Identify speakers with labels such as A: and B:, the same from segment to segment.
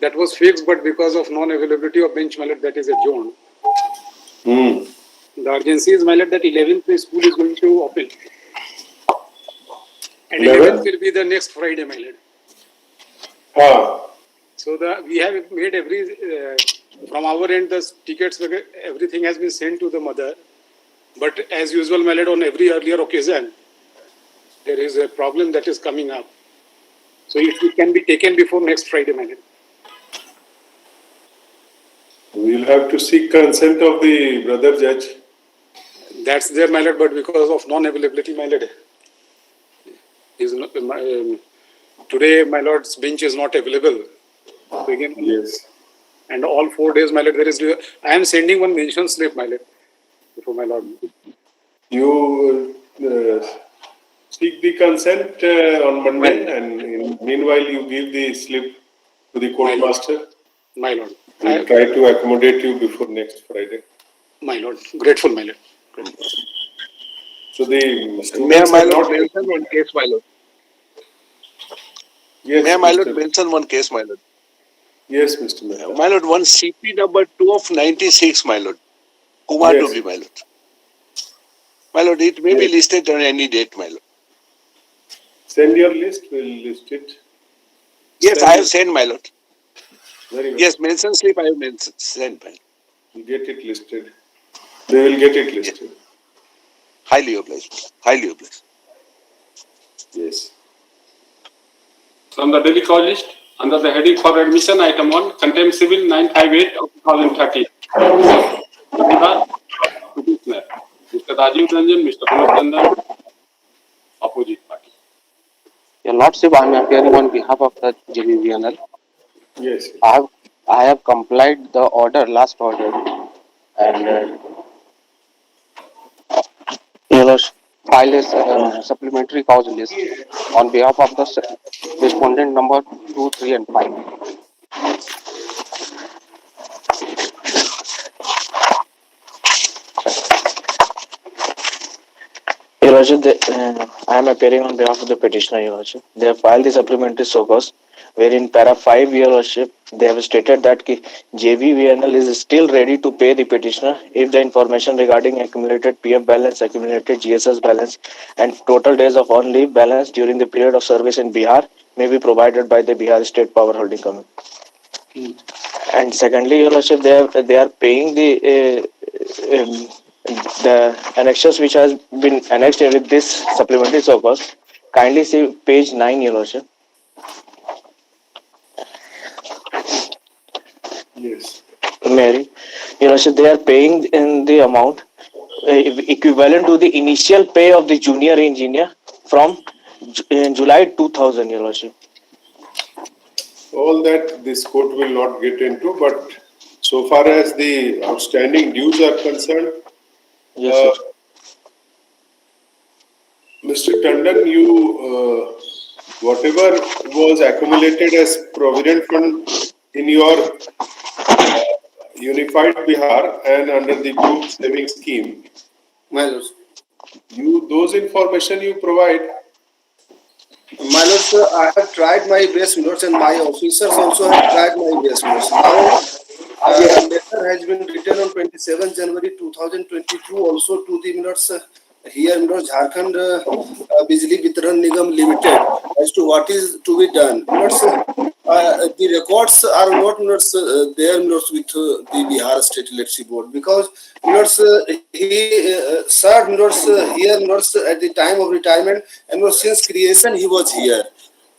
A: that was fixed, but because of non-availability of bench, my lord, that is adjourned. The urgency is, my lord, that 11th the school is going to open. And 11th will be the next Friday, my lord. So we have made from our end, the tickets, everything has been sent to the mother. But as usual, my lord, on every earlier occasion, there is a problem that is coming up. So it can be taken before next Friday, my lord.
B: We will have to seek consent of the brother judge.
A: That's there, my lord, but because of non-availability, my lord, today, my lord's bench is not available. Again,
B: yes.
A: And all 4 days, my lord, I am sending one mention slip, my lord, before my lord.
B: You seek the consent on Monday, and meanwhile you give the slip to the court master.
A: My lord.
B: We will try to accommodate you before next Friday.
A: My lord. Grateful, my lord.
B: So the
C: students may not mention one case, my lord.
B: Yes,
C: may my lord mention one case, my lord.
B: Yes, Mr. Mehta.
C: My lord, one CP number 2 of 96, my lord. Kumar Dobi, my lord. My lord, it may be listed on any date, my lord.
B: Send your list, we'll list it.
C: Yes, I have sent, my lord.
B: Very well.
C: Yes, mention slip I have sent, my lord.
B: You get it listed. They will get it listed.
C: Yes. Highly obliged. Highly obliged.
B: Yes.
D: From the daily call list, under the heading for admission, item 1, Contempt Civil 958 of 2013. Petitioner, Mr. Rajiv Ranjan, Mr. Pramod Chandan, opposite party.
E: Your Lordship, I am appearing on behalf of the JVVNL.
B: Yes.
E: I have complied the order, last order, and file a supplementary cause list on behalf of the respondent number 2, 3, and 5. Your Lordship, I am appearing on behalf of the petitioner, Your Lordship. They have filed the supplementary so cause, wherein para 5, Your Lordship, they have stated that JVVNL is still ready to pay the petitioner if the information regarding accumulated PF balance, accumulated GSS balance, and total days of on leave balance during the period of service in Bihar may be provided by the Bihar State Power Holding Company. And secondly, Your Lordship, they are paying the annexures which has been annexed with this supplementary so cause. Kindly see page 9, Your Lordship.
B: Yes.
E: Mary, Your Lordship, they are paying in the amount equivalent to the initial pay of the junior engineer from July 2000, Your Lordship.
B: All that this court will not get into, but so far as the outstanding dues are concerned,
E: yes,
B: Mr. Tandon, you whatever was accumulated as provident fund in your Unified Bihar and under the group saving scheme, those information you provide.
F: My lord, sir, I have tried my best, lords, and my officers also have tried my best, lords. Now, a letter has been written on 27 January 2022 also to the lords here in Jharkhand Bijli Vitran Nigam Limited as to what is to be done. Lords, the records are not there lords with the Bihar State Electricity Board because lords he served lords here lords at the time of retirement and since creation he was here.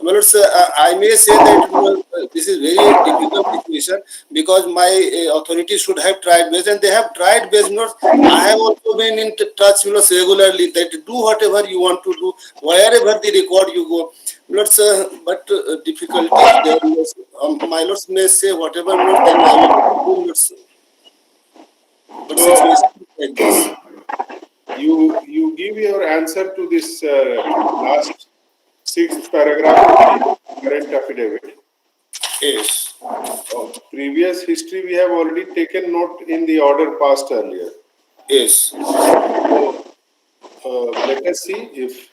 F: Well, sir, I may say that this is very difficult situation because my authorities should have tried best, and they have tried best. I have also been in touch, regularly that do whatever you want to do, wherever the record you go. Lords, but difficulties there. My lords may say whatever, lords, then I will do, lords. But situation like this.
B: You give your answer to this last 6th paragraph of the current affidavit.
F: Yes.
B: Of previous history we have already taken note in the order passed earlier.
F: Yes.
B: So, let us see if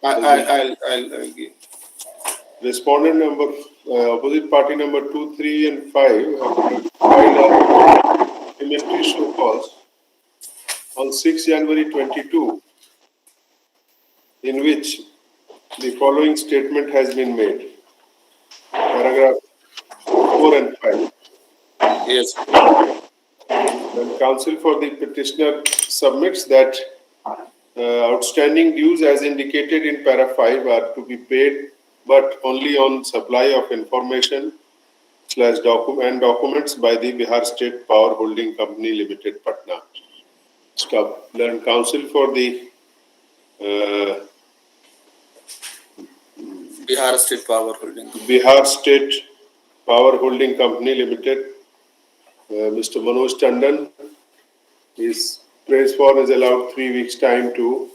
F: I'll give.
B: respondent number opposite party number 2, 3, and 5 have filed a supplementary show cause on 6 January 22, in which the following statement has been made. Paragraph 4 and 5.
C: Yes.
B: The counsel for the petitioner submits that outstanding dues as indicated in para 5 are to be paid, but only on supply of information / documents by the Bihar State Power Holding Company Limited, Patna. Stop. Then counsel for the
F: Bihar State Power Holding.
B: Bihar State Power Holding Company Limited, Mr. Manoj Tandon, is praised for is allowed 3 weeks time to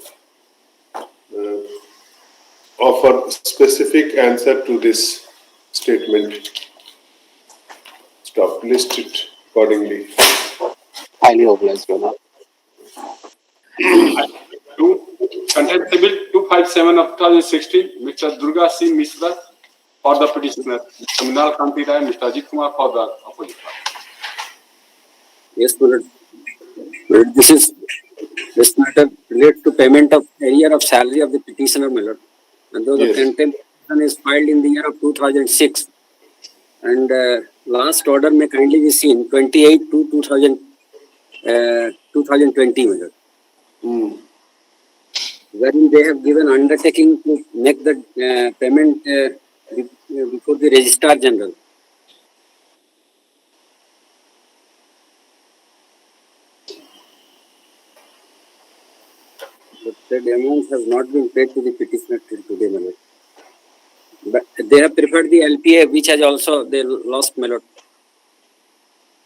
B: offer specific answer to this statement. Stop. List it accordingly.
C: Highly obliged, Your Honor.
D: Two, contempt civil 257 of 2016, Mr. Durga Singh Misra for the petitioner, Mr. Minal Kanti Rai, Mr. Ajit Kumar for the opposite party.
G: Yes, my lord. This matter relates to payment of arrear of salary of the petitioner, my lord. And though the
B: Yes.
G: contempt petition is filed in the year of 2006, and last order may kindly be seen 28 to 2020, my lord, wherein they have given undertaking to make the payment before the Registrar General. But said amount has not been paid to the petitioner till today, my lord. But they have preferred the LPA, which has also they lost, my lord.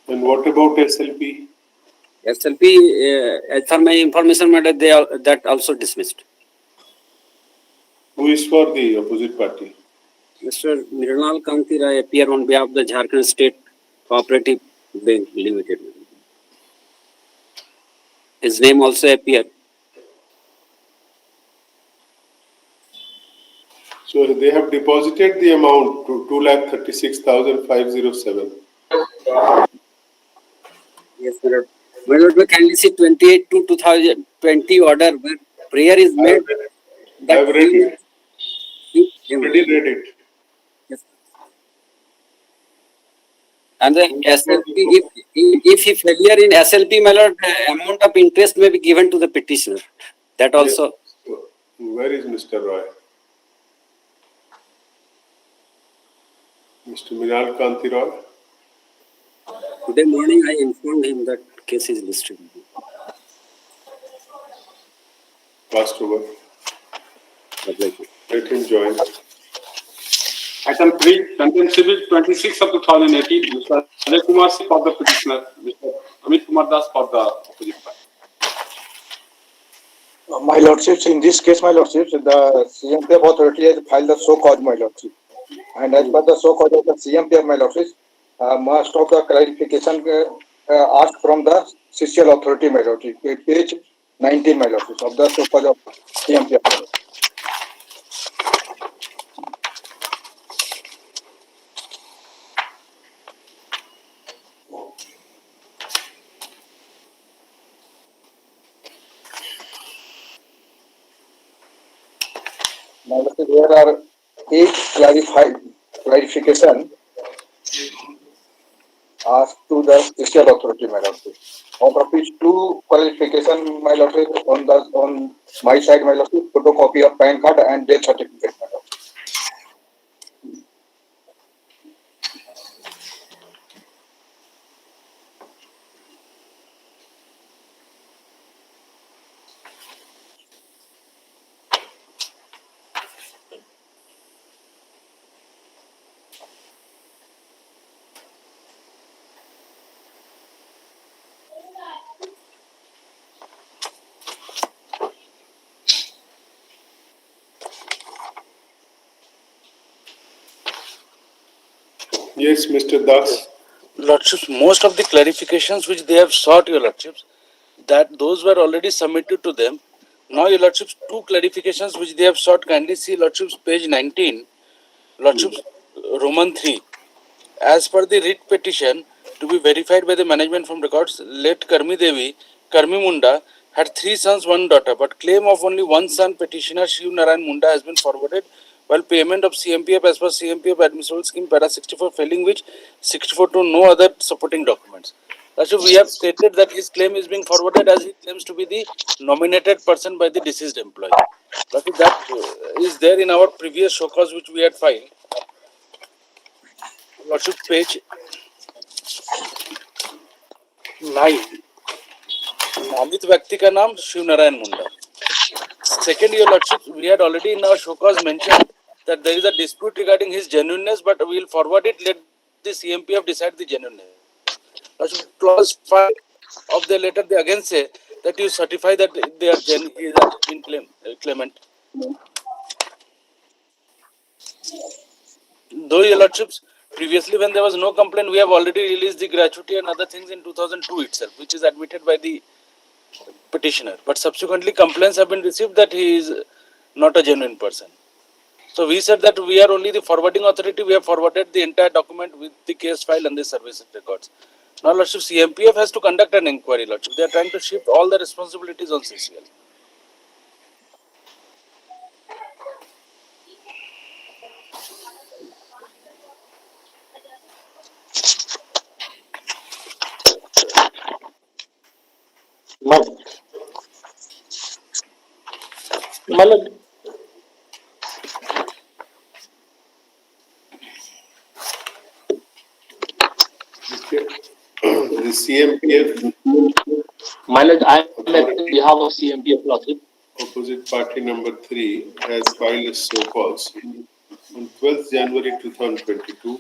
B: And what about SLP?
G: SLP, as per my information, my lord, that also dismissed.
B: Who is for the opposite party?
G: Mr. Mrinal Kanti Rai appear on behalf of the Jharkhand State Cooperative Bank Limited. His name also appeared.
B: So they have deposited the amount to 2,36,507.
G: Yes, my lord. My lord, we kindly see 28 to 2020 order where prayer is made.
B: I have read it. Already read it.
G: Yes. And the SLP, if he failure in SLP, my lord, amount of interest may be given to the petitioner. That also.
B: Yes. Where is Mr. Roy? Mr. Minal Kanti Roy?
G: Today morning, I informed him that case is listed.
B: Passed over. Let him join.
D: Item 3, contempt civil 26 of 2018, Mr. Ajay Kumar Singh for the petitioner, Mr. Amit Kumar Das for the opposite party.
H: My lordships, in this case, my lordships, the CMPF authority has filed the so called, my lordship. And as per the so called of the CMPF, my lordships, most of the clarification asked from the CCL authority, my lordship. Page 19, my lordships, of the so called of CMPF. Now, there are 8 clarification asked to the CCL authority, my lordship. Out of which 2 qualification, my lordship, on my side, my lordship, photocopy of PAN card and death certificate, my lordship.
B: Yes, Mr. Das.
I: Lordships, most of the clarifications which they have sought, your Lordships, that those were already submitted to them. Now, your Lordships, 2 clarifications which they have sought, kindly see, Lordships, page 19. Lordships, Roman 3. As per the writ petition to be verified by the management from records, late Karmi Devi, Karmi Munda, had 3 sons, 1 daughter, but claim of only 1 son, petitioner Shiv Narayan Munda, has been forwarded, while payment of CMPF as per CMPF admissible scheme para 64, failing which 64 to no other supporting documents. That's we have stated that his claim is being forwarded as he claims to be the nominated person by the deceased employee. That is there in our previous show cause which we had filed. Lordship, page 9. नामित व्यक्ति का नाम शिव नारायण मुंडा. Second, your lordship, we had already in our show cause mentioned that there is a dispute regarding his genuineness, but we will forward it. Let the CMPF decide the genuineness. Lordship, clause 5 of the letter they again say that you certify that they are he is a genuine claimant. Though your lordships, previously when there was no complaint, we have already released the gratuity and other things in 2002 itself, which is admitted by the petitioner. But subsequently complaints have been received that he is not a genuine person. So we said that we are only the forwarding authority. We have forwarded the entire document with the case file and the service records. Now, Lordship, CMPF has to conduct an inquiry, Lordship. They are trying to shift all the responsibilities on CCL.
E: मतलब
B: Okay. The CMPF
E: मतलब I am at
B: authority,
E: behalf of CMPF Lordship.
B: opposite party number 3, has filed a show cause on 12th January 2022,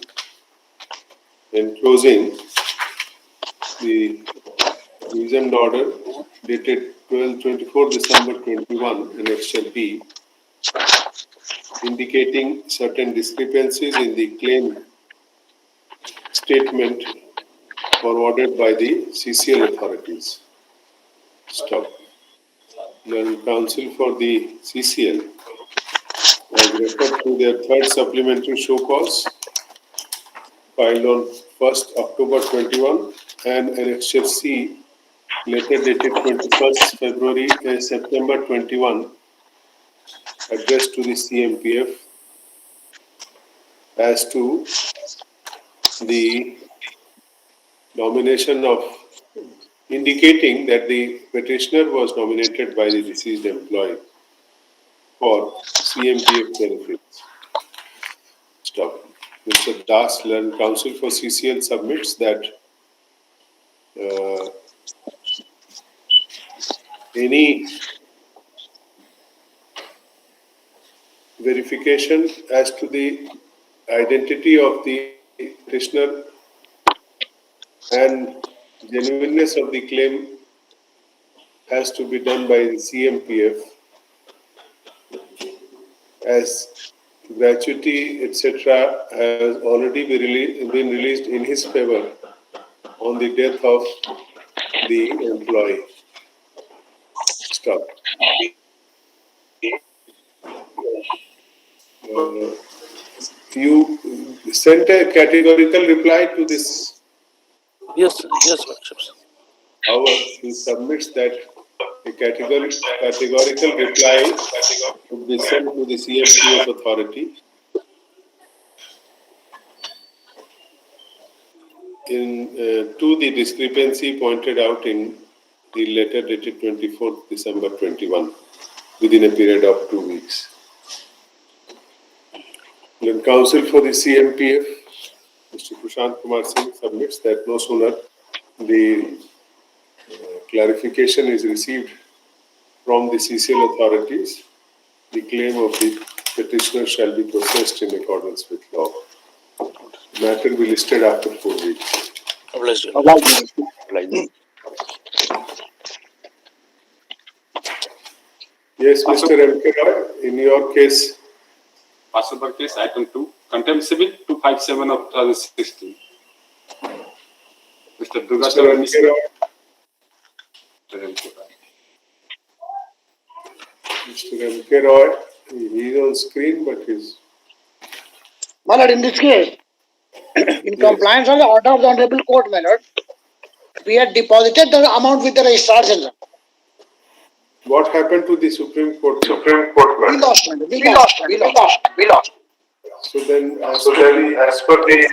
B: enclosing the reasoned order dated 24 December 21, Annexure B, indicating certain discrepancies in the claim statement forwarded by the CCL authorities. Stop. Learned counsel for the CCL has referred to their third supplementary show cause filed on 1st October 21 and Annexure C letter dated 21st September 21 addressed to the CMPF as to the nomination of indicating that the petitioner was nominated by the deceased employee for CMPF benefits. Stop. Mr. Das, learned counsel for CCL, submits that any verification as to the identity of the petitioner and genuineness of the claim has to be done by the CMPF, as gratuity, etc., has already been released in his favor on the death of the employee. Stop. You sent a categorical reply to this.
I: Yes, yes, Lordships.
B: However, he submits that a categorical reply would be sent to the CMPF authority to the discrepancy pointed out in the letter dated 24th December 21 within a period of 2 weeks. The counsel for the CMPF, Mr. Prashant Kumar Singh, submits that no sooner the clarification is received from the CCL authorities, the claim of the petitioner shall be processed in accordance with law. Matter will be listed after 4 weeks.
I: Obliged.
B: Yes, Mr. M.K. Roy, in your case.
D: Possible case, item 2, contempt civil 257 of 2016. Mr.
B: Mr. M.K. Roy. Mr. M.K. Roy, he is on screen, but his
J: My lord, in this case, in compliance of the order of the Honorable Court, my lord, we had deposited the amount with the registrar general.
B: What happened to the Supreme Court?
J: We lost, my lord. We lost.
B: So then, as per the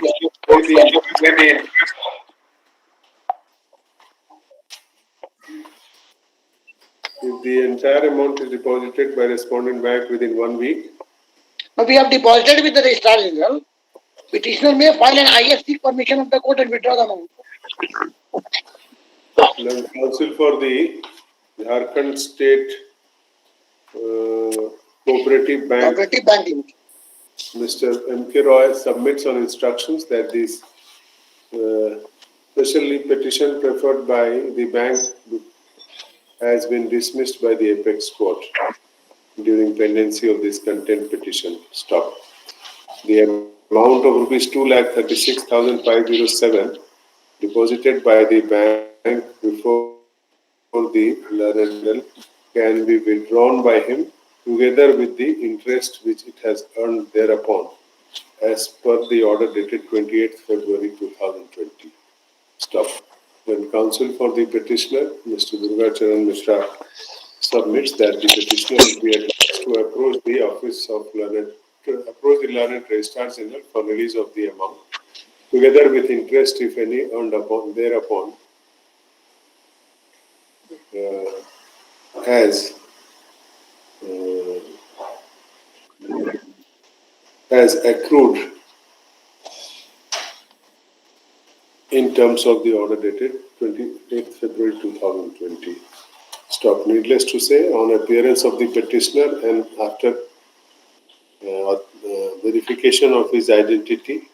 B: if the entire amount is deposited by respondent bank within 1 week,
J: Now we have deposited with the registrar general. Petitioner may file an IS seek permission of the court and withdraw the amount.
B: then counsel for the Jharkhand State Cooperative Bank,
J: Cooperative Bank Limited.
B: Mr. M.K. Roy submits on instructions that this specially petition preferred by the bank has been dismissed by the apex court during pendency of this content petition. Stop. The amount of rupees 2,36,507 deposited by the bank before the learned can be withdrawn by him together with the interest which it has earned thereupon as per the order dated 28th February 2020. Stop. When counsel for the petitioner, Mr. Durgacharan Mishra, submits that the petitioner will be advised to approach the office of learned, approach the learned registrar general for release of the amount, together with interest, if any, earned upon thereupon, as accrued in terms of the order dated 28th February 2020. Stop. Needless to say, on appearance of the petitioner and after verification of his identity,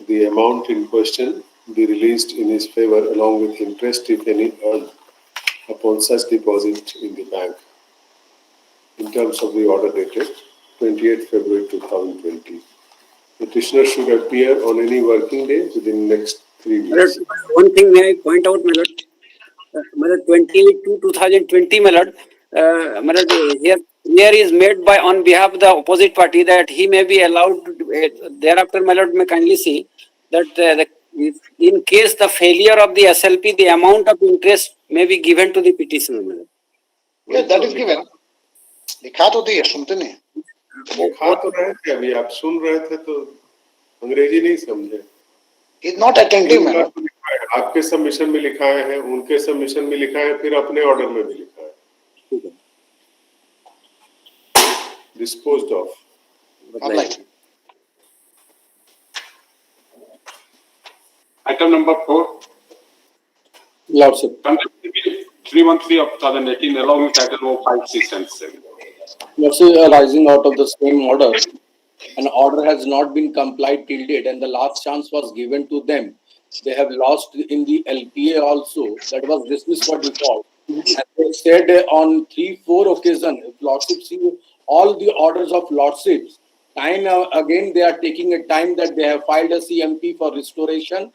B: the amount in question be released in his favor along with interest, if any, earned upon such deposit in the bank in terms of the order dated 28th February 2020. Petitioner should appear on any working day within the next 3 weeks.
G: One thing may I point out, my lord? My lord, 28/2/2020, my lord. My lord, here is made by on behalf of the opposite party that he may be allowed. Thereafter, my lord, may kindly see that in case the failure of the SLP, the amount of interest may be given to the petitioner, my lord.
J: Yes, that is given. लिखा तो दिए सुनते नहीं.
B: लिखा तो रहे थे, अभी आप सुन रहे थे तो अंग्रेजी नहीं समझे.
J: Is not attentive, my lord.
B: आपके सबमिशन में लिखा है, उनके सबमिशन में लिखा है, फिर अपने ऑर्डर में भी लिखा है. Disposed of.
D: Item number 4.
K: Lordship.
D: Contempt Bill 313 of 2018, along with item number 5, 6, and 7.
K: Lordship, arising out of the same order, an order has not been complied till date, and the last chance was given to them. They have lost in the LPA also, that was dismissed for default. And they said on 3-4 occasions, if Lordship see all the orders of Lordships, time again they are taking a time that they have filed a CMP for restoration.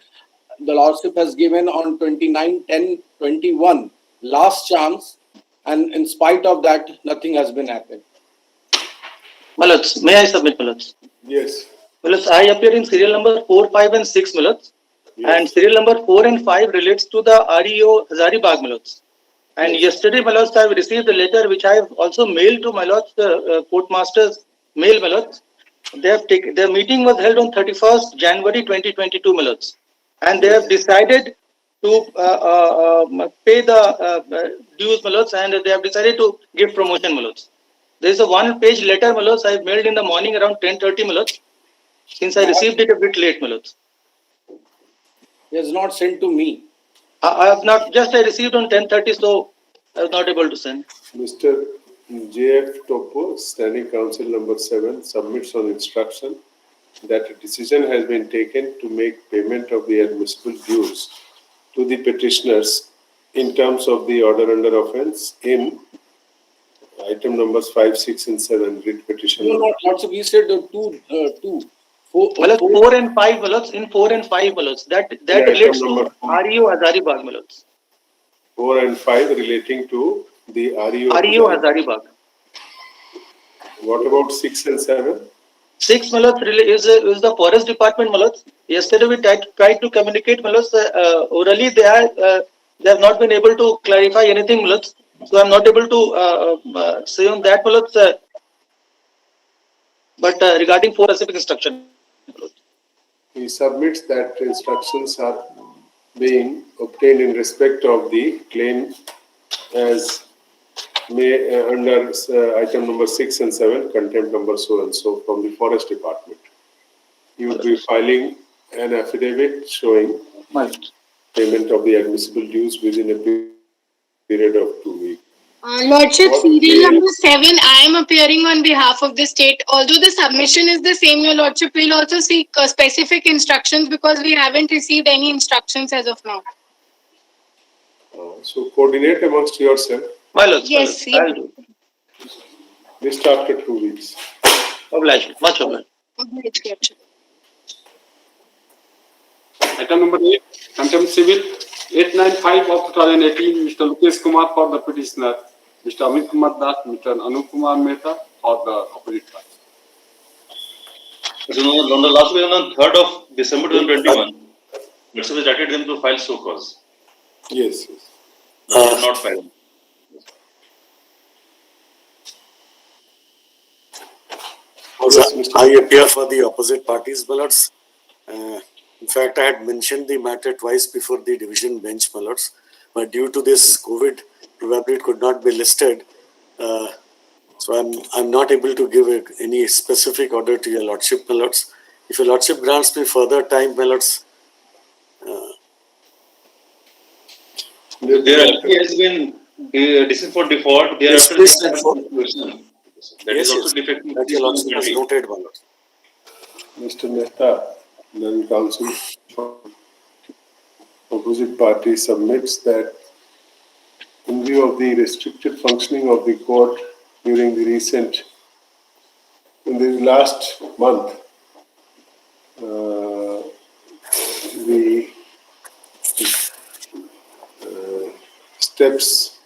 K: The Lordship has given on 29/10/21 last chance, and in spite of that, nothing has been happened.
E: Malats, may I submit, Malats?
B: Yes.
E: Malats, I appear in serial number 4, 5, and 6, Malats.
B: Yes.
E: And serial number 4 and 5 relates to the REO Hazaribagh, Malats. And yesterday, Malats, I have received a letter which I have also mailed to Malats, court master's mail, Malats. Their meeting was held on 31st January 2022, Malats. And they have decided to pay the dues, Malats, and they have decided to give promotion, Malats. There is a one-page letter, Malats, I have mailed in the morning around 10:30, Malats, since I received it a bit late, Malats.
K: He has not sent to me.
E: I have not, just I received on 10:30, so I was not able to send.
B: Mr. J.F. Topo, Standing Counsel number 7, submits on instruction that a decision has been taken to make payment of the admissible dues to the petitioners in terms of the order under offence in item numbers 5, 6, and 7, writ petition.
K: No, Lordship, we said two.
E: 4 and 5, Malats, in 4 and 5, Malats, that relates to REO Hazaribagh, Malats.
B: 4 and 5 relating to the REO
E: REO Hazaribagh.
B: What about 6 and 7?
L: 6 Malot is the forest department Malot. Yesterday we tried to communicate Malot. Orally they have not been able to clarify anything Malot. So I'm not able to say on that Malot. But regarding 4 specific instruction.
B: He submits that instructions are being obtained in respect of the claim as under item number 6 and 7, contempt number so and so from the forest department. He would be filing an affidavit showing payment of the admissible dues within a period of 2 weeks.
M: Lordship, serial number 7, I am appearing on behalf of the state. Although the submission is the same, Your Lordship, we'll also seek specific instructions because we haven't received any instructions as of now.
B: So coordinate amongst yourself.
L: My Lord,
M: Yes,
L: my Lord. I'll do.
B: List after 2 weeks.
L: Obliged. Much obliged.
D: Item number 8, contempt civil 895 of 2018, Mr. Lukesh Kumar for the petitioner, Mr. Amit Kumar Das, Mr. Anup Kumar Mehta for the opposite party.
N: On the last one, on 3rd of December 2021, Mr. directed them to file so cause.
B: Yes.
N: Not filed.
O: I appear for the opposite parties, Ballots. In fact, I had mentioned the matter twice before the division bench, Ballots, but due to this COVID, probably it could not be listed. So I'm not able to give any specific order to your Lordship, Ballots. If your Lordship grants me further time, Ballots.
N: Their LP has been decision for default. They are after that is also defective.
O: That your Lordship has noted, Ballots.
B: Mr. Mehta, then counsel for opposite party submits that in view of the restricted functioning of the court during the last month, the steps,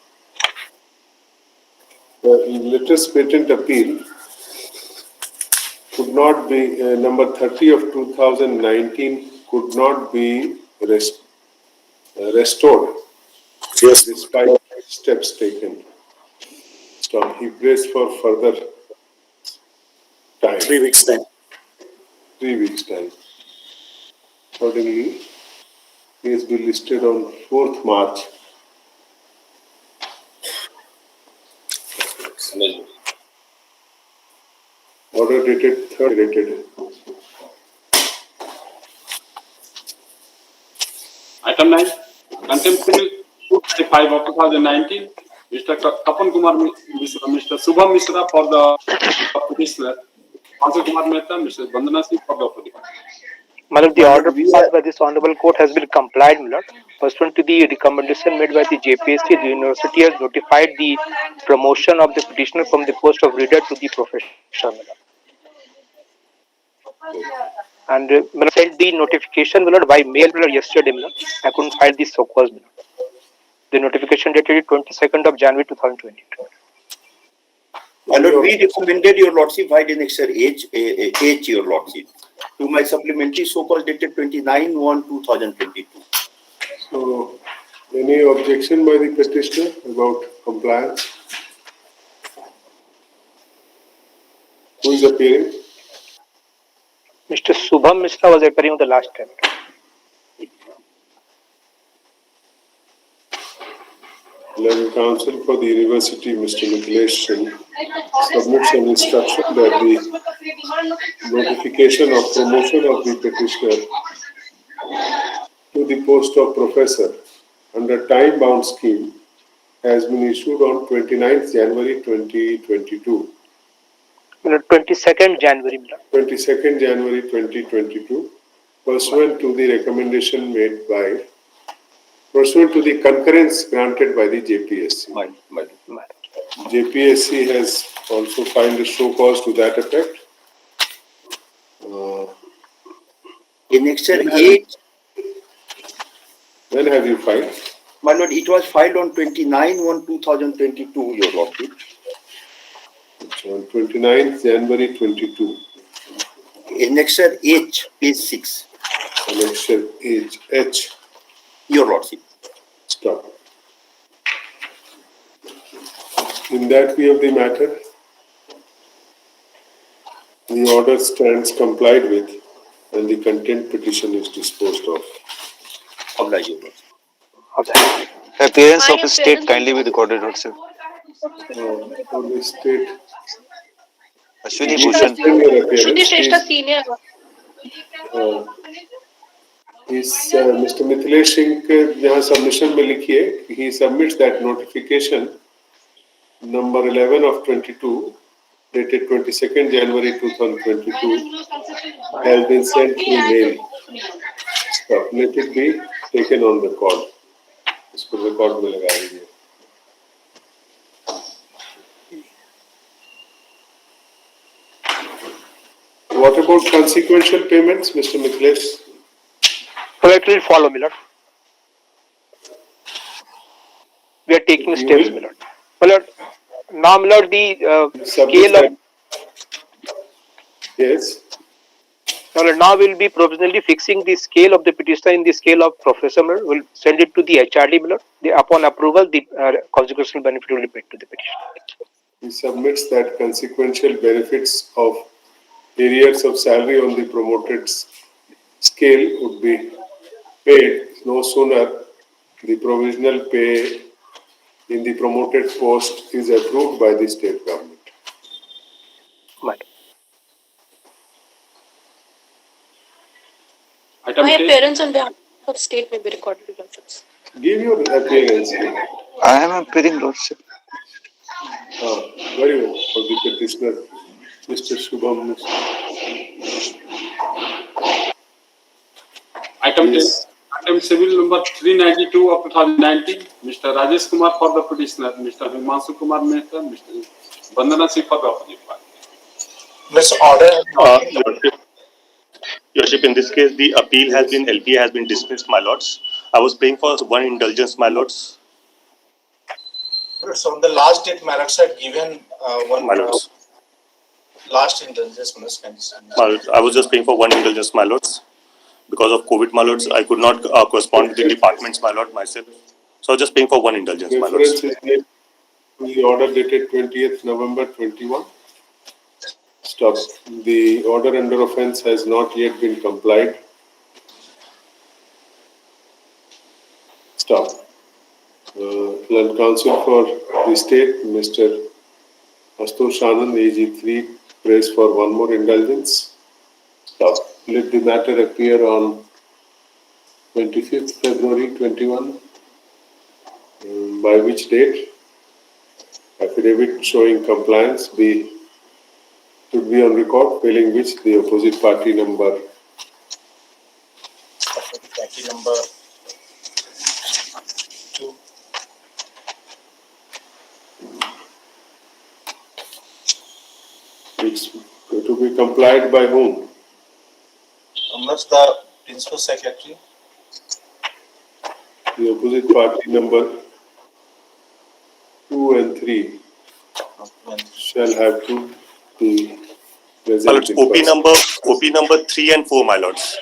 B: latest patent appeal could not be, number 30 of 2019 could not be restored.
O: Yes.
B: Despite steps taken. So he prays for further time.
O: 3 weeks time.
B: 3 weeks time. Accordingly, he has been listed on 4th March. Order dated 3rd dated.
D: Item 9, contempt civil 235 of 2019, Mr. Tapan Kumar Mishra, Mr. Subham Mishra for the petitioner, Mr. Kumar Mehta, Mr. Vandana Singh for the opposite.
P: Madam, the order passed by this honorable court has been complied, my lord. Pursuant to the recommendation made by the JPSC, the university has notified the promotion of the petitioner from the post of reader to the professor, my lord. And when I sent the notification, my lord, by mail, my lord, yesterday, my lord, I couldn't find the so-cause, my lord. The notification dated 22nd of January 2022.
Q: My lord, we recommended your lordship by the next age, your lordship, to my supplementary so-called dated 29/1/2022.
B: So, any objection by the petitioner about compliance? Who is appearing?
P: Mr. Subham Mishra was appearing the last time.
B: Legal counsel for the university, Mr. Nikhilesh Singh, submits an instruction that the notification of promotion of the petitioner to the post of professor under time-bound scheme has been issued on 29th January 2022.
P: 22nd January.
B: 22nd January 2022, pursuant to the recommendation made by, pursuant to the concurrence granted by the JPSC. JPSC has also filed a show cause to that effect.
Q: In Excer 8.
B: When have you filed?
Q: My lord, it was filed on 29/1/2022, your lordship.
B: On 29th January 22.
Q: Annexure H, page 6.
B: Annexure H.
Q: Your Lordship.
B: Stop. In that view of the matter, the order stands complied with and the content petition is disposed of.
Q: Oblige, Your Lordship.
E: Appearance of state kindly be recorded, Lordship.
B: For the state.
E: Ashwini
B: Please
E: Bhushan.
B: explain your appearance.
M: senior.
B: Mr. Mithilesh Singh यहाँ submission में लिखिए, he submits that notification number 11 of 22 dated 22nd January 2022 has been sent through mail. Stop. Let it be taken on record. इसको record में लगा दीजिए. What about consequential payments, Mr. Mithilesh?
P: It will follow, my lord. We are taking steps, my lord. My lord, now, my lord, the scale of...
B: Yes.
P: My lord, now we'll be provisionally fixing the scale of the petitioner in the scale of professor, my lord. We'll send it to the HRD, my lord. Upon approval, the consequential benefit will be paid to the petitioner.
B: He submits that consequential benefits of arrears of salary on the promoted scale would be paid no sooner the provisional pay in the promoted post is approved by the state government.
D: Item
M: My
D: 10.
M: appearance on behalf of state may be recorded, Your Lordships.
B: Give your appearance.
E: I am appearing, Lordship.
B: Very well, for the petitioner, Mr. Shubham.
D: Item 10.
B: Yes.
D: Item civil number 392 of 2019. Mr. Rajesh Kumar for the petitioner. Mr. Himanshu Kumar Mehta. Mr. Vandana Singh for the opposite party.
R: Your Worship, in this case, the appeal has been, LPA has been dismissed, my lords. I was paying for one indulgence, my lords.
S: So on the last date, my lords had given one
R: My lords.
S: last indulgence.
R: My lords, I was just paying for one indulgence, my lords. Because of COVID, my lords, I could not correspond with the departments, my lord, myself. So I was just paying for one indulgence, my lords.
B: Reference is made to the order dated 20th November 21. Stop. The order under offence has not yet been complied. Stop. Land Counsel for the State, Mr. Astosh Anand, AG3, prays for one more indulgence. Stop. Let the matter appear on 25th February 21, by which date affidavit showing compliance should be on record, failing which the opposite party number
S: Two.
B: it's to be complied by whom?
S: Unless the principal secretary.
B: The opposite party number 2 and 3 shall have to be
R: My
B: present
R: lords,
B: in
R: OP number 3 and 4, my lords.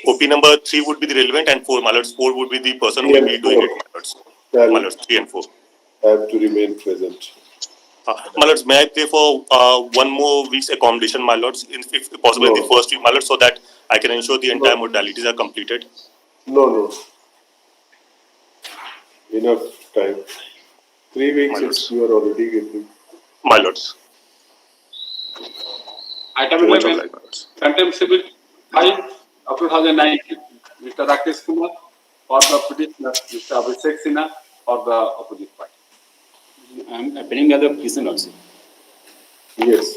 R: OP number 3 would be the relevant and 4, my lords. 4 would be the person who will be doing it, my lords. My lords, 3 and 4.
B: have to remain present.
R: My lords, may I pay for one more week's accommodation, my lords, if possible,
B: No.
R: the first week, my lords, so that I can ensure the entire modalities are completed?
B: No. Enough time. 3 weeks you are already getting.
R: My lords.
D: Item
R: Too much
D: 11.
R: obliged, my lords.
D: Contempt civil 5 of 2019. Mr. Rakesh Kumar for the petitioner. Mr. Abhishek Sinha for the opposite party.
T: I am appearing as a petitioner also.
B: Yes.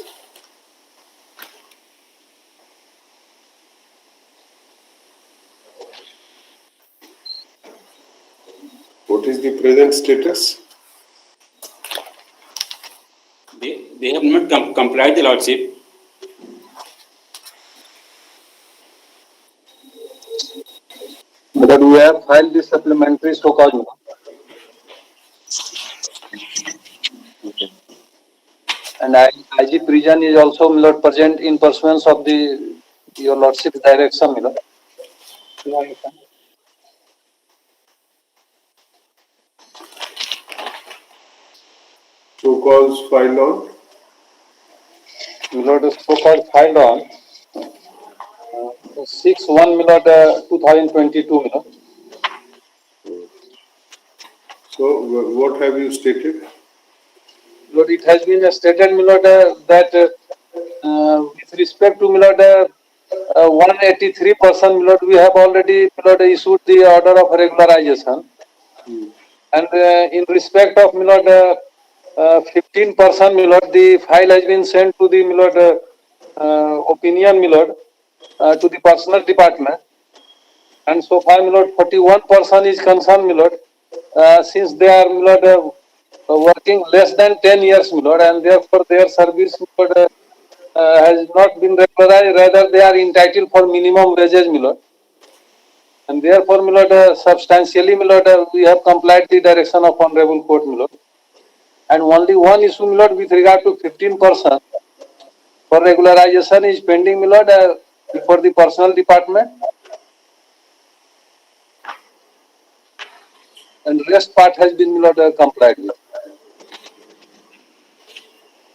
B: What is the present status?
T: They have not complied the lordship.
H: But we have filed the supplementary so called.
U: And IG Prison is also, my lord, present in pursuance of the your lordship's direction, my lord.
B: So calls filed on.
U: My lord, the so-called filed on 6/1, my lord, 2022, my lord.
B: So what have you stated?
U: Lord, it has been stated, my lord, that with respect to, my lord, 183%, my lord, we have already, my lord, issued the order of regularization. And in respect of, my lord, 15%, my lord, the file has been sent to the, my lord, opinion, my lord, to the personal department. And so far, my lord, 41% is concerned, my lord, since they are, my lord, working less than 10 years, my lord, and therefore their service, my lord, has not been regularized, rather they are entitled for minimum wages, my lord. And therefore, my lord, substantially, my lord, we have complied the direction of Honorable Court, my lord. And only one issue, my lord, with regard to 15% for regularization is pending, my lord, before the personal department. And rest part has been, my lord, complied with.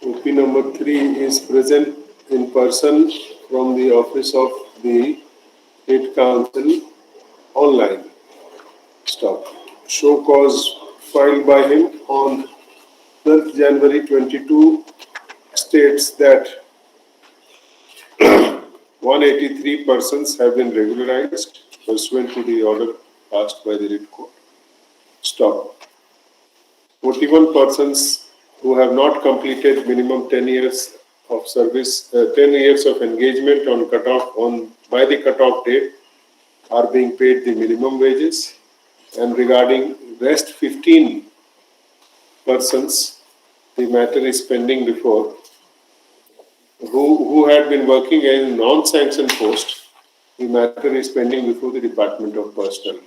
B: OP number 3 is present in person from the office of the State Council online. Stop. Show cause filed by him on 12th January 22 states that 183 persons have been regularized pursuant to the order passed by the writ court. Stop. 41 persons who have not completed minimum 10 years of service, 10 years of engagement on cutoff on by the cutoff date are being paid the minimum wages. And regarding rest 15 persons, the matter is pending before, who had been working in non-sanctioned post, the matter is pending before the Department of Personnel.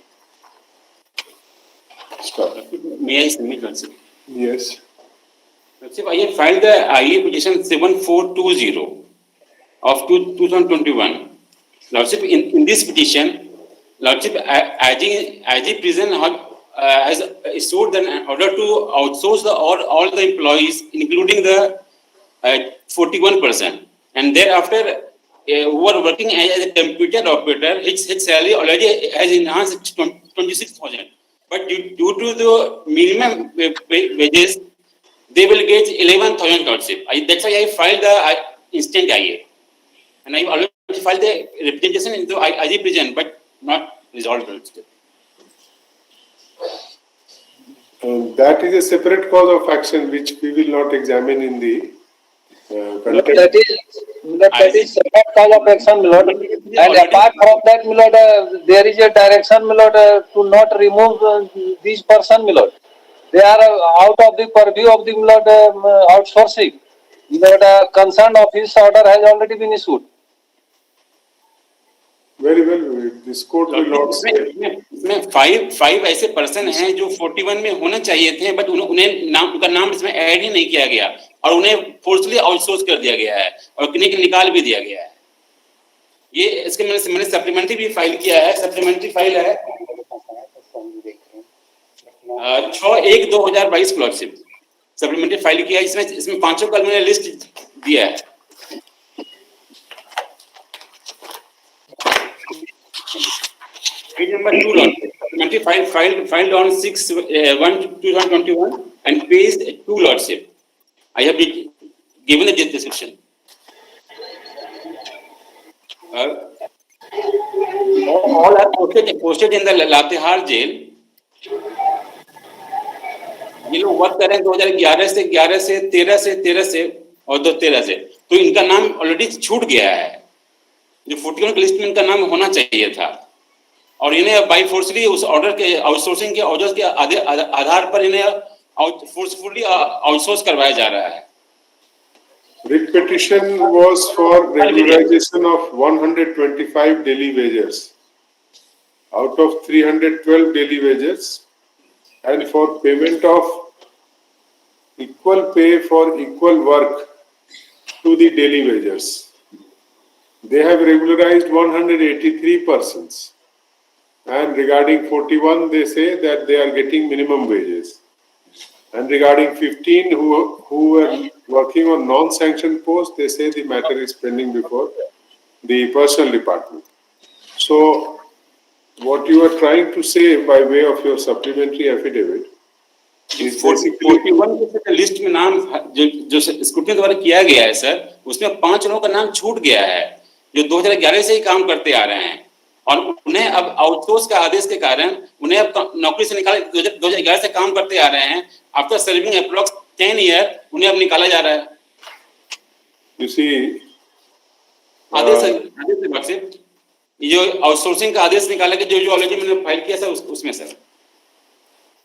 B: Stop.
T: May I submit, Lordship?
B: Yes.
T: Lordship, I have filed the IA petition 7420 of 2021. Lordship, in this petition, Lordship, IG Prison has issued an order to outsource all the employees, including the 41%. And thereafter, who are working as a computer operator, his salary already has enhanced 26,000. But due to the minimum wages, they will get 11,000 Lordship. That's why I filed the instant IA. And I already filed the representation into IG prison, but not resolved. Lordship.
B: That is a separate cause of action which we will not examine in the contempt.
U: That is separate cause of action, my lord. And apart from that, my lord, there is a direction, my lord, to not remove these person, my lord. They are out of the purview of the, my lord, outsourcing. My lord, concerned office order has already been issued.
B: Very well, this court will not say.
T: इसमें five ऐसे person हैं जो 41 में होना चाहिए थे, but उनका नाम इसमें ऐड ही नहीं किया गया और उन्हें फोर्सली आउटसोर्स कर दिया गया है और निकाल भी दिया गया है. ये इसके मैंने सप्लीमेंट्री भी फाइल किया है. सप्लीमेंट्री फाइल है 6/1/2022 लॉर्डशिप. सप्लीमेंट्री फाइल किया है. इसमें पांचों का मैंने लिस्ट दिया है. Page number 2, Lordship. Supplementary filed on 6/1/2021 and page 2, Lordship. I have given the description. All are posted in the Latehar jail. ये लोग वर्क कर रहे हैं 2011 से 13 से और 2013 से. तो इनका नाम ऑलरेडी छूट गया है. जो 41 की लिस्ट में इनका नाम होना चाहिए था और इन्हें बाई फोर्सली उस ऑर्डर के आउटसोर्सिंग के ऑर्डर के आधार पर इन्हें फोर्सफुली आउटसोर्स करवाया जा रहा है.
B: Writ petition was for regularization of 125 daily wages out of 312 daily wages and for payment of equal pay for equal work to the daily wages. They have regularized 183 persons. And regarding 41, they say that they are getting minimum wages. And regarding 15 who were working on non-sanctioned posts, they say the matter is pending before the personnel department. So, what you are trying to say by way of your supplementary affidavit is basically
T: 41 के list में नाम जो scrutiny द्वारा किया गया है sir, उसमें 5 लोगों का नाम छूट गया है जो 2011 से ही काम करते आ रहे हैं और उन्हें अब आउटसोर्स का आदेश के कारण उन्हें अब नौकरी से निकाल 2011 से काम करते आ रहे हैं. आफ्टर सर्विंग अप्रॉक्स 10 ईयर उन्हें अब निकाला जा रहा है.
B: You see,
T: आदेश से ये जो आउटसोर्सिंग का आदेश निकाला कि जो ऑलरेडी मैंने फाइल किया सर उसमें सर,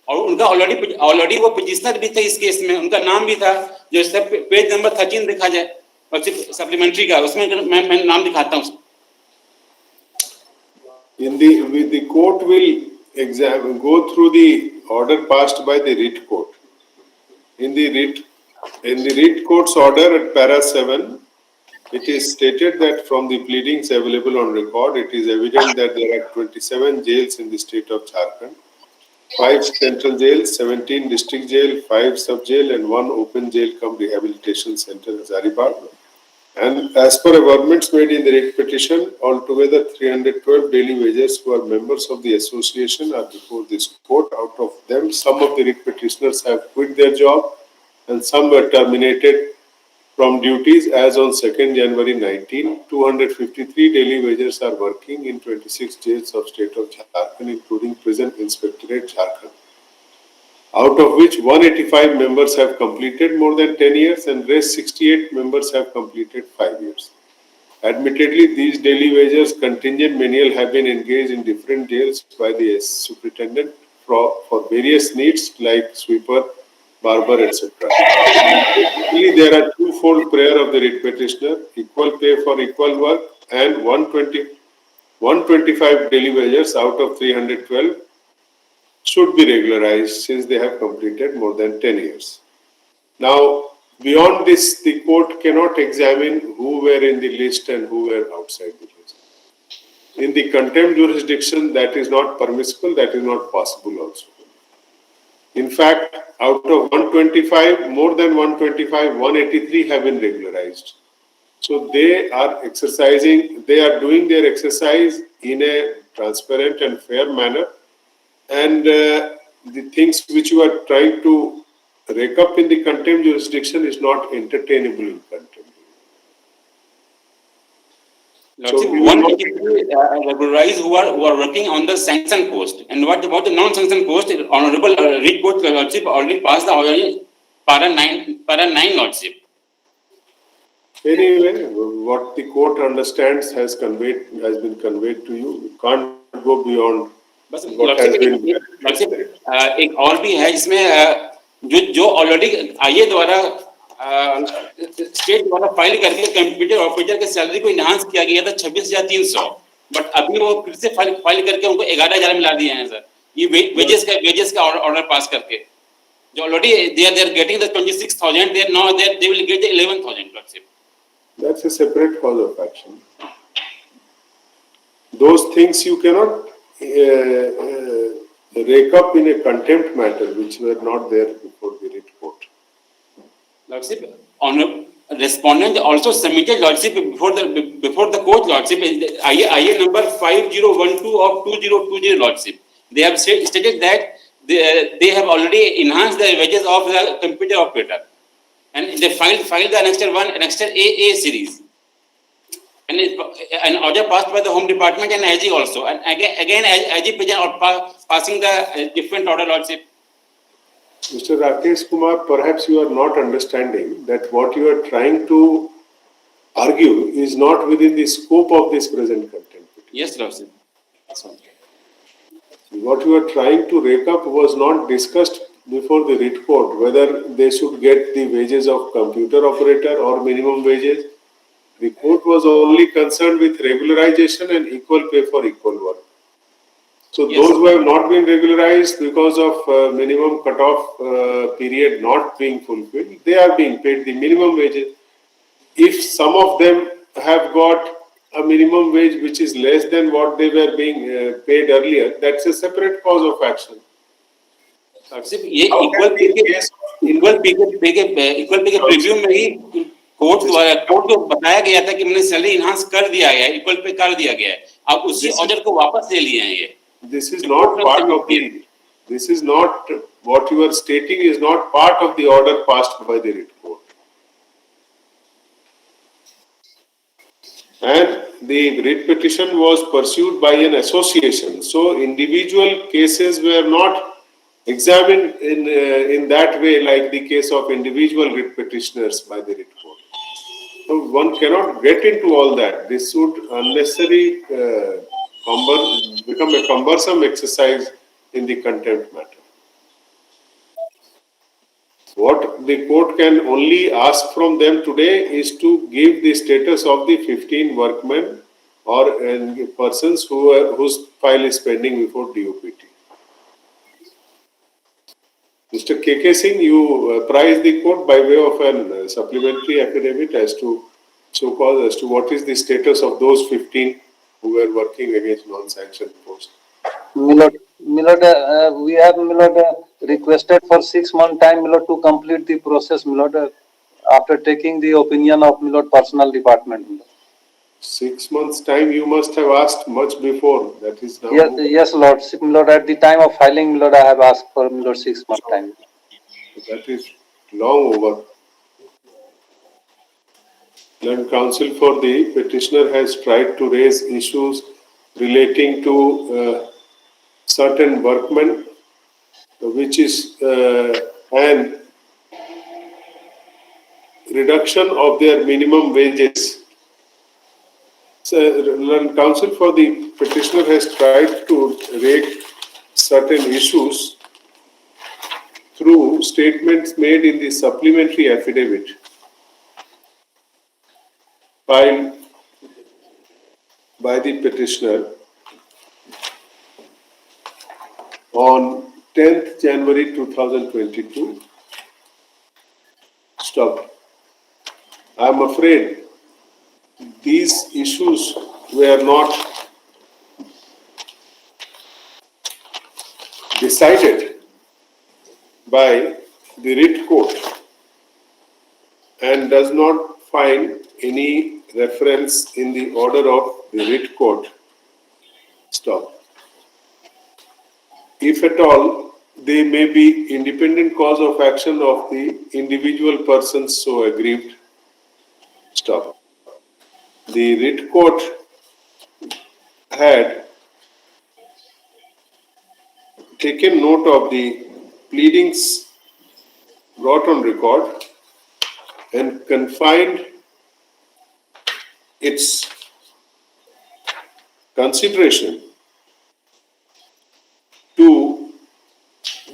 T: और उनका ऑलरेडी वो पिटिशनर भी थे इस केस में, उनका नाम भी था जो सब पेज नंबर 13 देखा जाए और सप्लीमेंट्री का उसमें मैं नाम दिखाता हूँ.
B: the court will go through the order passed by the writ court. In the writ court's order at para 7, it is stated that from the pleadings available on record, it is evident that there are 27 jails in the state of Jharkhand, 5 central jails, 17 district jail, 5 sub jail, and 1 open jail cum rehabilitation center in Zaribagh. And as per averments made in the writ petition, altogether 312 daily wages who are members of the association are before this court. Out of them, some of the writ petitioners have quit their job and some were terminated from duties as on 2nd January 19. 253 daily wages are working in 26 jails of state of Jharkhand, including Prison Inspectorate Jharkhand, out of which 185 members have completed more than 10 years and rest 68 members have completed 5 years. Admittedly, these daily wages contingent menial have been engaged in different jails by the superintendent for various needs like sweeper, barber, etc. Basically, there are twofold prayer of the writ petitioner: equal pay for equal work and 125 daily wages out of 312 should be regularized since they have completed more than 10 years. Now, beyond this, the court cannot examine who were in the list and who were outside the list. In the contempt jurisdiction, that is not permissible, that is not possible also. In fact, out of 125, more than 125, 183 have been regularized. So they are doing their exercise in a transparent and fair manner. And the things which you are trying to rake up in the contempt jurisdiction is not entertainable in contempt.
T: So 183 regularized who are working on the sanction post. And what about the non-sanction post? Honorable writ court lordship already passed the already para 9 lordship.
B: Anyway, what the court understands has been conveyed to you. You can't go beyond what has been.
T: एक और भी है जिसमें जो already आईए द्वारा state द्वारा file करके कंप्यूटर ऑपरेटर के सैलरी को इनहांस किया गया था 26,300, बट अभी वो फिर से फाइल करके उनको 11,000 मिला दिए हैं सर. ये वेजेस का ऑर्डर पास करके जो already they are getting the 26,000, they will get the 11,000.
B: That's a separate cause of action. Those things you cannot rake up in a contempt matter which were not there before the writ court.
T: Lordship, respondent also submitted lordship before the court lordship. IA number 5012 of 2020 lordship. They have stated that they have already enhanced the wages of the computer operator, and they filed the annexure 1, annexure A series. And an order passed by the Home Department and IG also. And again IG passing the different order lordship.
B: Mr. Rakesh Kumar, perhaps you are not understanding that what you are trying to argue is not within the scope of this present contempt.
T: Yes, lordship.
B: What you are trying to rake up was not discussed before the writ court, whether they should get the wages of computer operator or minimum wages. The court was only concerned with regularization and equal pay for equal work. So yes, those who have not been regularized because of minimum cutoff period not being fulfilled, they are being paid the minimum wages. if some of them have got a minimum wage which is less than what they were being paid earlier, that's a separate cause of action.
T: सिर्फ ये
B: How
T: equal
B: can
T: पे
B: the
T: के
B: case
T: equal pay के equal pay के premium में ही court द्वारा court को बताया गया था कि मैंने सैलरी इनहांस कर दिया गया है, इक्वल पे कर दिया गया है, अब उसी ऑर्डर को वापस ले लिए हैं ये.
B: This is not part of the. This is not what you are stating is not part of the order passed by the writ court. And the writ petition was pursued by an association. So individual cases were not examined in that way, like the case of individual writ petitioners by the writ court. So one cannot get into all that. This would unnecessarily become a cumbersome exercise in the contempt matter. What the court can only ask from them today is to give the status of the 15 workmen or persons whose file is pending before DOPT. Mr. K.K. Singh, you apprise the court by way of a supplementary affidavit as to as to what is the status of those 15 who were working against non-sanctioned posts.
U: Milord, we have requested for 6 month time, Milord, to complete the process, Milord, after taking the opinion of Milord personnel department. Milord.
B: 6 months time, you must have asked much before. That is now.
U: Yes, Lord. Milord, at the time of filing, Milord, I have asked for Milord 6 month time.
B: That is long over. Learned counsel for the petitioner has tried to raise issues relating to certain workmen, which is an reduction of their minimum wages. So, learned counsel for the petitioner has tried to raise certain issues through statements made in the supplementary affidavit filed by the petitioner on 10th January 2022. Stop. I am afraid these issues were not decided by the writ court and does not find any reference in the order of the writ court. Stop. If at all, they may be independent cause of action of the individual persons so aggrieved. Stop. The writ court had taken note of the pleadings brought on record and confined its consideration to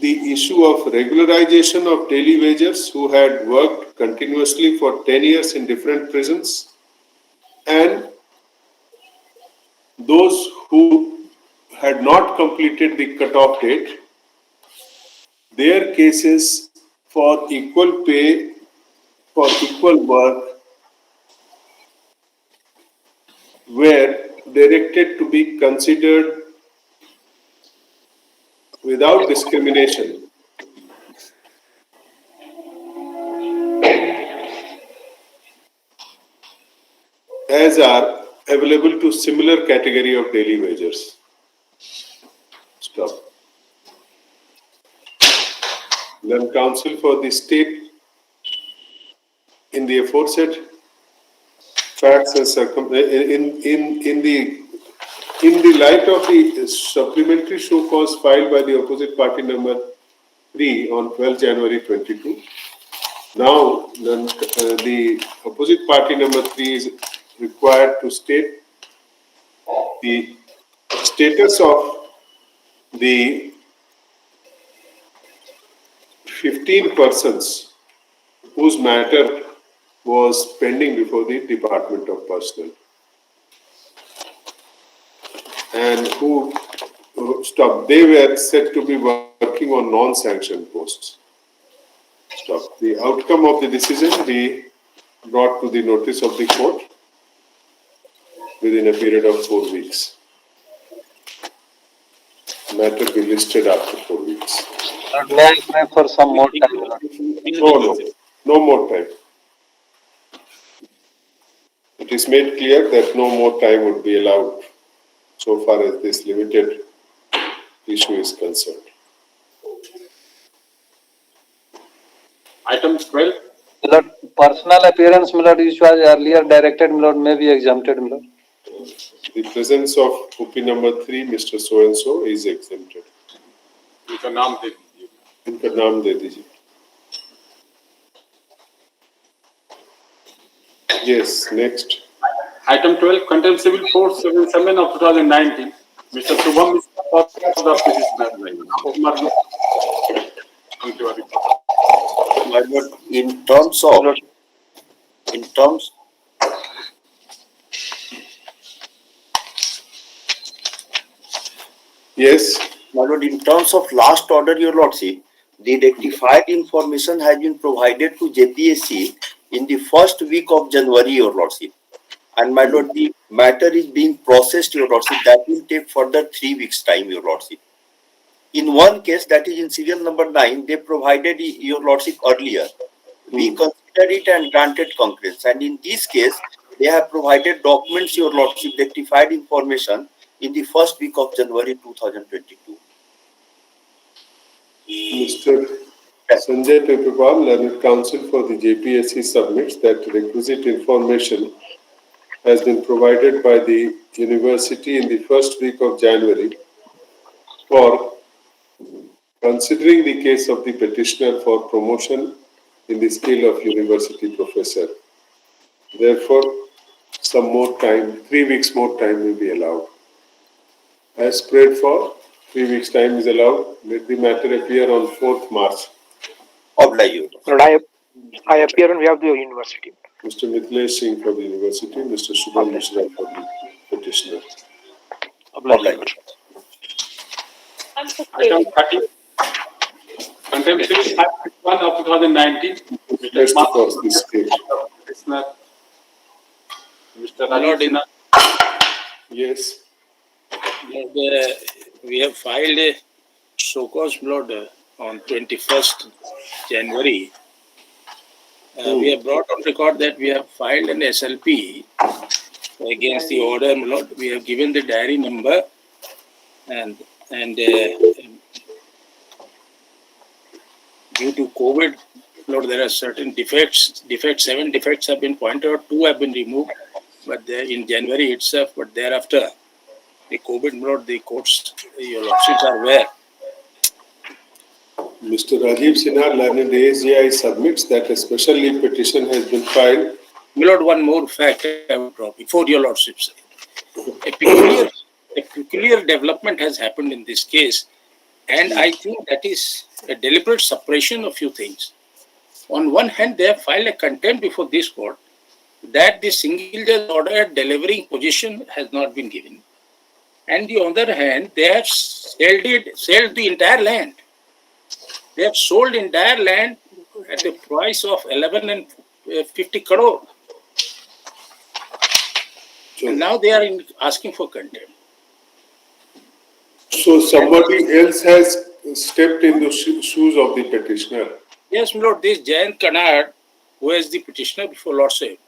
B: the issue of regularization of daily wagers who had worked continuously for 10 years in different prisons and those who had not completed the cutoff date, their cases for equal pay for equal work were directed to be considered without discrimination as are available to similar category of daily wagers. Stop. Then counsel for the state in the aforesaid facts and in the light of the supplementary show cause filed by the opposite party number 3 on 12 January 22. Now the opposite party number 3 is required to state the status of the 15 persons whose matter was pending before the Department of Personnel and who stopped. They were said to be working on non-sanctioned posts. Stop. The outcome of the decision, the brought to the notice of the court within a period of 4 weeks. Matter be listed after 4 weeks.
U: May I pray for some more time, my lord?
B: No more time. It is made clear that no more time would be allowed so far as this limited issue is concerned.
D: Item 12.
U: My lord, personal appearance, my lord, which was earlier directed, my lord, may be exempted, my lord.
B: The presence of OP number 3, Mr. So and so, is exempted.
D: इनका नाम दे दीजिए.
B: इनका नाम दे दीजिए. Yes, next.
D: Item 12, contempt civil 477 of 2019. Mr. Subham Mishra for the petitioner.
Q: My lord, in terms of,
B: Yes.
Q: my lord, in terms of last order, your lordship, the rectified information has been provided to JPSC in the first week of January, your lordship. And my lord, the matter is being processed, your lordship. That will take further 3 weeks' time, your lordship. In one case, that is in serial number 9, they provided your lordship earlier. We considered it and granted concurrence. And in this case, they have provided documents, your lordship, rectified information in the first week of January 2022.
B: Mr. Sanjay Pepperpal, learned counsel for the JPSC, submits that requisite information has been provided by the university in the first week of January for considering the case of the petitioner for promotion in the scale of university professor. Therefore, some more time, 3 weeks more time will be allowed. As prayed for, 3 weeks time is allowed. Let the matter appear on 4th March.
P: Lord, I appear on behalf of the university.
B: Mr. Mithilesh Singh for the university, Mr. Shubham Mishra for the petitioner.
D: Item 30. Contempt civil 551 of 2019.
B: Let's discuss this case.
D: Petitioner. Mr. Rajiv Sinha.
B: Yes.
A: Lord, we have filed a so-called Lord on 21st January. We have brought on record that we have filed an SLP against the order, Lord. We have given the diary number and due to COVID, Lord, there are certain defects. 7 defects have been pointed out, 2 have been removed, but in January itself, but thereafter, the COVID, Lord, the courts, your lordships are aware.
B: Mr. Rajiv Sinha, learned ASJI, submits that a special leave petition has been filed.
A: My Lord, one more fact I will drop before your lordships. A peculiar development has happened in this case, and I think that is a deliberate suppression of few things. On one hand, they have filed a contempt before this court that the single judge order delivering position has not been given. And the other hand, they have sold the entire land. They have sold entire land at the price of 11 and 50 crore. And now they are asking for contempt.
B: So somebody else has stepped in the shoes of the petitioner.
A: Yes, my Lord, this Jayant Kanad, who is the petitioner before Lordship,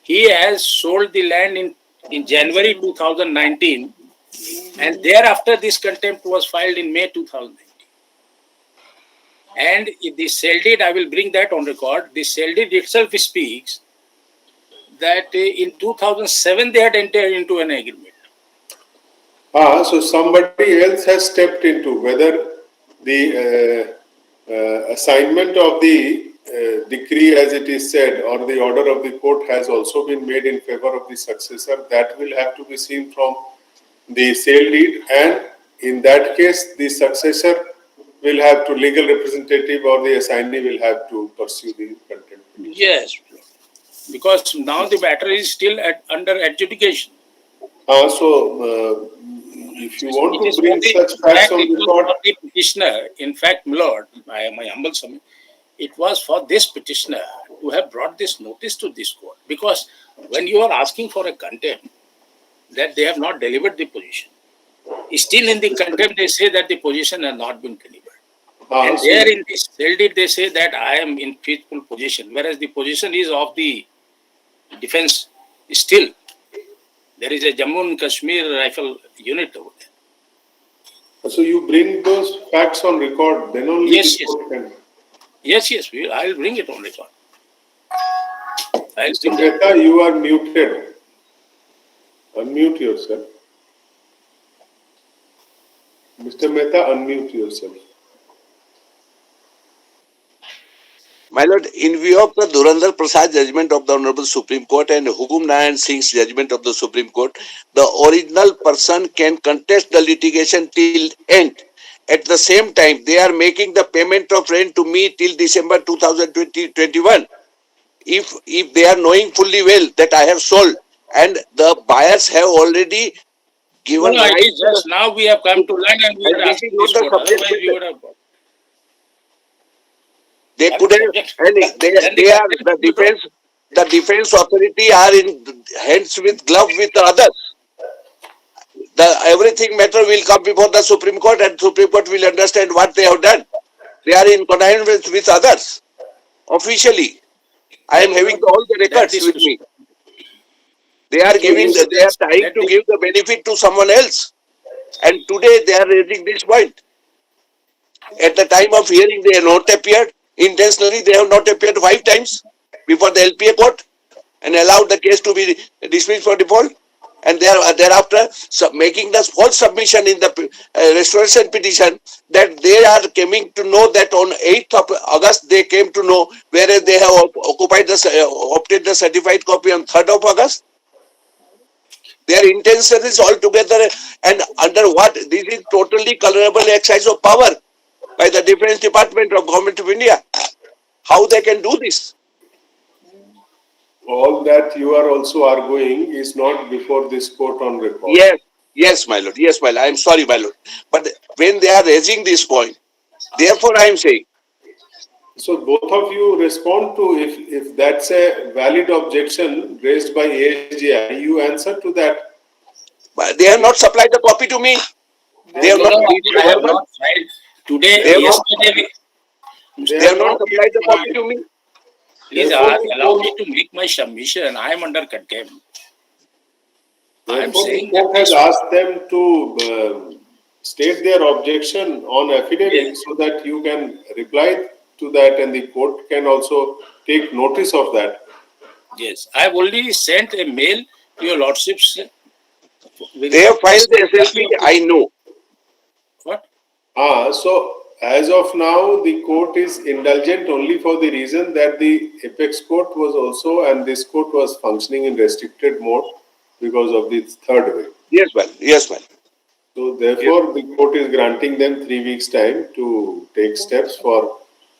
A: he has sold the land in January 2019, and thereafter this contempt was filed in May 2019. And the sale deed, I will bring that on record, the sale deed itself speaks that in 2007 they had entered into an agreement.
B: So somebody else has stepped into, whether the assignment of the decree as it is said or the order of the court has also been made in favor of the successor, that will have to be seen from the sale deed, and in that case the successor will have to, legal representative or the assignee will have to pursue the contempt.
A: Yes, because now the matter is still under adjudication.
B: If you want to bring such facts on record,
A: the petitioner, in fact, my Lord, my humble submission, it was for this petitioner to have brought this notice to this court, because when you are asking for a contempt, that they have not delivered the position, still in the contempt they say that the position has not been delivered. And
B: so
A: there in this cell deed they say that I am in faithful position, whereas the position is of the defense still. There is a Jammu and Kashmir rifle unit over there.
B: So you bring those facts on record, then only
A: Yes,
B: the
A: yes.
B: court can.
A: Yes, I'll bring it on record.
B: Mr. Mehta, you are muted. Unmute yourself. Mr. Mehta, unmute yourself.
C: My lord, in view of the Dhurandhar Prasad judgment of the Honorable Supreme Court and Hukum Nayan Singh's judgment of the Supreme Court, the original person can contest the litigation till end. At the same time, they are making the payment of rent to me till December 2021. If they are knowing fully well that I have sold and the buyers have already given
A: No, it
C: right
A: is
C: to
A: just now we have come to learn and we
C: and
A: are
C: this
A: asking
C: is not
A: this
C: the
A: court.
C: subject
A: Otherwise, we
C: matter.
A: would have.
C: They could have, and they are the defense authority are in hands with glove with the others. Everything matter will come before the Supreme Court and Supreme Court will understand what they have done. They are in connivance with others officially. I am having all the records with me. They are giving, they are trying to give the benefit to someone else. And today they are raising this point. At the time of hearing, they have not appeared. Intentionally, they have not appeared 5 times before the LPA court and allowed the case to be dismissed for default. And thereafter, making the false submission in the restoration petition that they are coming to know that on 8th of August they came to know, whereas they have obtained the certified copy on 3rd of August. Their intention is altogether, and under what? This is totally colorable exercise of power by the Defense Department of Government of India. How they can do this?
B: All that you are also arguing is not before this court on record.
C: Yes, my lord. Yes, my lord. I am sorry, my lord. But when they are raising this point, therefore I am saying.
B: So both of you respond to if that's a valid objection raised by ASGI, you answer to that.
C: But they have not supplied the copy to me. They have not.
A: I have not filed today. Yesterday,
C: they have not supplied the copy to me.
A: Please allow me to make my submission. I am under contempt. I am saying
B: the court has asked them to state their objection on affidavit so that you can reply to that and the court can also take notice of that.
A: Yes, I have already sent a mail to your lordships.
C: They have filed the SLP, I know.
A: What?
B: So as of now, the court is indulgent only for the reason that the apex court was also, and this court was functioning in restricted mode because of the third wave.
C: Yes, ma'am. Yes, ma'am.
B: So therefore, the court is granting them 3 weeks' time to take steps for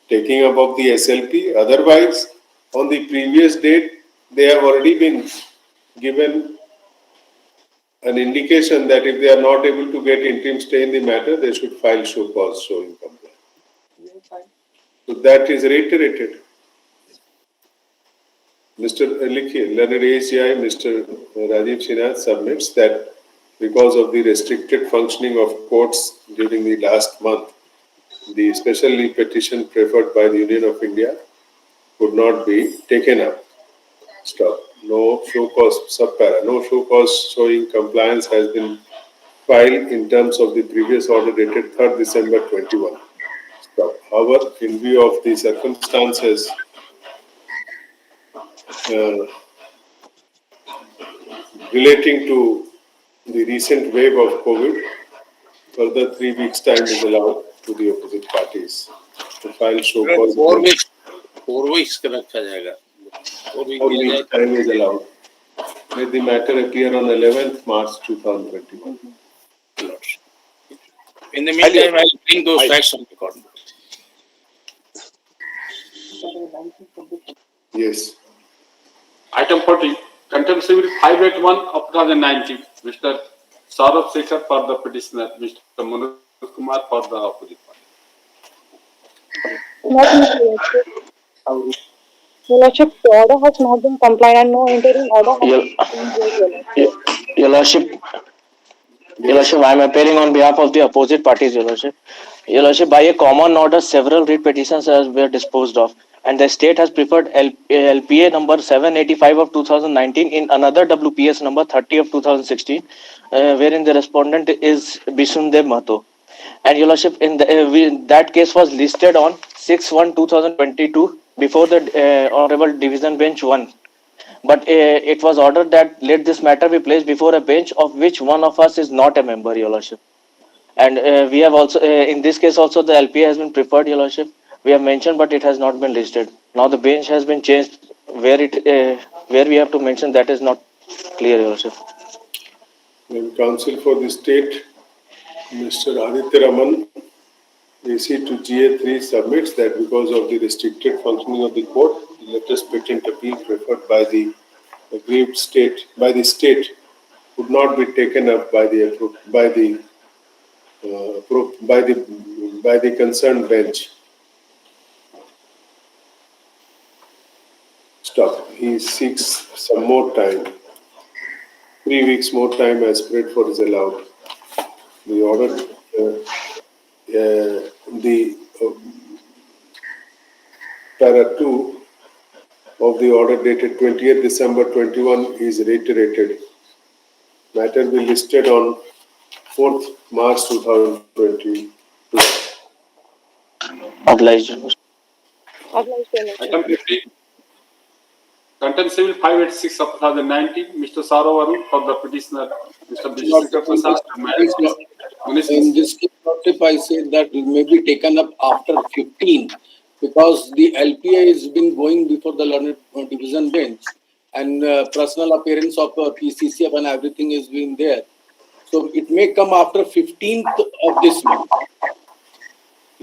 B: taking up of the SLP. Otherwise, on the previous date, they have already been given an indication that if they are not able to get interim stay in the matter, they should file show cause showing complaint. So that is reiterated. Mr. Leonard ACI, Mr. Rajiv Sinha submits that because of the restricted functioning of courts during the last month, the special leave petition preferred by the Union of India could not be taken up. Stop. No show cause, subpara, no show cause showing compliance has been filed in terms of the previous order dated 3rd December 21. Stop. However, in view of the circumstances relating to the recent wave of COVID, further 3 weeks' time is allowed to the opposite parties to file show cause.
A: 4 weeks. 4 weeks का रखा जाएगा. 4
B: weeks time is allowed. May the matter appear on 11th March 2021.
A: In the meantime, I will bring those facts on record.
B: Yes.
D: Item 40, Contempt Civil 581 of 2019. Mr. Saurabh Sekhar for the petitioner, Mr. Manoj Kumar for the opposite party.
F: Not in Your Lordship. Your Lordship, the order has not been complied and no interim order has
E: Your,
F: been given, Your Lordship.
E: Your Lordship, Your Lordship, I am appearing on behalf of the opposite parties, Your Lordship. Your Lordship, by a common order, several writ petitions were disposed of, and the state has preferred LPA number 785 of 2019 in another WPS number 30 of 2016, wherein the respondent is Bisundev Mahato. And Your Lordship, that case was listed on 6/1/2022 before the Honorable Division Bench 1. But it was ordered that let this matter be placed before a bench of which one of us is not a member, Your Lordship. And we have also, in this case also, the LPA has been preferred, Your Lordship. We have mentioned, but it has not been listed. Now the bench has been changed where we have to mention that is not clear, Your Lordship.
B: And Counsel for the State, Mr. Aditya Raman, AC to GA3 submits that because of the restricted functioning of the court, the latest patent appeal preferred by the aggrieved state would not be taken up by the concerned bench. Stop. He seeks some more time. 3 weeks more time as prayed for is allowed. The order, the para 2 of the order dated 20th December 21 is reiterated. Matter will be listed on 4th March 2022.
E: Obliged, Your Lordship.
F: Obliged, Your Lordship.
D: Item 50. Content Civil 586 of 2019, Mr. Saurav Arun for the petitioner, Mr. Bishishankar Prasad.
K: In this case, Lordship, I say that it may be taken up after 15 because the LPA has been going before the learned division bench and personal appearance of PCCF and everything has been there. So it may come after 15th of this month.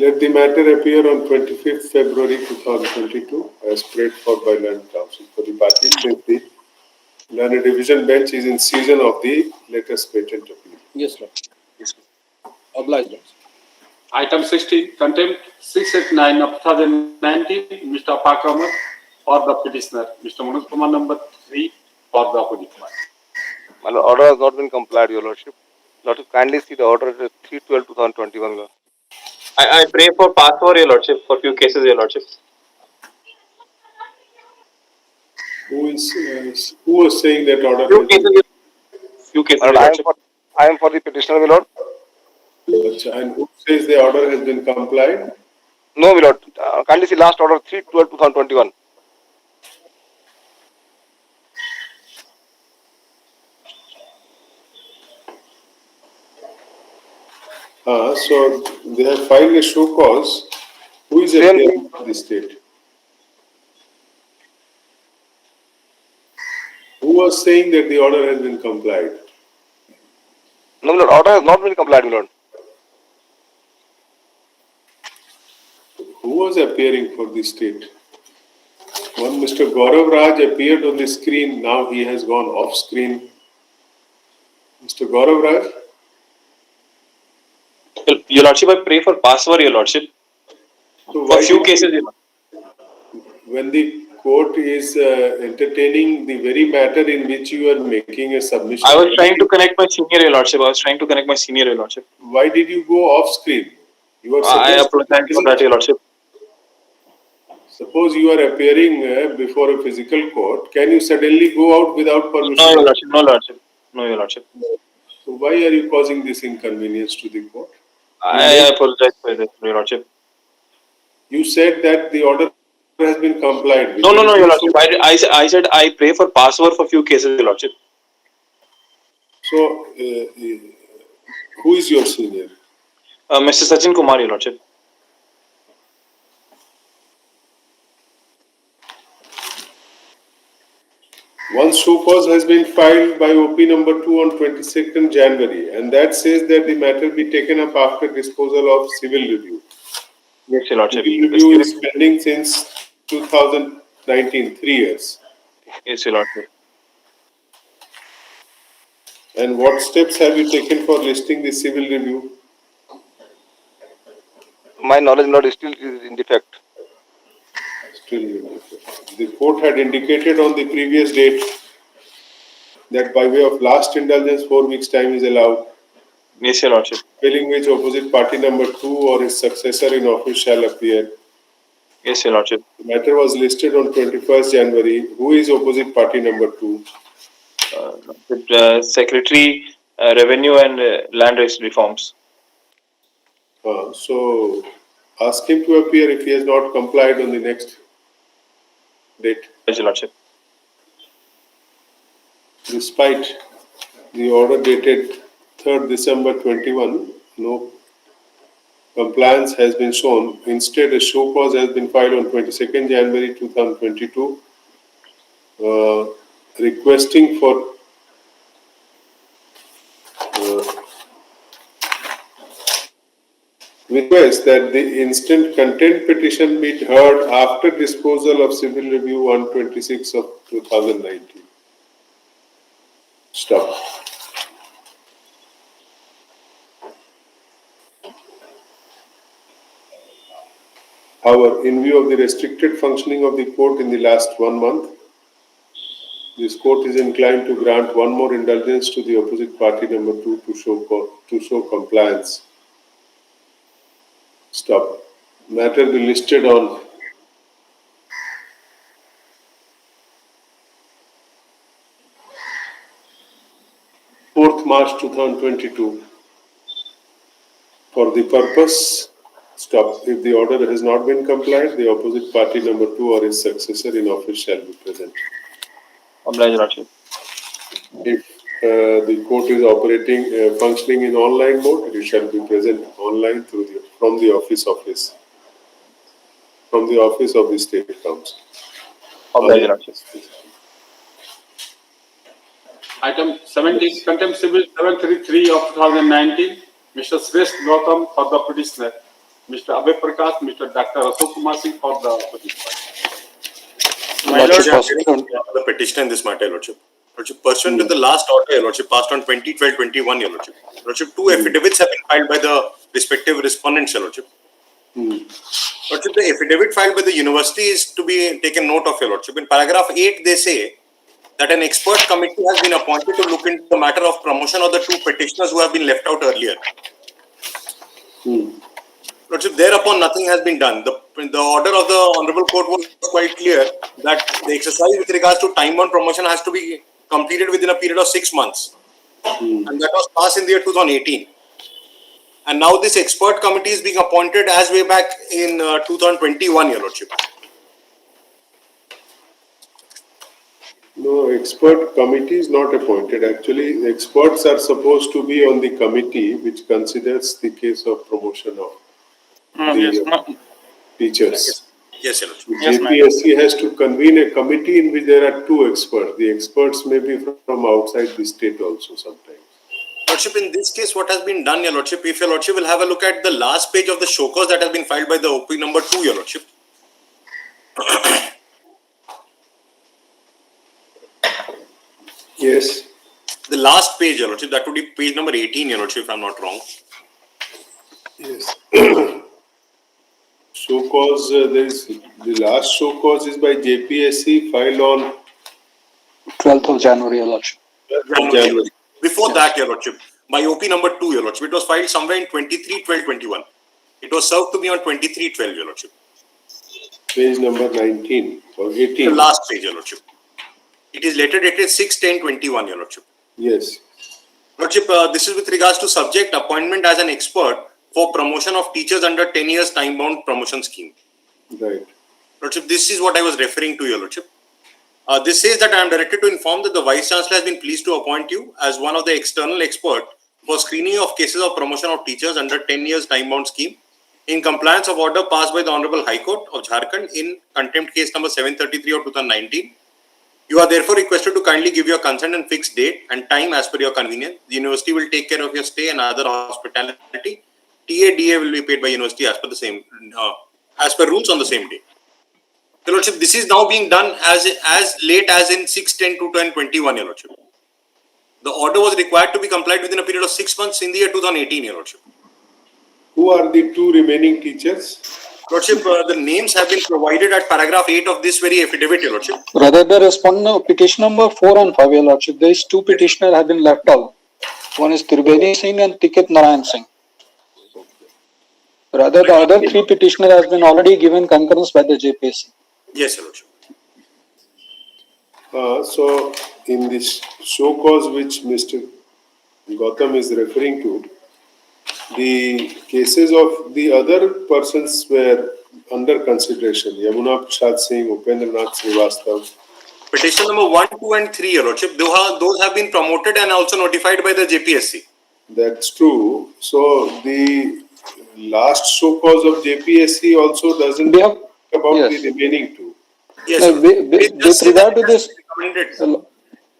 B: Let the matter appear on 25th February 2022 as prayed for by Learned Counsel. For the parties, since the Learned Division Bench is in season of the latest patent appeal.
K: Yes, Lord. Obliged, Lord.
D: Item 60, contempt 689 of 2019, Mr. Pak Ahmed for the petitioner, Mr. Manoj Kumar number 3 for the opposite party.
V: My order has not been complied, Your Lordship. Lordship, kindly see the order 3/12/2021. Lord.
N: I pray for pass for Your Lordship for few cases, Your Lordship.
B: Who was saying that order?
N: Few cases,
V: Lord,
N: Your Lordship.
V: I am for the petitioner, my Lord.
B: And who says the order has been complied?
V: No, my Lord. Kindly see last order 3/12/2021.
B: So they have filed a show cause. Who is appearing for the state? Who was saying that the order has been complied?
V: No, my Lord. Order has not been complied, my Lord.
B: Who was appearing for the state? One Mr. Gaurav Raj appeared on the screen. Now he has gone off screen. Mr. Gaurav Raj?
N: Your Lordship, I pray for pass for Your Lordship.
B: So
N: For few cases, Your Lordship.
B: When the court is entertaining the very matter in which you are making a submission.
N: I was trying to connect my senior, Your Lordship. Your Lordship.
B: Why did you go off screen? You are
N: I
B: supposed
N: apologize for that, Your Lordship.
B: Suppose you are appearing before a physical court. Can you suddenly go out without permission?
N: No, Your Lordship. No, Lordship. No, Your Lordship.
B: So why are you causing this inconvenience to the court?
N: I apologize for this, Your Lordship.
B: You said that the order has been complied with.
N: No, Your Lordship. I said I pray for password for few cases, Your Lordship.
B: So, who is your senior?
N: Mr. Sachin Kumar, Your Lordship.
B: One show cause has been filed by OP number 2 on 22nd January, and that says that the matter be taken up after disposal of civil review.
N: Yes, Your Lordship.
B: Civil review is pending since 2019, 3 years.
N: Yes, Your Lordship.
B: And what steps have you taken for listing the civil review?
V: my knowledge, my lord, is still is in defect.
B: Still, the court had indicated on the previous date that by way of last indulgence, 4 weeks' time is allowed.
N: Yes, your lordship.
B: Failing which opposite party number 2 or his successor in office shall appear.
N: Yes, your lordship.
B: The matter was listed on 21st January. Who is opposite party number 2?
N: Secretary, Revenue and Land Reforms.
B: So ask him to appear if he has not complied on the next date.
N: Yes, your lordship.
B: Despite the order dated 3rd December 21, no compliance has been shown. Instead, a show cause has been filed on 22nd January 2022, requesting for request that the instant content petition be heard after disposal of civil review on 26th of 2019. Stop. However, in view of the restricted functioning of the court in the last 1 month, this court is inclined to grant one more indulgence to the opposite party number 2 to show compliance. Stop. Matter be listed on 4th March 2022 for the purpose. Stop. If the order has not been complied, the opposite party number 2 or his successor in office shall be present.
N: Oblige, your lordship.
B: If the court is operating, functioning in online mode, it shall be present online from the office of the State Council.
N: Oblige, your lordship.
D: Item 17, Contempt Civil 733 of 2019, Mr. Shrestha Gautam for the petitioner, Mr. Abhay Prakash, Mr. Dr. Ashok Kumar Singh for the petitioner.
R: My Lord, the petitioner in this matter, Your Lordship. Lordship, pursuant to the last order, Your Lordship, passed on 2012-21, Your Lordship. Lordship, 2 affidavits have been filed by the respective respondents, Your Lordship. Lordship, the affidavit filed by the university is to be taken note of, Your Lordship. In paragraph 8, they say that an expert committee has been appointed to look into the matter of promotion of the 2 petitioners who have been left out earlier. Lordship, thereupon nothing has been done. The order of the Honorable Court was quite clear that the exercise with regards to time-bound promotion has to be completed within a period of 6 months. And that was passed in the year 2018. And now this expert committee is being appointed as way back in 2021, Your Lordship.
B: No, expert committee is not appointed. Actually, the experts are supposed to be on the committee which considers the case of promotion of teachers.
R: Yes, Your Lordship.
B: JPSC has to convene a committee in which there are 2 experts. The experts may be from outside the state also sometimes.
R: Lordship, in this case, what has been done, Your Lordship, if Your Lordship will have a look at the last page of the show cause that has been filed by the OP number 2, Your Lordship.
B: Yes.
R: The last page, Your Lordship, that would be page number 18, Your Lordship, if I'm not wrong.
B: Yes. Show cause, the last show cause is by JPSC filed on
U: 12th of January, Your Lordship.
B: January.
R: Before that, Your Lordship, by OP number 2, Your Lordship, it was filed somewhere in 23/12/21. It was served to me on 23/12, Your Lordship.
B: Page number 19 or 18.
R: The last page, Your Lordship. It is later dated 6/10/21, Your Lordship.
B: Yes.
R: Lordship, this is with regards to subject appointment as an expert for promotion of teachers under 10 years time-bound promotion scheme.
B: Right.
R: Lordship, this is what I was referring to, Your Lordship. This says that I am directed to inform that the Vice Chancellor has been pleased to appoint you as one of the external experts for screening of cases of promotion of teachers under 10 years time-bound scheme in compliance of order passed by the Honorable High Court of Jharkhand in contempt case number 733 of 2019. You are therefore requested to kindly give your consent and fixed date and time as per your convenience. The university will take care of your stay and other hospitality. TA/DA will be paid by university as per the same, as per rules on the same day. Your Lordship, this is now being done as late as in 6/10/2021, Your Lordship. The order was required to be complied within a period of 6 months in the year 2018, Your Lordship.
B: Who are the two remaining teachers?
R: Lordship, the names have been provided at paragraph 8 of this very affidavit, Your Lordship.
U: Rather, the respondent petition number 4 and 5, Your Lordship. These two petitioners have been left out. One is Triveni Singh and Tiket Narayan Singh. Rather, the other three petitioners has been already given concurrence by the JPSC.
R: Yes, Your Lordship.
B: So, in this show cause which Mr. Gautam is referring to, the cases of the other persons were under consideration. Yamuna Prasad Singh, Upendra Nath Srivastav.
R: Petition number 1, 2, and 3, Your Lordship. Those have been promoted and also notified by the JPSC.
B: That's true. So the last show cause of JPSC also doesn't talk about the remaining two.
R: Yes,
U: with regard to this,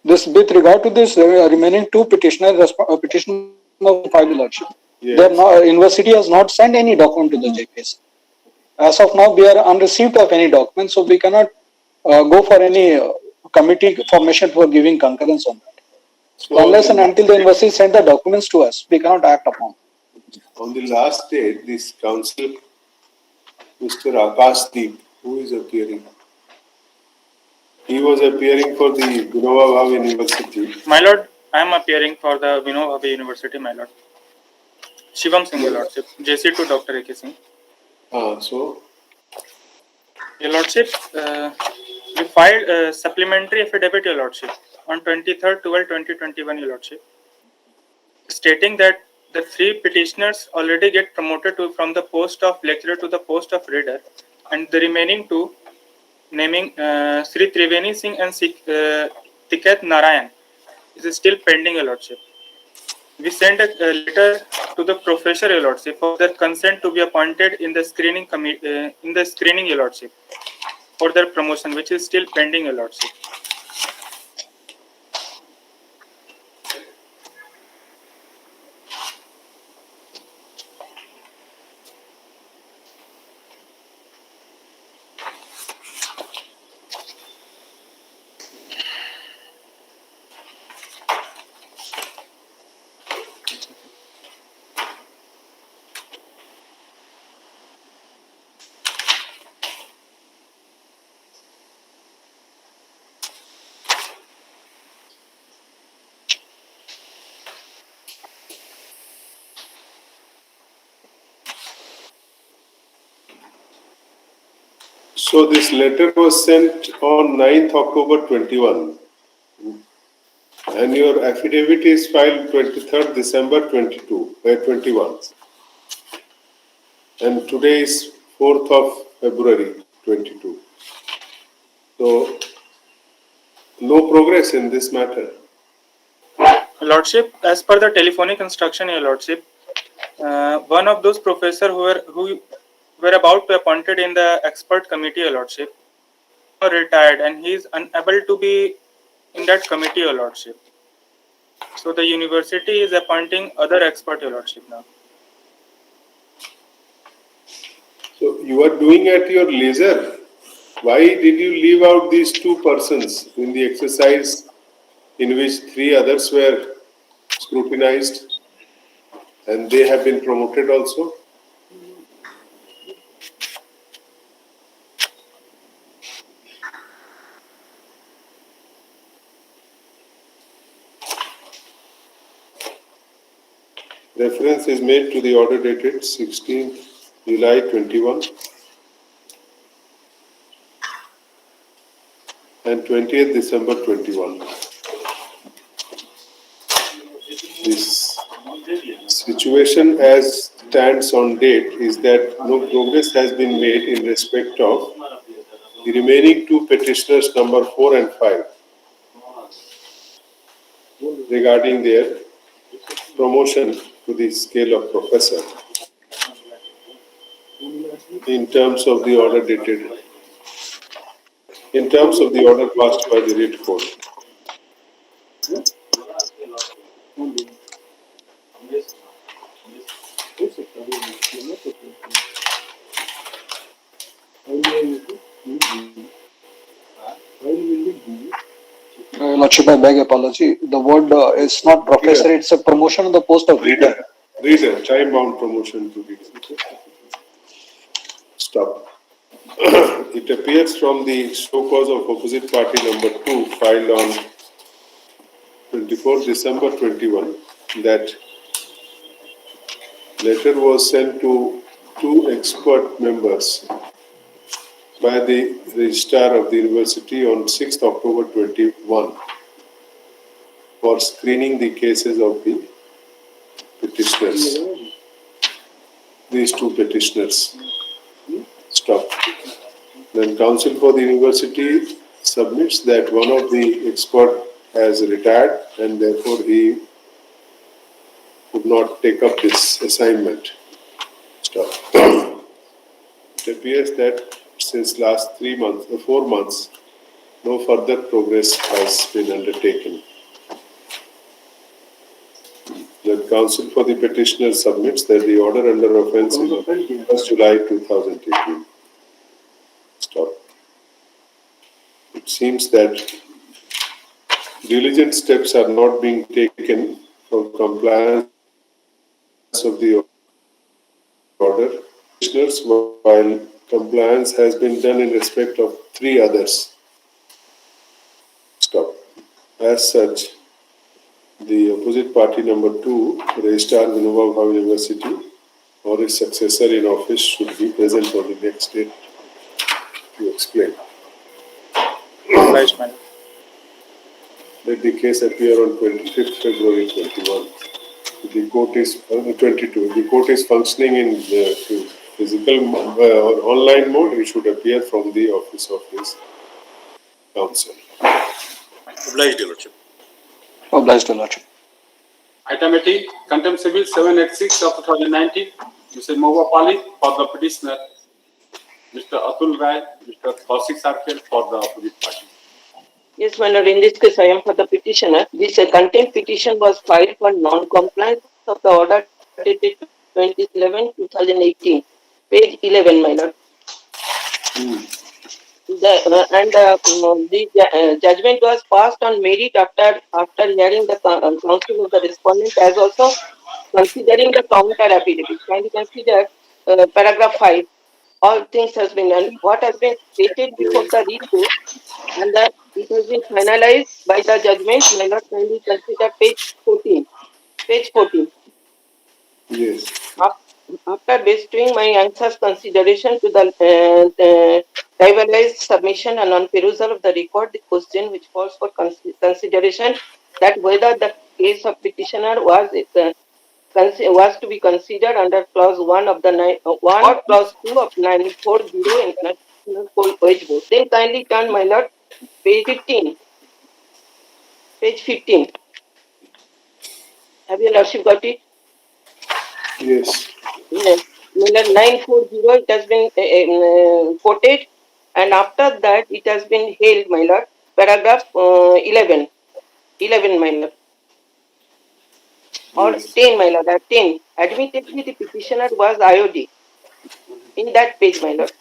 U: with regard to this remaining two petitioners, petition of file, Lordship. The university has not sent any document to the JPSC. As of now, we are unreceived of any document, so we cannot go for any committee formation for giving concurrence on that. So unless and until the university send the documents to us, we cannot act upon.
B: On the last date, this council, Mr. Akash Deep, who is appearing? He was appearing for the Vinoba Bhave University.
G: My lord, I am appearing for the Vinoba Bhave University, my lord. Shivam Singh, Your Lordship, JC to Dr. A.K. Singh.
B: So?
G: Your Lordship, we filed a supplementary affidavit, Your Lordship, on 23rd 12 2021, Your Lordship, stating that the three petitioners already get promoted from the post of lecturer to the post of reader, and the remaining two, naming Sri Triveni Singh and Tiket Narayan, is still pending, Your Lordship. We sent a letter to the professor, Your Lordship, for their consent to be appointed in the screening committee, Your Lordship, for their promotion, which is still pending, Your Lordship.
B: So this letter was sent on 9th October 21 and your affidavit is filed 23rd December 21 and today is 4th of February 22. So no progress in this matter.
G: Lordship, as per the telephonic instruction, Your Lordship, one of those professors who were about to be appointed in the expert committee, Your Lordship, retired and he is unable to be in that committee, Your Lordship. So the university is appointing other expert, Your Lordship, now.
B: So you are doing at your leisure. Why did you leave out these two persons in the exercise in which three others were scrutinized and they have been promoted also? Reference is made to the order dated 16th July 21 and 20th December 21. This situation as stands on date is that no progress has been made in respect of the remaining two petitioners number 4 and 5 regarding their promotion to the scale of professor in terms of the order dated, in terms of the order passed by the writ court.
U: Lordship, I beg apology. The word is not professor, it's a promotion on the post of reader.
B: Reader, time-bound promotion to reader. Stop. It appears from the show cause of opposite party number 2 filed on 24 December 21 that letter was sent to two expert members by the registrar of the university on 6th October 21 for screening the cases of the petitioners. These two petitioners. Stop. Then counsel for the university submits that one of the expert has retired and therefore he could not take up this assignment. Stop. It appears that since last 4 months, no further progress has been undertaken. The counsel for the petitioner submits that the order under offence is of 1st July 2018. Stop. It seems that diligent steps are not being taken for compliance of the order. Petitioners, while compliance has been done in respect of 3 others. Stop. As such, the opposite party number 2, Registrar Vinoba Bhave University, or his successor in office should be present for the next date to explain.
G: Obliged, madam.
B: Let the case appear on 25th February 21. The court is 22. The court is functioning in physical or online mode. He should appear from the office of his counsel.
R: Obliged, Your Lordship.
P: Obliged, Your Lordship.
D: Item 18, Contempt Civil 786 of 2019, Mr. Moba Pali for the petitioner, Mr. Atul Rai, Mr. Kaushik Sarkel for the opposite party.
I: Yes, my lord, in this case, I am for the petitioner. This contempt petition was filed for non-compliance of the order dated 2011-2018, page 11, my lord. The judgment was passed on merit after hearing the counsel of the respondent, as also considering the counter affidavit. Kindly consider paragraph 5. All things has been done. What has been stated before the review and that it has been finalized by the judgment. May not kindly consider page 14. Page 14.
B: Yes.
I: After bestowing my anxious consideration to the trivialized submission and on perusal of the record, the question which calls for consideration that whether the case of petitioner was to be considered under clause 1 of the 1 or clause 2 of 940 International Coal Wage Board. Then kindly turn, my lord, page 15. Page 15. Have your lordship got it?
B: Yes.
I: Yes. 940, it has been quoted, and after that it has been held, my lord. Paragraph 11. 11, my lord. Or 10, my lord. 10. Admittedly, the petitioner was IOD. In that page, my lord.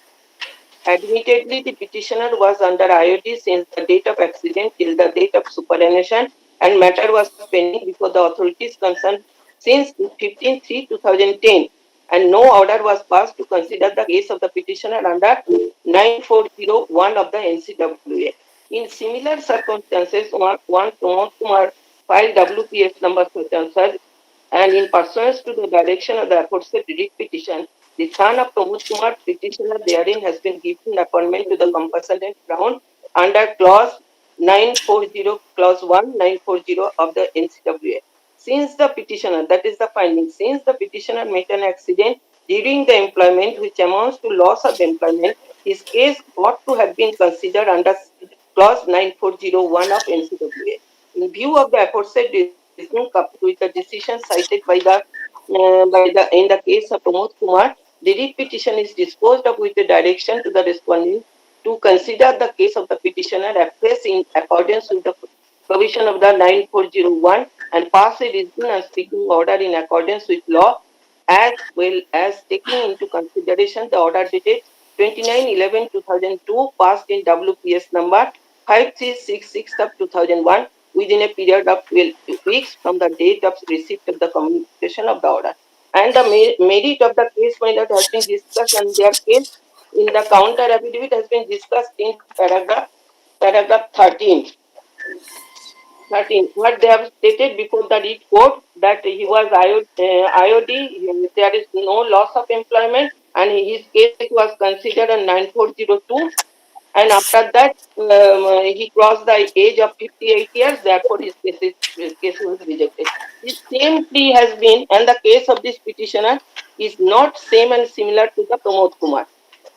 I: Admittedly, the petitioner was under IOD since the date of accident till the date of superannuation, and matter was pending before the authorities concerned since 15/3/2010, and no order was passed to consider the case of the petitioner under 9401 of the NCWA. In similar circumstances, one Pramod Kumar filed WPS number such and such, and in pursuance to the direction of the aforesaid writ petition, the son of Pramod Kumar petitioner therein has been given appointment to the compassionate ground under clause 940, clause 1, 940 of the NCWA. Since the petitioner, that is the finding, since the petitioner met an accident during the employment which amounts to loss of employment, his case ought to have been considered under clause 9401 of NCWA. In view of the aforesaid reasoning coupled with the decision cited by the in the case of Pramod Kumar, the writ petition is disposed of with the direction to the respondent to consider the case of the petitioner afresh in accordance with the provision of the 9401 and pass a reasoning and speaking order in accordance with law, as well as taking into consideration the order dated 29/11/2002 passed in WPS number 5366 of 2001 within a period of 12 weeks from the date of receipt of the communication of the order. and the merit of the case, my lord, has been discussed, and their case in the counter affidavit has been discussed in paragraph 13. 13. What they have stated before the writ court that he was IOD, there is no loss of employment, and his case was considered on 9402. And after that, he crossed the age of 58 years, therefore his case was rejected. The same plea has been, and the case of this petitioner is not same and similar to the Pramod Kumar,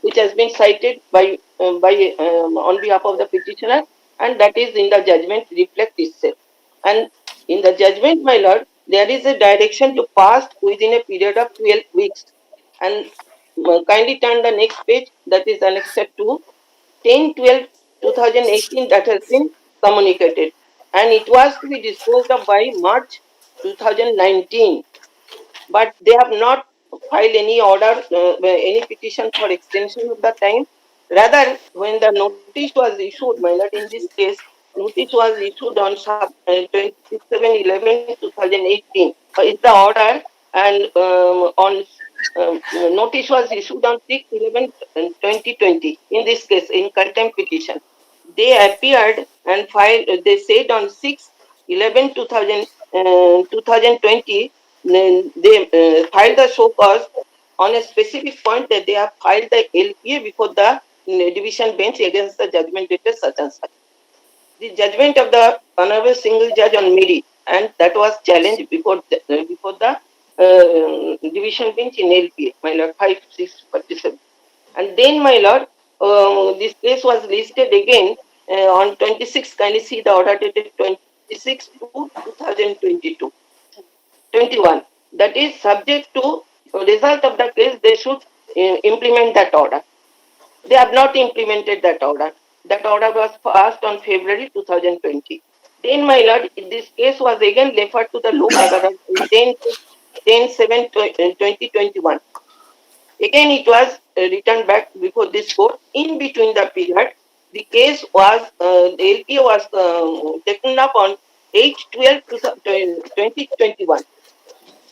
I: which has been cited by on behalf of the petitioner, and that is in the judgment reflect itself. And in the judgment, my lord, there is a direction to pass within a period of 12 weeks. And kindly turn the next page, that is annexed to 10/12/2018, that has been communicated, and it was to be disposed of by March 2019, but they have not filed any order, any petition for extension of the time. Rather, when the notice was issued, my lord, in this case, notice was issued on 27/11/2018. Is the order, and on notice was issued on 6/11/2020. In this case, in contempt petition, they appeared and filed. They said on 6/11/2020, they filed the show cause on a specific point that they have filed the LPA before the division bench against the judgment dated such and such. The judgment of the honorable single judge on merit, and that was challenged before the division bench in LPA, my lord, 5647. And then, my lord, this case was listed again on 26. Kindly see the order dated 26/2/2022. 21. That is subject to result of the case, they should implement that order. They have not implemented that order. That order was passed on February 2020. Then, my lord, this case was again referred to the Lok Adalat on 10/7/2021. Again, it was returned back before this court. In between the period, the case was, the LPA was taken up on 8/12/2021.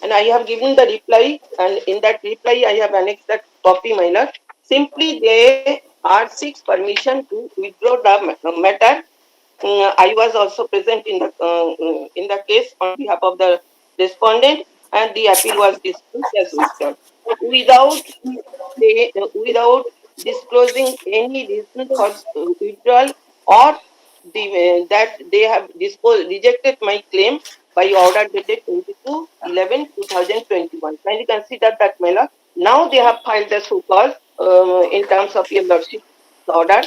I: And I have given the reply, and in that reply, I have annexed that copy, my lord. Simply, they are seeks permission to withdraw the matter. I was also present in the case on behalf of the respondent, and the appeal was dismissed as withdrawn without disclosing any reason for withdrawal, or that they have rejected my claim by order dated 22/11/2021. Kindly consider that, my lord. Now they have filed the so cause in terms of your lordship order.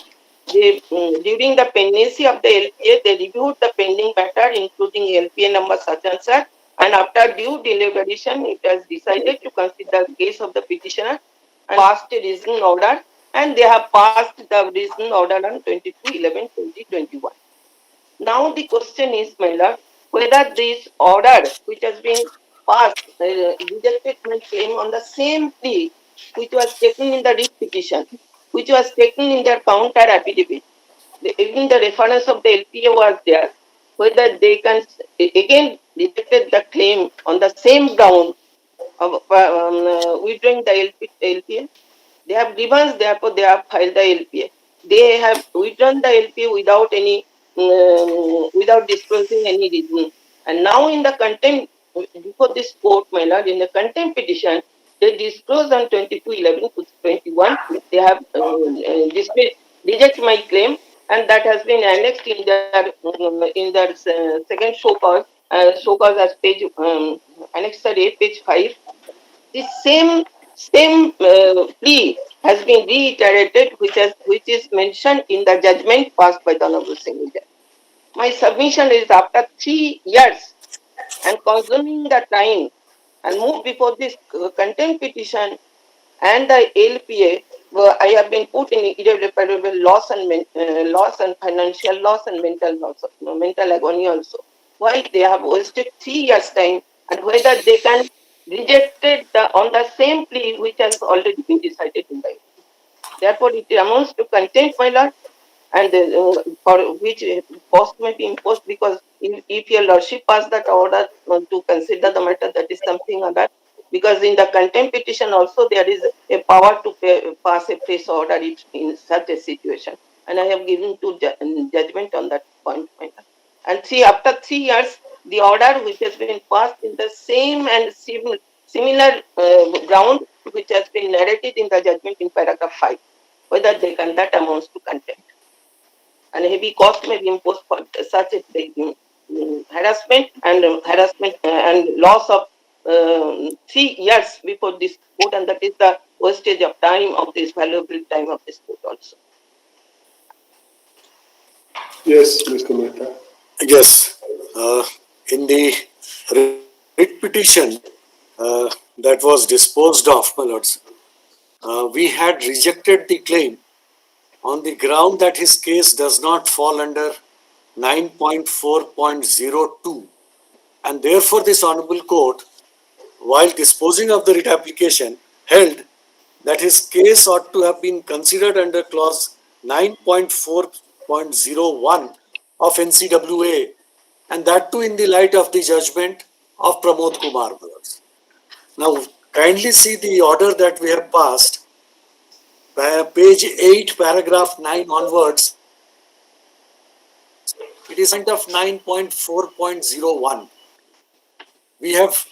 I: During the pendency of the LPA, they reviewed the pending matter, including LPA number such and such, and after due deliberation, it has decided to consider the case of the petitioner and passed a reasoning order, and they have passed the reasoning order on 22/11/2021. Now the question is, my lord, whether this order which has been passed rejected my claim on the same plea which was taken in the writ petition, which was taken in their counter affidavit. Even the reference of the LPA was there, whether they can again rejected the claim on the same ground of withdrawing the LPA. They have grievance, therefore they have filed the LPA. They have withdrawn the LPA without disclosing any reason. And now in the contempt before this court, my lord, in the contempt petition, they disclosed on 22/11/21. They have reject my claim, and that has been annexed in their second show cause as page annexed A, page 5. The same plea has been reiterated, which is mentioned in the judgment passed by the honorable single judge. My submission is after 3 years and consuming the time and moved before this contempt petition and the LPA, I have been put in irreparable loss and financial loss and mental agony also. Why they have wasted 3 years time, and whether they can rejected on the same plea which has already been decided in the. Therefore, it amounts to contempt, my lord, and for which cost may be imposed, because if your lordship pass that order to consider the matter, that is something other. because in the contempt petition also there is a power to pass a fresh order if in such a situation. And I have given to judgment on that point. And see, after 3 years, the order which has been passed in the same and similar ground which has been narrated in the judgment in paragraph 5, whether that amounts to contempt. And heavy cost may be imposed for such a harassment and loss of 3 years before this court, and that is the wastage of time of this valuable time of this court also.
B: Yes, Mr. Mehta.
O: Yes. In the writ petition that was disposed of, my lords, we had rejected the claim on the ground that his case does not fall under 9.4.02, and therefore this honorable court, while disposing of the writ application, held that his case ought to have been considered under clause 9.4.01 of NCWA, and that too in the light of the judgment of Pramod Kumar. Now, kindly see the order that we have passed, page 8, paragraph 9 onwards. It is of 9.4.01. We have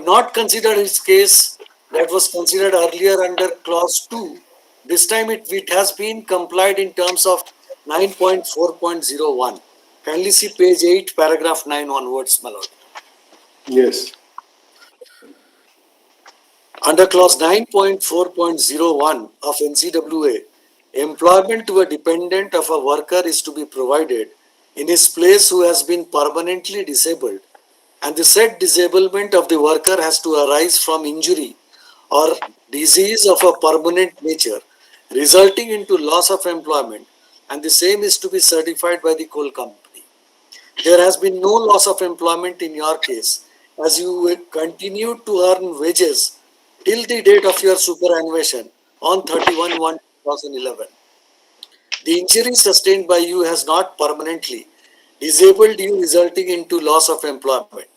O: not considered his case that was considered earlier under clause 2. This time it has been complied in terms of 9.4.01. Kindly see page 8, paragraph 9 onwards, my lord.
B: Yes.
O: Under clause 9.4.01 of NCWA, employment to a dependent of a worker is to be provided in his place who has been permanently disabled, and the said disablement of the worker has to arise from injury or disease of a permanent nature resulting into loss of employment, and the same is to be certified by the coal company. There has been no loss of employment in your case, as you will continue to earn wages till the date of your superannuation on 31/1/2011. The injury sustained by you has not permanently disabled you, resulting into loss of employment.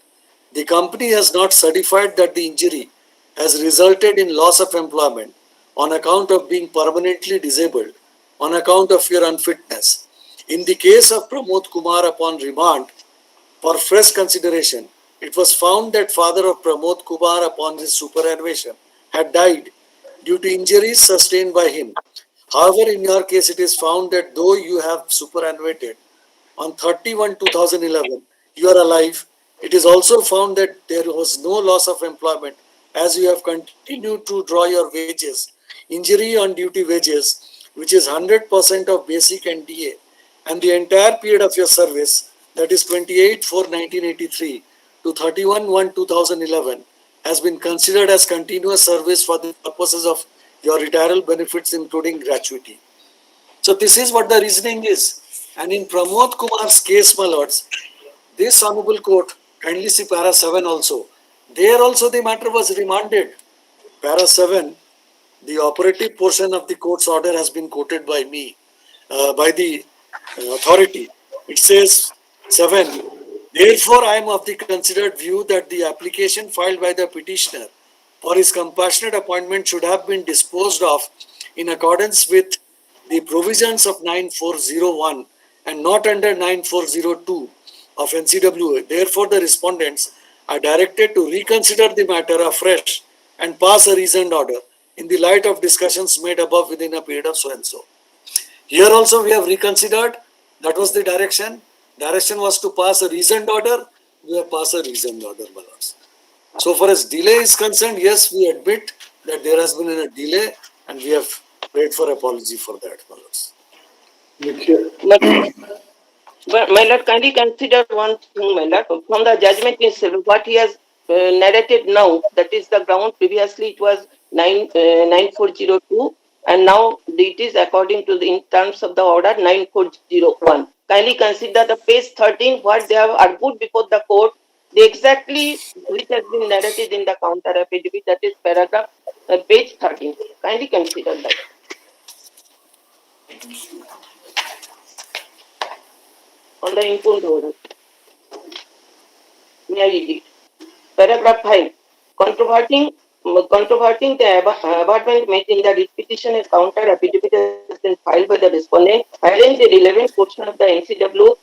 O: The company has not certified that the injury has resulted in loss of employment on account of being permanently disabled on account of your unfitness. In the case of Pramod Kumar, upon remand for fresh consideration, it was found that father of Pramod Kumar, upon his superannuation, had died due to injuries sustained by him. However, in your case, it is found that though you have superannuated on 31/2011, you are alive. It is also found that there was no loss of employment as you have continued to draw your wages, injury on duty wages, which is 100% of basic and DA, and the entire period of your service, that is 28/4/1983 to 31/1/2011, has been considered as continuous service for the purposes of your retirement benefits, including gratuity. So this is what the reasoning is. And in Pramod Kumar's case, my lords, this honorable court, kindly see para 7 also. There also the matter was remanded. Para 7, the operative portion of the court's order has been quoted by me, by the authority. It says 7. Therefore, I am of the considered view that the application filed by the petitioner for his compassionate appointment should have been disposed of in accordance with the provisions of 9401 and not under 9402 of NCWA. Therefore, the respondents are directed to reconsider the matter afresh and pass a reasoned order in the light of discussions made above within a period of so and so. Here also we have reconsidered. That was the direction. Direction was to pass a reasoned order. We have passed a reasoned order, my lords. So far as delay is concerned, yes, we admit that there has been a delay and we have paid for apology for that, my lords.
I: But my lord, kindly consider one thing, my lord. From the judgment itself, what he has narrated now, that is the ground. Previously, it was 9402, and now it is according to the in terms of the order 9401. Kindly consider the page 13, what they have argued before the court, the exactly which has been narrated in the counter affidavit, that is paragraph page 13. Kindly consider that. On the impugned order. May I read it? Paragraph 5. Controverting controverting the abutment made in the petition, a counter affidavit has been filed by the respondent, wherein the relevant portion of the NCW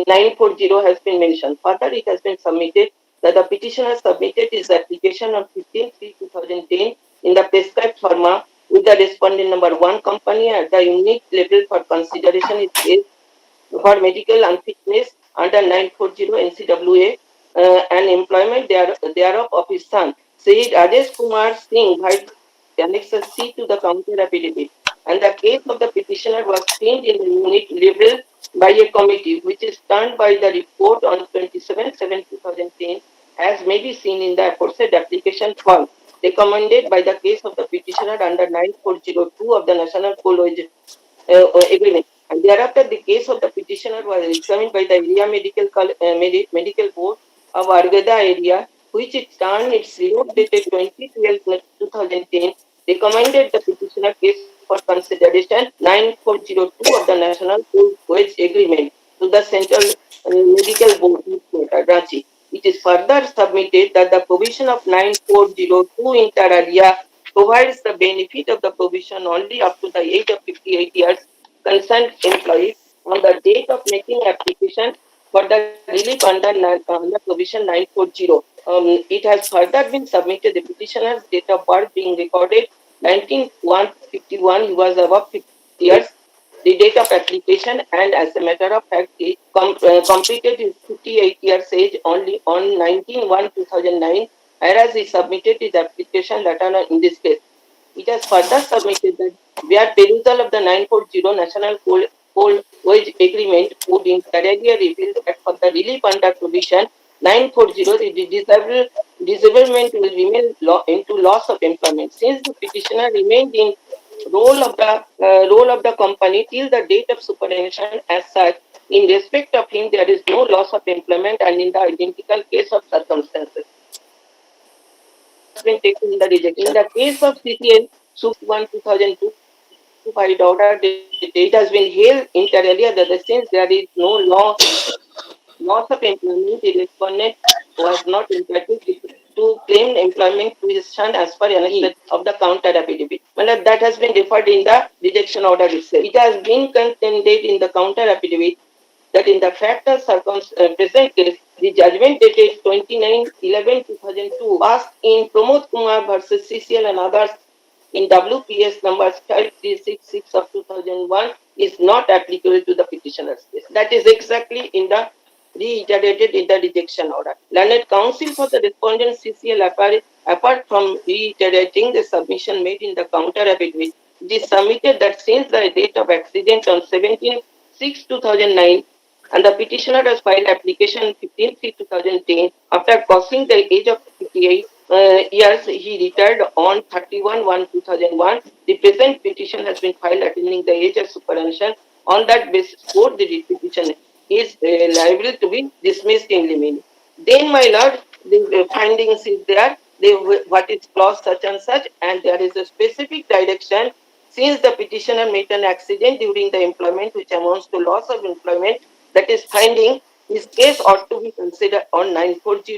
I: 940 has been mentioned. Further, it has been submitted that the petitioner submitted his application on 15/3/2010 in the prescribed format with the respondent number 1 company at the unit level for consideration is case for medical unfitness under 940 NCWA and employment thereof of his son, Said Rajesh Kumar Singh, by Annexer C to the counter affidavit. And the case of the petitioner was screened in the unit level by a committee, which is turned by the report on 27/7/2010, as may be seen in the aforesaid application form, recommended by the case of the petitioner under 9402 of the National Coal Wage Agreement. And thereafter, the case of the petitioner was examined by the area medical board of Argada area, which it turned its report dated 2012/2010, recommended the petitioner case for consideration 9402 of the National Coal Wage Agreement to the Central Medical Board, Ranchi. It is further submitted that the provision of 9402 inter alia provides the benefit of the provision only up to the age of 58 years concerned employee on the date of making application for the relief under provision 940. It has further been submitted the petitioner's date of birth being recorded 19/1/51. He was above 50 years. The date of application, and as a matter of fact, he completed his 58 years age only on 19/1/2009, whereas he submitted his application later on in this case. It has further submitted that where perusal of the 940 National Coal Wage Agreement would invariably reveal that for the relief under provision 940, the disablement will remain into loss of employment. Since the petitioner remained in role of the company till the date of superannuation as such, in respect of him, there is no loss of employment, and in the identical case of circumstances has been taken in the rejection. In the case of CCL Sup 1 2002, by the order, it has been held inter alia that since there is no loss of employment, the respondent was not entitled to claim employment to his son as per annexure of the counter affidavit. Well, that has been referred in the rejection order itself. It has been contended in the counter affidavit that in the fact of present case, the judgment dated 29/11/2002 passed in Pramod Kumar versus CCL and others in WPS number 5366 of 2001 is not applicable to the petitioner's case. That is exactly in the reiterated in the rejection order. Learned counsel for the respondent CCL apart from reiterating the submission made in the counter affidavit, it is submitted that since the date of accident on 17/6/2009 and the petitioner has filed application 15/3/2010 after crossing the age of 58 years, he retired on 31/1/2001. The present petition has been filed attaining the age of superannuation. On that basis, court the petition is liable to be dismissed in limine. Then, my lord, the findings is there. What is clause such and such, and there is a specific direction. Since the petitioner made an accident during the employment which amounts to loss of employment, that is finding his case ought to be considered on 940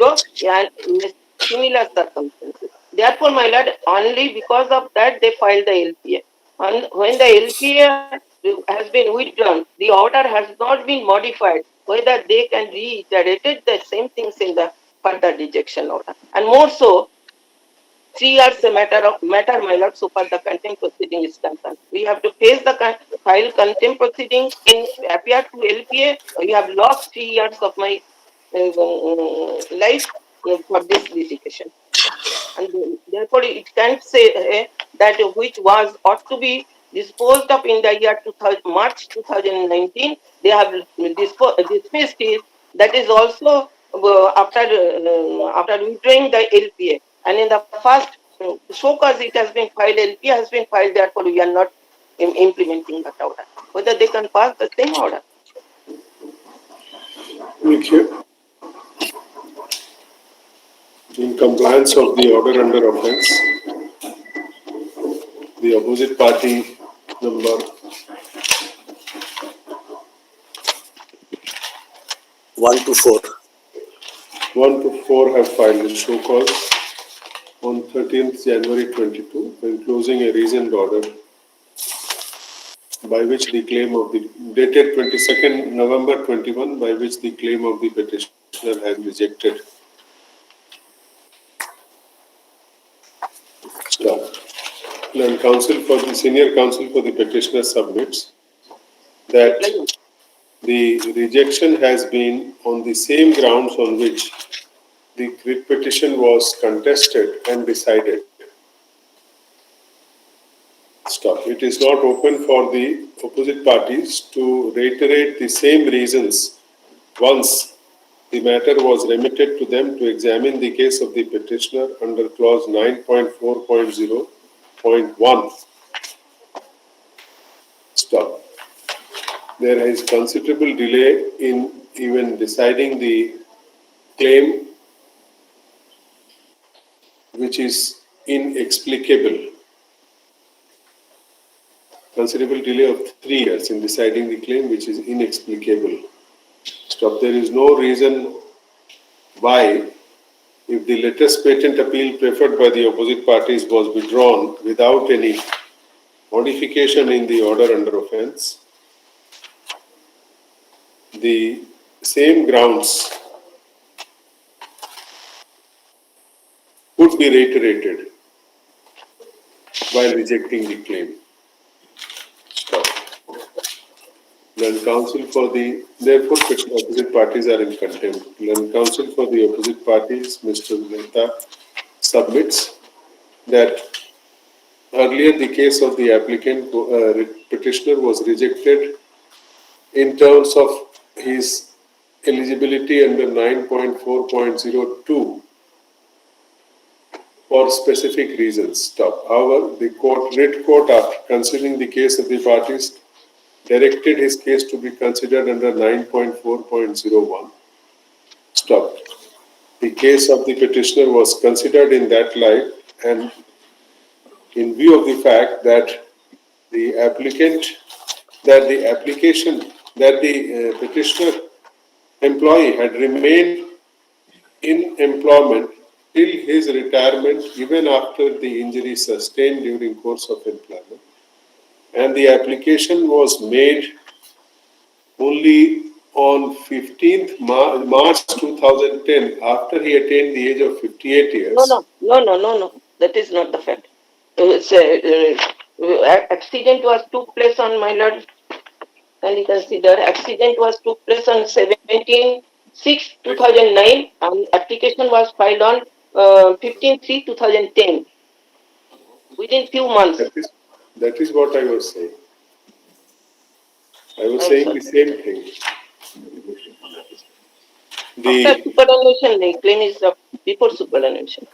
I: and in a similar circumstances. Therefore, my lord, only because of that they filed the LPA. And when the LPA has been withdrawn, the order has not been modified, whether they can reiterate the same things in the further rejection order. And more so, 3 years a matter, my lord, so far the contempt proceeding is concerned. We have to face the file contempt proceeding in appear to LPA. We have lost 3 years of my life for this litigation. And therefore it can't say that which was ought to be disposed of in the year March 2019. They have dismissed it. That is also after withdrawing the LPA. And in the first so cause it has been filed, LPA has been filed. Therefore, we are not implementing that order. Whether they can pass the same order.
B: Thank you. In compliance of the order under offense, the opposite party number
O: 1 to 4.
B: 1 to 4 have filed a show cause. on 13th January 22, enclosing a reasoned order by which the claim of the dated 22nd November 21, by which the claim of the petitioner has rejected. Stop. And senior counsel for the petitioner submits that the rejection has been on the same grounds on which the writ petition was contested and decided. Stop. It is not open for the opposite parties to reiterate the same reasons once the matter was remitted to them to examine the case of the petitioner under clause 9.4.0.1. Stop. There is considerable delay in even deciding the claim, which is inexplicable. Considerable delay of 3 years in deciding the claim, which is inexplicable. Stop. There is no reason why, if the latest patent appeal preferred by the opposite parties was withdrawn without any modification in the order under offence, the same grounds could be reiterated while rejecting the claim. Stop. Then counsel for the, therefore, opposite parties are in contempt. Then counsel for the opposite parties, Mr. Mehta, submits that earlier the case of the applicant petitioner was rejected in terms of his eligibility under 9.4.02 for specific reasons. Stop. However, the writ court, after considering the case of the parties, directed his case to be considered under 9.4.01. Stop. The case of the petitioner was considered in that light, and in view of the fact that the petitioner employee had remained in employment till his retirement, even after the injury sustained during course of employment, and the application was made only on 15th March 2010, after he attained the age of 58 years.
I: No. That is not the fact. Accident was took place on, my lord, and you consider accident was took place on 17/6/2009, and application was filed on 15/3/2010. Within few months.
B: That is what I was saying. I was saying the same thing.
I: After superannuation, the claim is before superannuation.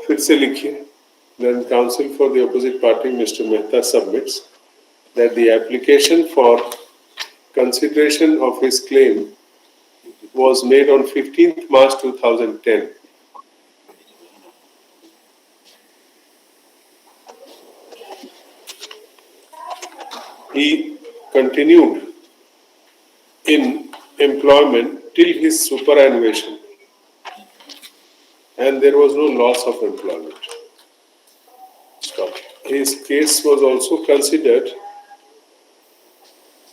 B: फिर से लिखिए. Then counsel for the opposite party, Mr. Mehta, submits that the application for consideration of his claim was made on 15th March 2010. He continued in employment till his superannuation, and there was no loss of employment. Stop. His case was also considered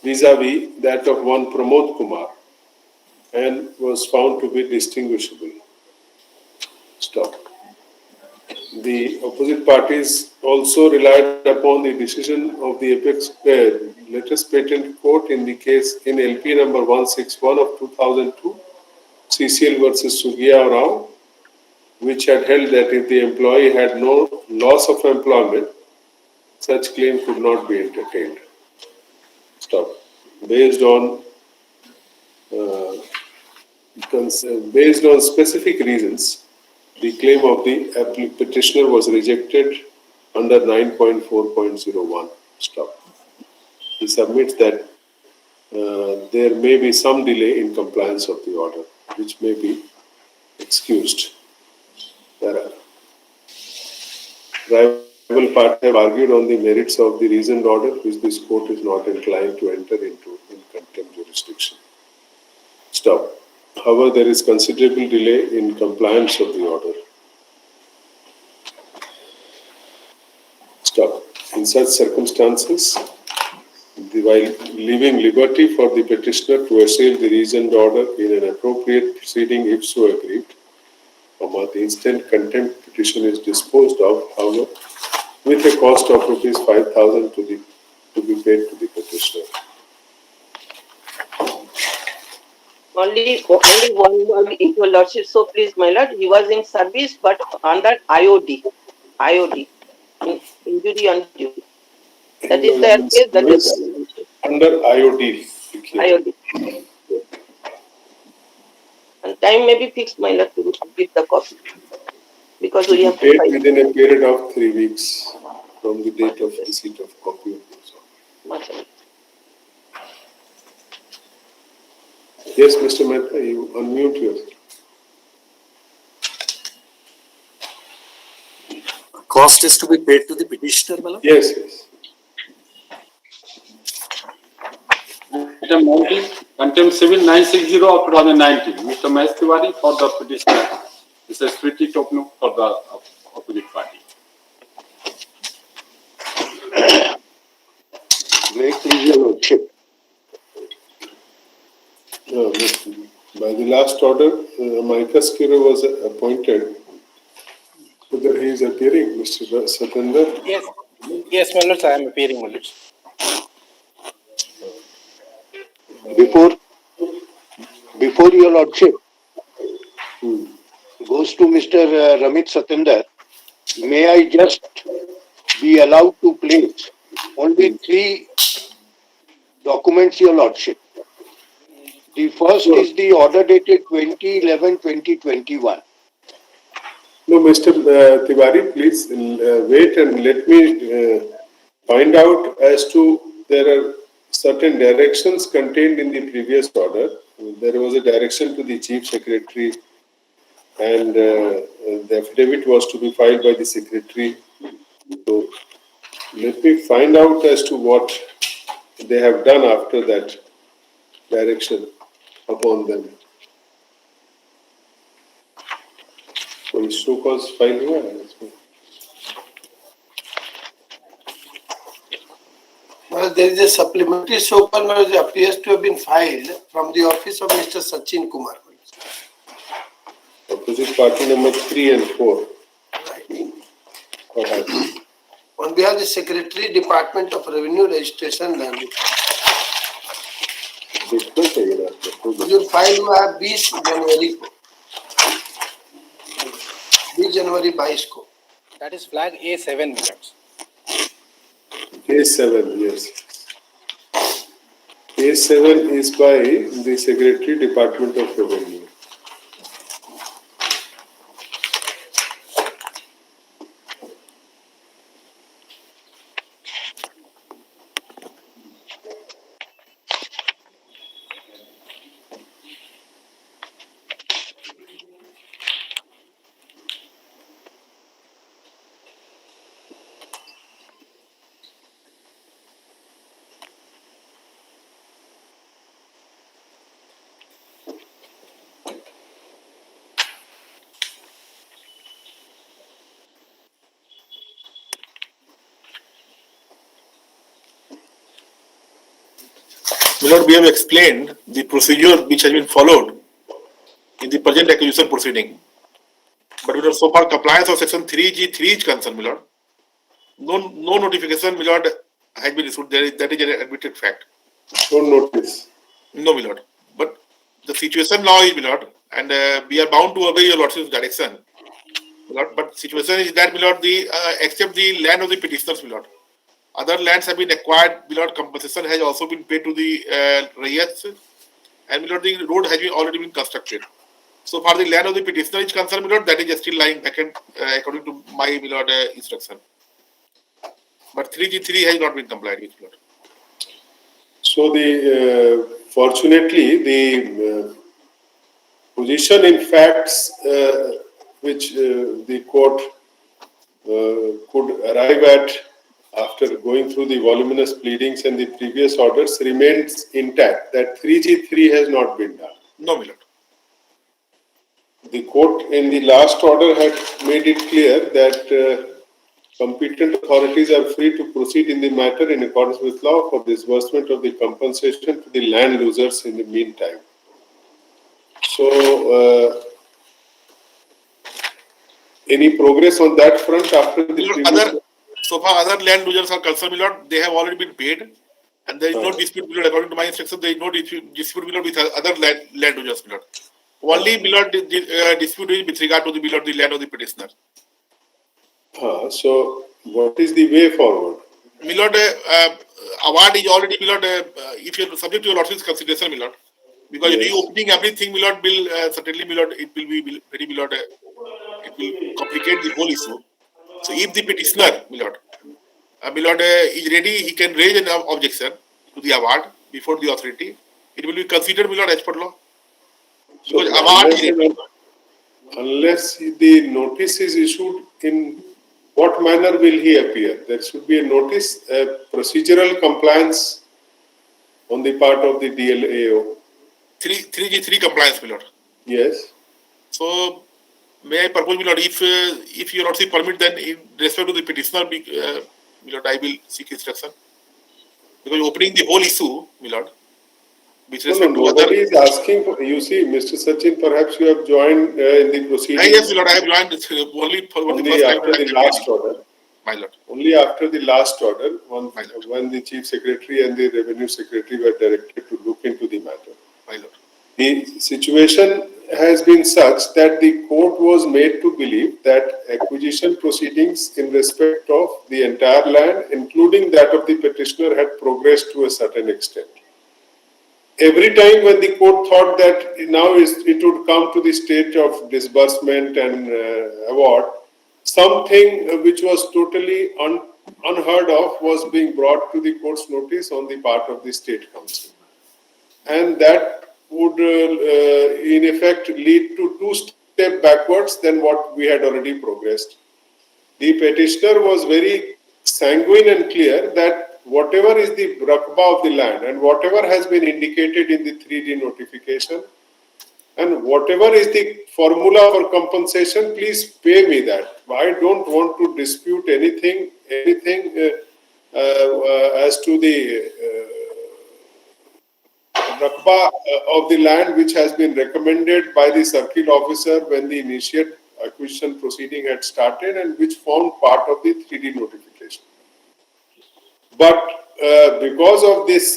B: vis-a-vis that of one Pramod Kumar and was found to be distinguishable. Stop. The opposite parties also relied upon the decision of the apex latest patent court in the case in LP number 161 of 2002, CCL versus Sugiya Rao, which had held that if the employee had no loss of employment, such claim could not be entertained. Stop. Based on specific reasons, the claim of the petitioner was rejected under 9.4.01. Stop. He submits that there may be some delay in compliance of the order, which may be excused. Driver part have argued on the merits of the reasoned order, which this court is not inclined to enter into in contempt jurisdiction. Stop. However, there is considerable delay in compliance of the order. Stop. In such circumstances, while leaving liberty for the petitioner to assail the reasoned order in an appropriate proceeding if so aggrieved, the instant contempt petition is disposed of, however, with a cost of rupees 5,000 to be paid to the petitioner.
I: Only one word, Your Lordship. So please, my lord, he was in service but under IOD, injury on duty. That is their case. That is
B: under IOD.
I: IOD. And time may be fixed, my lord, to give the copy because we have to
B: paid
I: file.
B: within a period of 3 weeks from the date of receipt of copy.
I: Much obliged.
B: Yes, Mr. Mehta, you unmute yourself.
O: Cost is to be paid to the petitioner, Malab?
B: Yes, yes.
D: Item 19, contempt civil 960 of 2019. Mr. Mahesh Tiwari for the petitioner. Mr. Smriti Topnu for the opposite party.
Q: May it please your lordship.
B: By the last order, Amicus Curiae was appointed. Whether he is appearing, Mr. Satendra?
J: Yes, yes, my lords, I am appearing, my lords.
Q: Before your lordship goes to Mr. Ramit Satendra, may I just be allowed to place only 3 documents, your lordship. The first is the order dated 2011-2021.
B: No, Mr. Tiwari, please wait and let me find out as to there are certain directions contained in the previous order. There was a direction to the Chief Secretary and the affidavit was to be filed by the Secretary. So let me find out as to what they have done after that direction upon them. So issue cause file हुआ है इसमें.
L: Well, there is a supplementary SOPAN which appears to have been filed from the office of Mr. Sachin Kumar.
B: Opposite party number 3 and 4.
L: On behalf of the Secretary, Department of Revenue Registration Learning. जो file हुआ है 20 जनवरी को, 20 जनवरी 22 को.
J: That is flag A7, my lords.
B: A7, yes. A7 is by the Secretary, Department of Revenue.
W: Lord, we have explained the procedure which has been followed in the present acquisition proceeding. But we have so far compliance of section 3G3 is concerned, my lord. No notification, my lord, has been issued. That is an admitted fact.
B: No notice.
W: No, my lord. But the situation now is, my lord, and we are bound to obey your lordship's direction. My lord, but situation is that, my lord, except the land of the petitioners, my lord. Other lands have been acquired, my lord. Compensation has also been paid to the rayats, and my lord, the road has already been constructed. So far, the land of the petitioner is concerned, my lord, that is still lying vacant according to my, my lord, instruction. But 3G3 has not been complied with, my lord.
B: So fortunately the position in facts which the court could arrive at after going through the voluminous pleadings and the previous orders remains intact, that 3G3 has not been done.
W: No, my lord.
B: The court in the last order had made it clear that competent authorities are free to proceed in the matter in accordance with law for disbursement of the compensation to the land losers in the meantime. So, any progress on that front after the previous?
W: So far, other land losers are concerned, my lord, they have already been paid, and there is no dispute, my lord. According to my instruction, there is no dispute, my lord, with other land losers, my lord. Only, my lord, the dispute is with regard to the, my lord, the land of the petitioner.
B: So, what is the way forward?
W: My lord, award is already, my lord, if you are subject to your lordship's consideration, my lord, because reopening everything, my lord, will certainly, my lord, it will be very, my lord, it will complicate the whole issue. So, if the petitioner, my lord, is ready, he can raise an objection to the award before the authority. It will be considered, my lord, as per law.
B: So,
W: Because award is ready.
B: Unless the notice is issued, in what manner will he appear? There should be a notice, a procedural compliance on the part of the DLAO.
W: 3G3 compliance, my lord.
B: Yes.
W: So, may I propose, my lord, if your lordship permit, then in respect to the petitioner, my lord, I will seek instruction. Because opening the whole issue, my lord, with respect to
B: nobody
W: other.
B: is asking for, you see, Mr. Sachin, perhaps you have joined in the proceedings.
W: Yes, my lord, I have joined only for the first time.
B: After the last order.
W: My lord.
B: Only after the last order, when the Chief Secretary and the Revenue Secretary were directed to look into the matter.
W: My lord.
B: The situation has been such that the court was made to believe that acquisition proceedings in respect of the entire land, including that of the petitioner, had progressed to a certain extent. Every time when the court thought that now it would come to the stage of disbursement and award, something which was totally unheard of was being brought to the court's notice on the part of the State Council. And that would, in effect, lead to two steps backwards than what we had already progressed. The petitioner was very sanguine and clear that whatever is the rakba of the land and whatever has been indicated in the 3D notification and whatever is the formula for compensation, please pay me that. I don't want to dispute anything as to the rakba of the land which has been recommended by the circuit officer when the initial acquisition proceeding had started and which formed part of the 3D notification. But because of this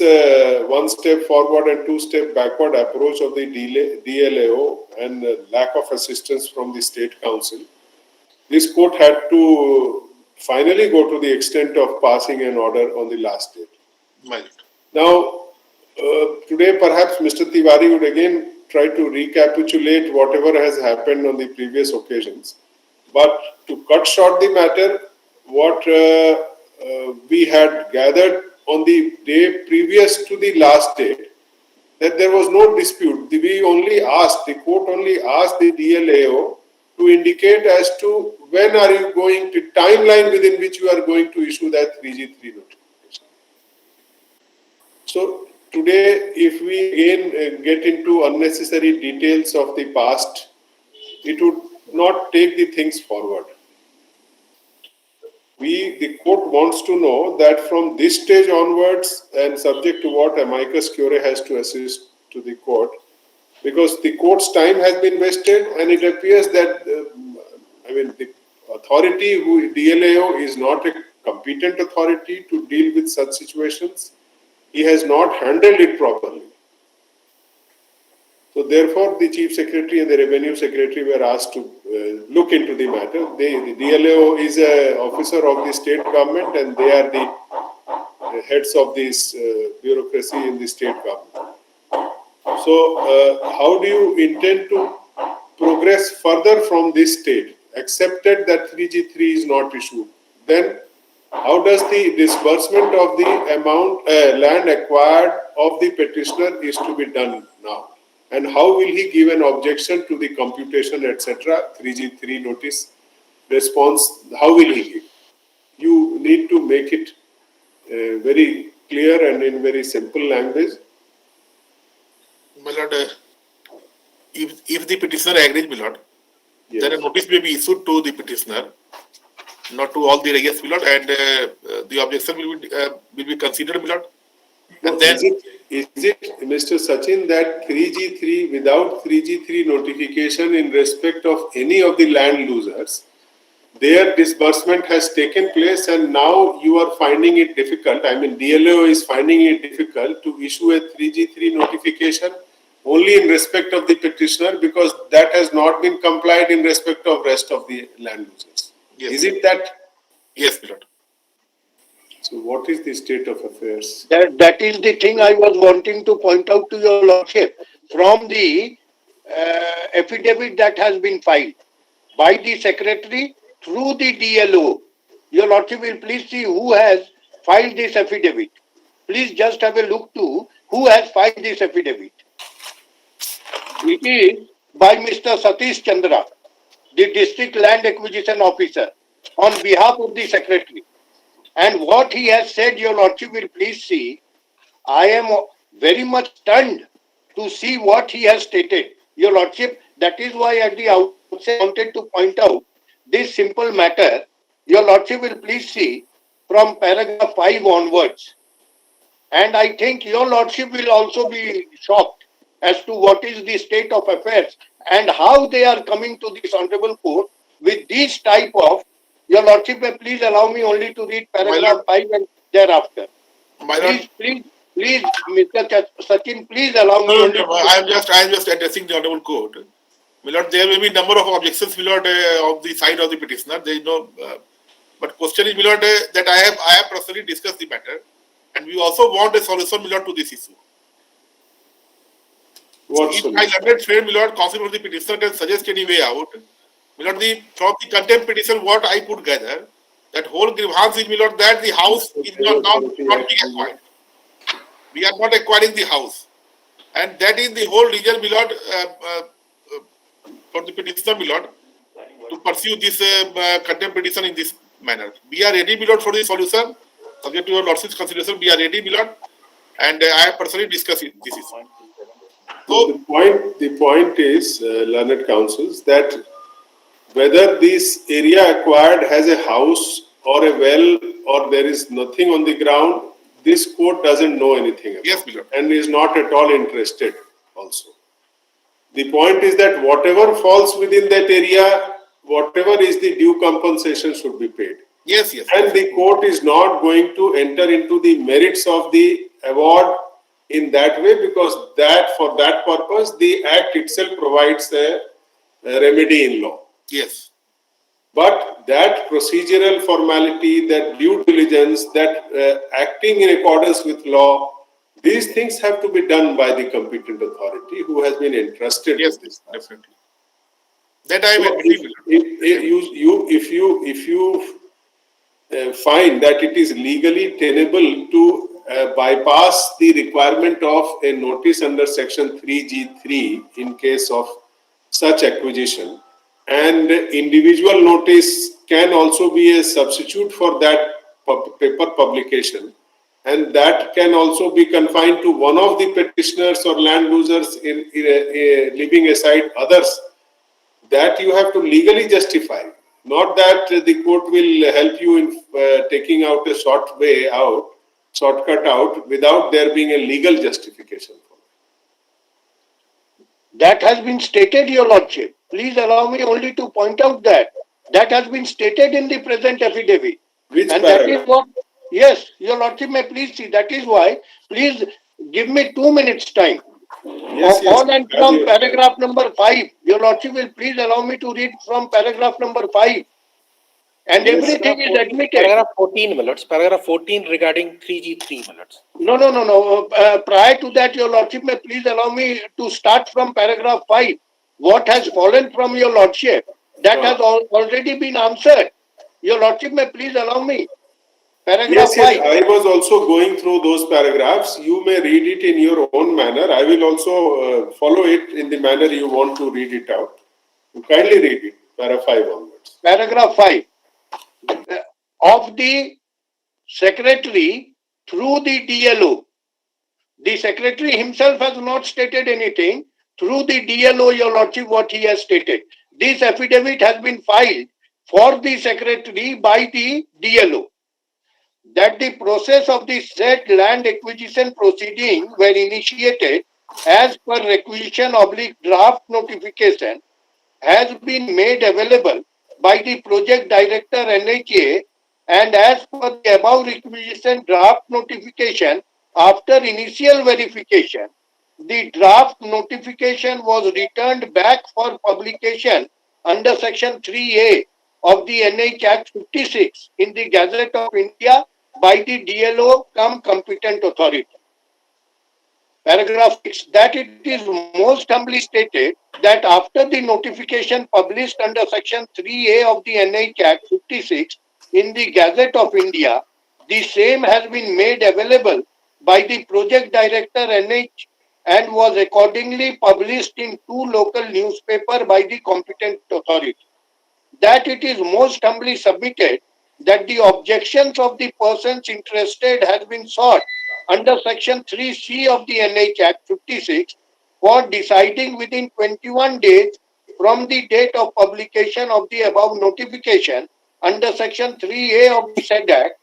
B: one step forward and two step backward approach of the DLAO and lack of assistance from the State Council, this court had to finally go to the extent of passing an order on the last date.
W: My
B: Now, today perhaps Mr. Tiwari would again try to recapitulate whatever has happened on the previous occasions. But to cut short the matter, what we had gathered on the day previous to the last date, that there was no dispute. The court only asked the DLAO to indicate as to when are you going to, timeline within which you are going to issue that 3G3 notification. So today, if we again get into unnecessary details of the past, it would not take the things forward. The court wants to know that from this stage onwards, and subject to what amicus curiae has to assist to the court, because the court's time has been wasted, and it appears that the authority, DLAO, is not a competent authority to deal with such situations. He has not handled it properly. So therefore, the Chief Secretary and the Revenue Secretary were asked to look into the matter. The DLAO is an officer of the state government and they are the heads of this bureaucracy in the state government. So how do you intend to progress further from this state, accepted that 3G3 is not issued? Then how does the disbursement of the amount land acquired of the petitioner is to be done now? And how will he give an objection to the computation, etc., 3G3 notice response, how will he give? You need to make it very clear and in very simple language.
W: My lord, if the petitioner agrees, my lord, then a notice may be issued to the petitioner, not to all the yes, my lord, and the objection will be considered, my lord.
B: And then is it, Mr. Sachin, that 3G3 without 3G3 notification in respect of any of the land losers, their disbursement has taken place and now you are finding it difficult, I mean DLO is finding it difficult to issue a 3G3 notification only in respect of the petitioner because that has not been complied in respect of rest of the land losers.
W: Yes.
B: Is it that?
W: Yes, my lord.
B: So what is the state of affairs?
H: That is the thing I was wanting to point out to your lordship. From the affidavit that has been filed by the secretary through the DLO, your lordship will please see who has filed this affidavit. Please just have a look to who has filed this affidavit. It is by Mr. Satish Chandra, the District Land Acquisition Officer, on behalf of the secretary. And what he has said, your lordship will please see. I am very much stunned to see what he has stated. Your lordship, that is why at the outset I wanted to point out this simple matter. Your lordship will please see from paragraph 5 onwards. And I think your lordship will also be shocked as to what is the state of affairs and how they are coming to this honorable court with this type of. Your lordship may please allow me only to read paragraph 5 and thereafter. Please, Mr. Sachin, please allow me only to.
W: I am just addressing the honorable court. My lord, there may be number of objections, my lord, of the side of the petitioner. There is no, but question is, my lord, that I have personally discussed the matter, and we also want a solution, my lord, to this issue.
B: What
W: if my learned friend, my lord, counsel for the petitioner can suggest any way out, my lord, from the contempt petition, what I could gather, that whole grievance is, my lord, that the house is not being acquired. We are not acquiring the house, and that is the whole reason, my lord, for the petitioner, my lord, to pursue this contempt petition in this manner. We are ready, my lord, for the solution. Subject to your lordship's consideration, we are ready, my lord, and I have personally discussed this issue.
B: So the point is, learned counsels, that whether this area acquired has a house or a well or there is nothing on the ground, this court doesn't know anything about.
W: Yes, my lord.
B: And is not at all interested also. The point is that whatever falls within that area, whatever is the due compensation should be paid.
W: Yes, yes.
B: And the court is not going to enter into the merits of the award in that way because that for that purpose the act itself provides a remedy in law.
W: Yes.
B: But that procedural formality, that due diligence, that acting in accordance with law, these things have to be done by the competent authority who has been entrusted with this.
W: Definitely. That I will
B: if you find that it is legally tenable to bypass the requirement of a notice under section 3G3 in case of such acquisition, and individual notice can also be a substitute for that paper publication, and that can also be confined to one of the petitioners or land losers in leaving aside others, that you have to legally justify. Not that the court will help you in taking out a shortcut out without there being a legal justification for it.
H: That has been stated, your lordship. Please allow me only to point out that. That has been stated in the present affidavit.
B: Which
H: and
B: paragraph?
H: That is what, yes, your lordship may please see. That is why, please give me 2 minutes time.
B: Yes,
H: On and from paragraph number 5. Your lordship will please allow me to read from paragraph number 5. And everything is admitted.
J: Paragraph 14, my lords. Paragraph 14 regarding 3G3, my lords.
H: No. Prior to that, your lordship may please allow me to start from paragraph 5. What has fallen from your lordship, that has already been answered. Your lordship may please allow me. Paragraph 5.
B: I was also going through those paragraphs. You may read it in your own manner. I will also follow it in the manner you want to read it out. You kindly read it, paragraph 5 onwards.
H: paragraph 5 of the secretary through the DLO. The secretary himself has not stated anything. Through the DLO, Your Lordship, what he has stated. This affidavit has been filed for the secretary by the DLO, that the process of the said land acquisition proceeding were initiated as per requisition oblique draft notification has been made available by the project director NHA, and as per the above requisition draft notification, after initial verification, the draft notification was returned back for publication under section 3A of the NH Act 56 in the Gazette of India by the DLO cum competent authority. Paragraph 6, that it is most humbly stated that after the notification published under section 3A of the NH Act 56 in the Gazette of India, the same has been made available by the project director NH and was accordingly published in 2 local newspapers by the competent authority. That it is most humbly submitted that the objections of the persons interested has been sought under section 3C of the NH Act 56 for deciding within 21 days from the date of publication of the above notification under section 3A of the said Act,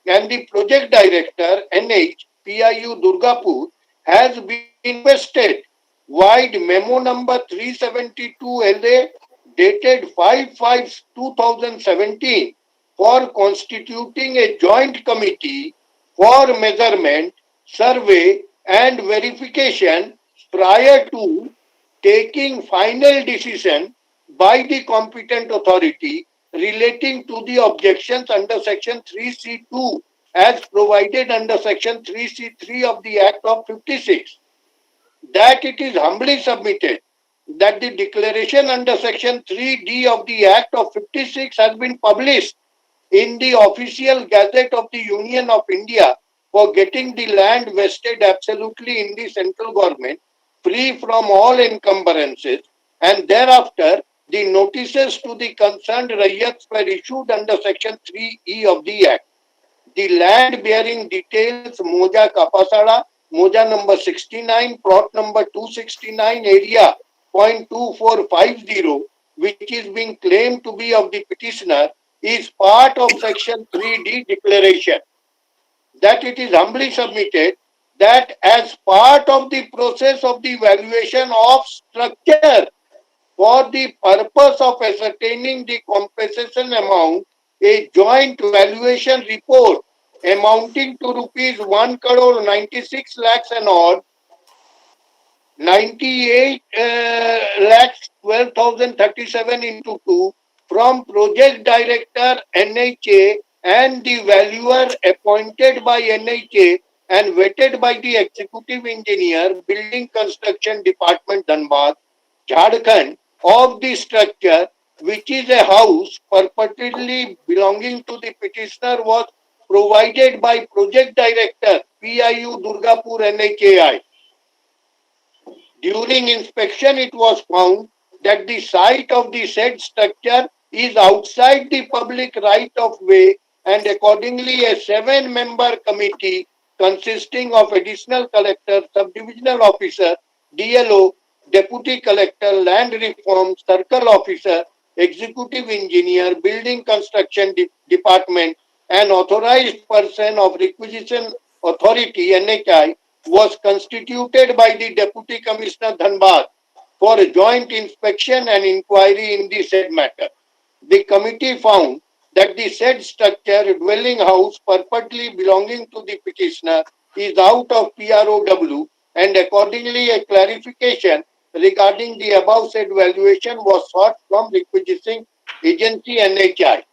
H: and the project director NH PIU Durgapur has been requested wide memo number 372 LA dated 5/5/2017 for constituting a joint committee for measurement, survey and verification prior to taking final decision by the competent authority relating to the objections under section 3C2 as provided under section 3C3 of the Act of 56. That it is humbly submitted that the declaration under section 3D of the Act of 56 has been published in the official Gazette of the Union of India for getting the land vested absolutely in the central government, free from all encumbrances, and thereafter the notices to the concerned Rayyats were issued under section 3E of the Act. The land bearing details Moja Kapasada, Moja number 69, plot number 269, area 0.2450, which is being claimed to be of the petitioner, is part of section 3D declaration. That it is humbly submitted that as part of the process of the valuation of structure for the purpose of ascertaining the compensation amount, a joint valuation report amounting to rupees 1 crore 96 lakhs and odd 98 lakhs 12,037 into 2 from project director NHA and the valuer appointed by NHA and vetted by the executive engineer, building construction department Dhanbad, Jharkhand, of the structure, which is a house purportedly belonging to the petitioner, was provided by project director PIU Durgapur NHAI. During inspection, it was found that the site of the said structure is outside the public right of way, and accordingly a 7-member committee consisting of additional collector, subdivisional officer, DLO, deputy collector, land reform, circle officer, executive engineer, building construction department, and authorized person of requisition authority NHI was constituted by the Deputy Commissioner Dhanbad for a joint inspection and inquiry in the said matter. The committee found that the said structure, dwelling house purportedly belonging to the petitioner, is out of PROW, and accordingly a clarification regarding the above said valuation was sought from requisitioning agency NHI.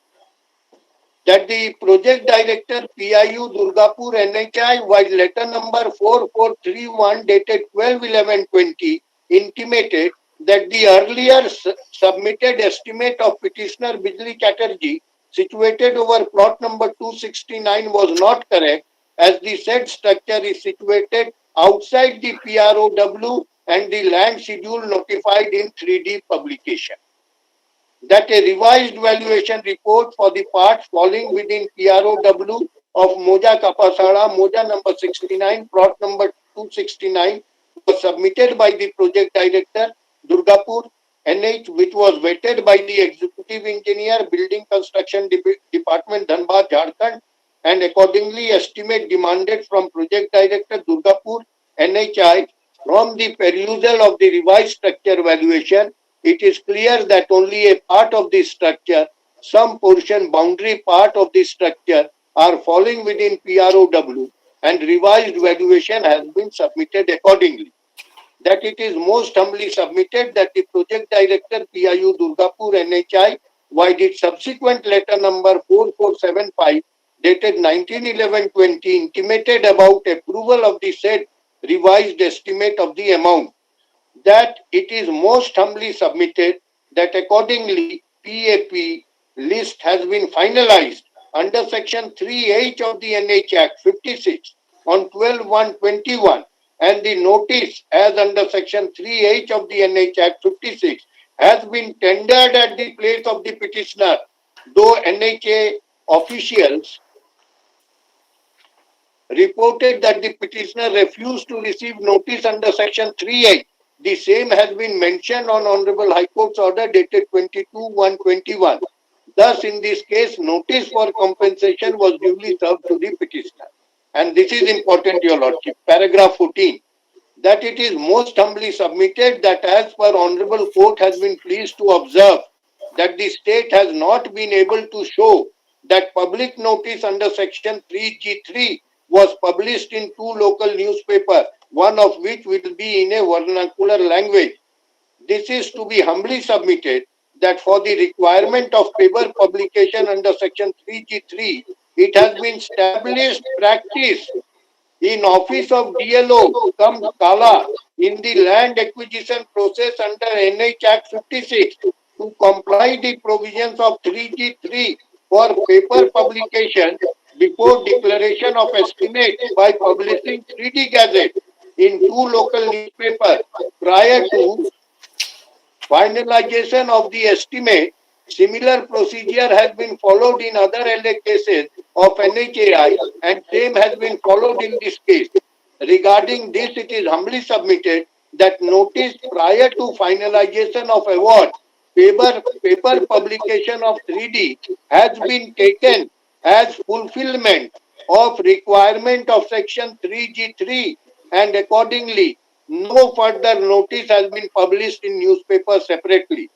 H: That the project director PIU Durgapur NHI, while letter number 4431 dated 12/11/20 intimated that the earlier submitted estimate of petitioner Bijli Chatterjee situated over plot number 269 was not correct, as the said structure is situated outside the PROW and the land schedule notified in 3D publication. that a revised valuation report for the parts falling within PROW of Moja Kapasara, Moja number 69, plot number 269 was submitted by the project director, Durgapur, NH, which was vetted by the executive engineer, building construction department, Dhanbad, Jharkhand, and accordingly estimate demanded from project director, Durgapur, NHI, from the perusal of the revised structure valuation. It is clear that only a part of the structure, some portion boundary part of the structure are falling within PROW, and revised valuation has been submitted accordingly. That it is most humbly submitted that the project director PIU Durgapur NHI, via its subsequent letter number 4475 dated 19/11/20, intimated about approval of the said revised estimate of the amount, that it is most humbly submitted that accordingly PAP list has been finalized under section 3H of the NH Act 56 on 12/1/21, and the notice as under section 3H of the NH Act 56 has been tendered at the place of the petitioner, though NHA officials reported that the petitioner refused to receive notice under section 3A. The same has been mentioned on Honorable High Court's order dated 22/1/21. Thus, in this case, notice for compensation was duly served to the petitioner. And this is important, Your Lordship. Paragraph 14. That it is most humbly submitted that as per Honorable Court has been pleased to observe that the state has not been able to show that public notice under section 3G3 was published in two local newspapers, one of which will be in a vernacular language. This is to be humbly submitted that for the requirement of paper publication under section 3G3, it has been established practice in office of DLO, come Kala, in the land acquisition process under NH Act 56 to comply the provisions of 3G3 for paper publication before declaration of estimate by publishing 3D Gazette in two local newspapers prior to finalization of the estimate. Similar procedure has been followed in other LA cases of NHAI, and same has been followed in this case. Regarding this, it is humbly submitted that notice prior to finalization of award, paper publication of 3D has been taken as fulfillment of requirement of section 3G3, and accordingly no further notice has been published in newspaper separately.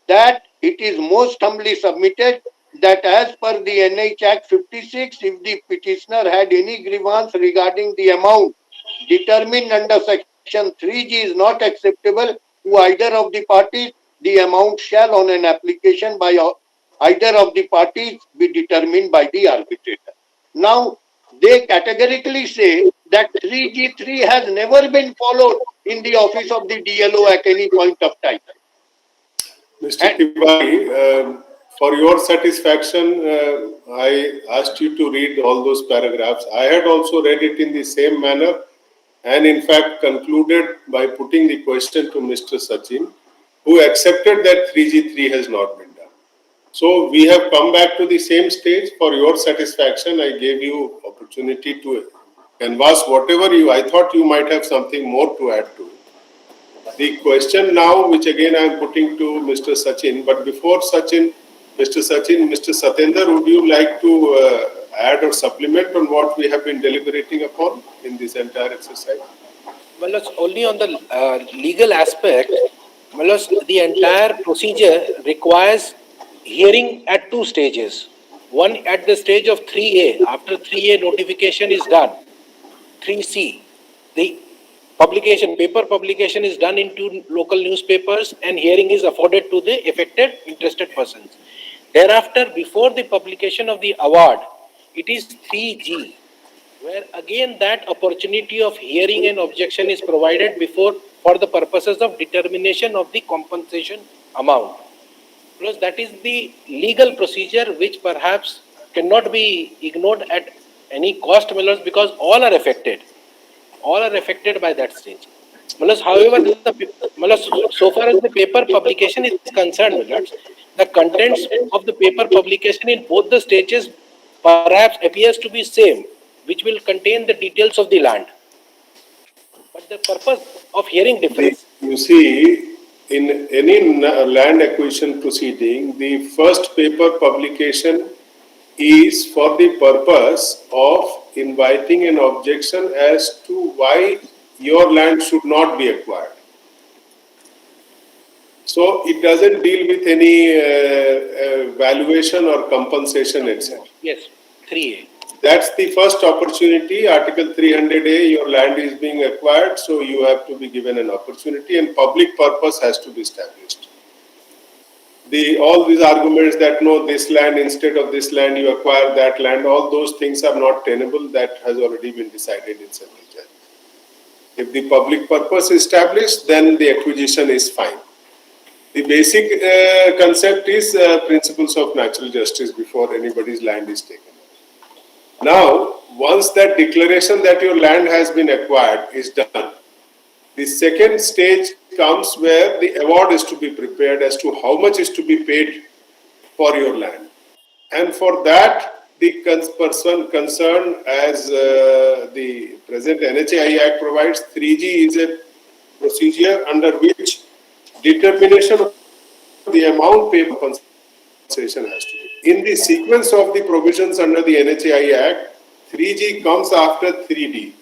H: That it is most humbly submitted that as per the NH Act 56, if the petitioner had any grievance regarding the amount determined under section 3G is not acceptable to either of the parties, the amount shall on an application by either of the parties be determined by the arbitrator. Now, they categorically say that 3G3 has never been followed in the office of the DLO at any point of time.
B: Mr. Tiwari, for your satisfaction, I asked you to read all those paragraphs. I had also read it in the same manner, and in fact concluded by putting the question to Mr. Sachin, who accepted that 3G3 has not been done. So we have come back to the same stage. For your satisfaction, I gave you opportunity to canvass whatever I thought you might have something more to add to it. The question now, which again I am putting to Mr. Sachin, but before Sachin, Mr. Satendra, would you like to add or supplement on what we have been deliberating upon in this entire exercise?
J: Well, it's only on the legal aspect. Well, the entire procedure requires hearing at two stages. One at the stage of 3A. After 3A notification is done. 3C, the paper publication is done in two local newspapers and hearing is afforded to the affected interested persons. Thereafter, before the publication of the award, it is 3G, where again that opportunity of hearing and objection is provided before for the purposes of determination of the compensation amount. Plus, that is the legal procedure which perhaps cannot be ignored at any cost, because all are affected. All are affected by that stage. However, so far as the paper publication is concerned, The contents of the paper publication in both the stages perhaps appears to be same, which will contain the details of the land. But the purpose of hearing differs.
B: You see, in any land acquisition proceeding, the first paper publication is for the purpose of inviting an objection as to why your land should not be acquired. So it doesn't deal with any valuation or compensation, etc.
J: Yes, 3A.
B: That's the first opportunity. Article 300A, your land is being acquired, so you have to be given an opportunity, and public purpose has to be established. All these arguments that no, this land instead of this land, you acquire that land, all those things are not tenable. That has already been decided in several judgments. If the public purpose is established, then the acquisition is fine. The basic concept is principles of natural justice before anybody's land is taken. Now, once that declaration that your land has been acquired is done, the second stage comes where the award is to be prepared as to how much is to be paid for your land. And for that, the person concerned, as the present NHAI Act provides, 3G is a procedure under which determination of the amount paid compensation has to be. In the sequence of the provisions under the NHAI Act, 3G comes after 3D.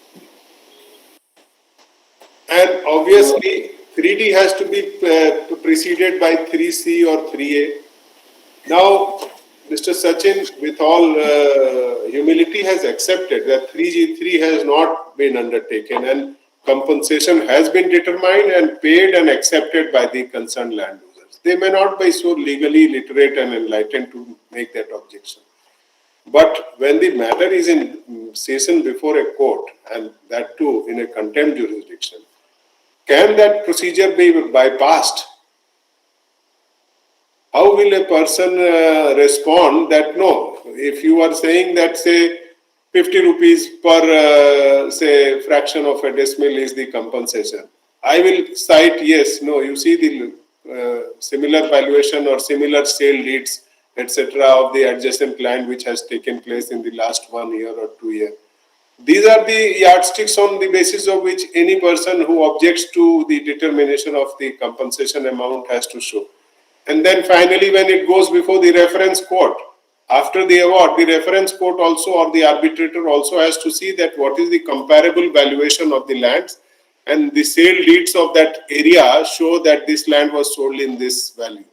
B: And obviously, 3D has to be preceded by 3C or 3A. Now, Mr. Sachin, with all humility, has accepted that 3G3 has not been undertaken and compensation has been determined and paid and accepted by the concerned landowners. They may not be so legally literate and enlightened to make that objection. But when the matter is in session before a court, and that too in a contempt jurisdiction, can that procedure be bypassed? How will a person respond that no, if you are saying that say 50 rupees per say fraction of a decimal is the compensation, I will cite yes, no, you see the similar valuation or similar sale deeds, etc. of the adjacent land which has taken place in the last 1 year or 2 years. These are the yardsticks on the basis of which any person who objects to the determination of the compensation amount has to show. And then finally, when it goes before the reference court, after the award, the reference court also or the arbitrator also has to see that what is the comparable valuation of the lands, and the sale deeds of that area show that this land was sold in this value.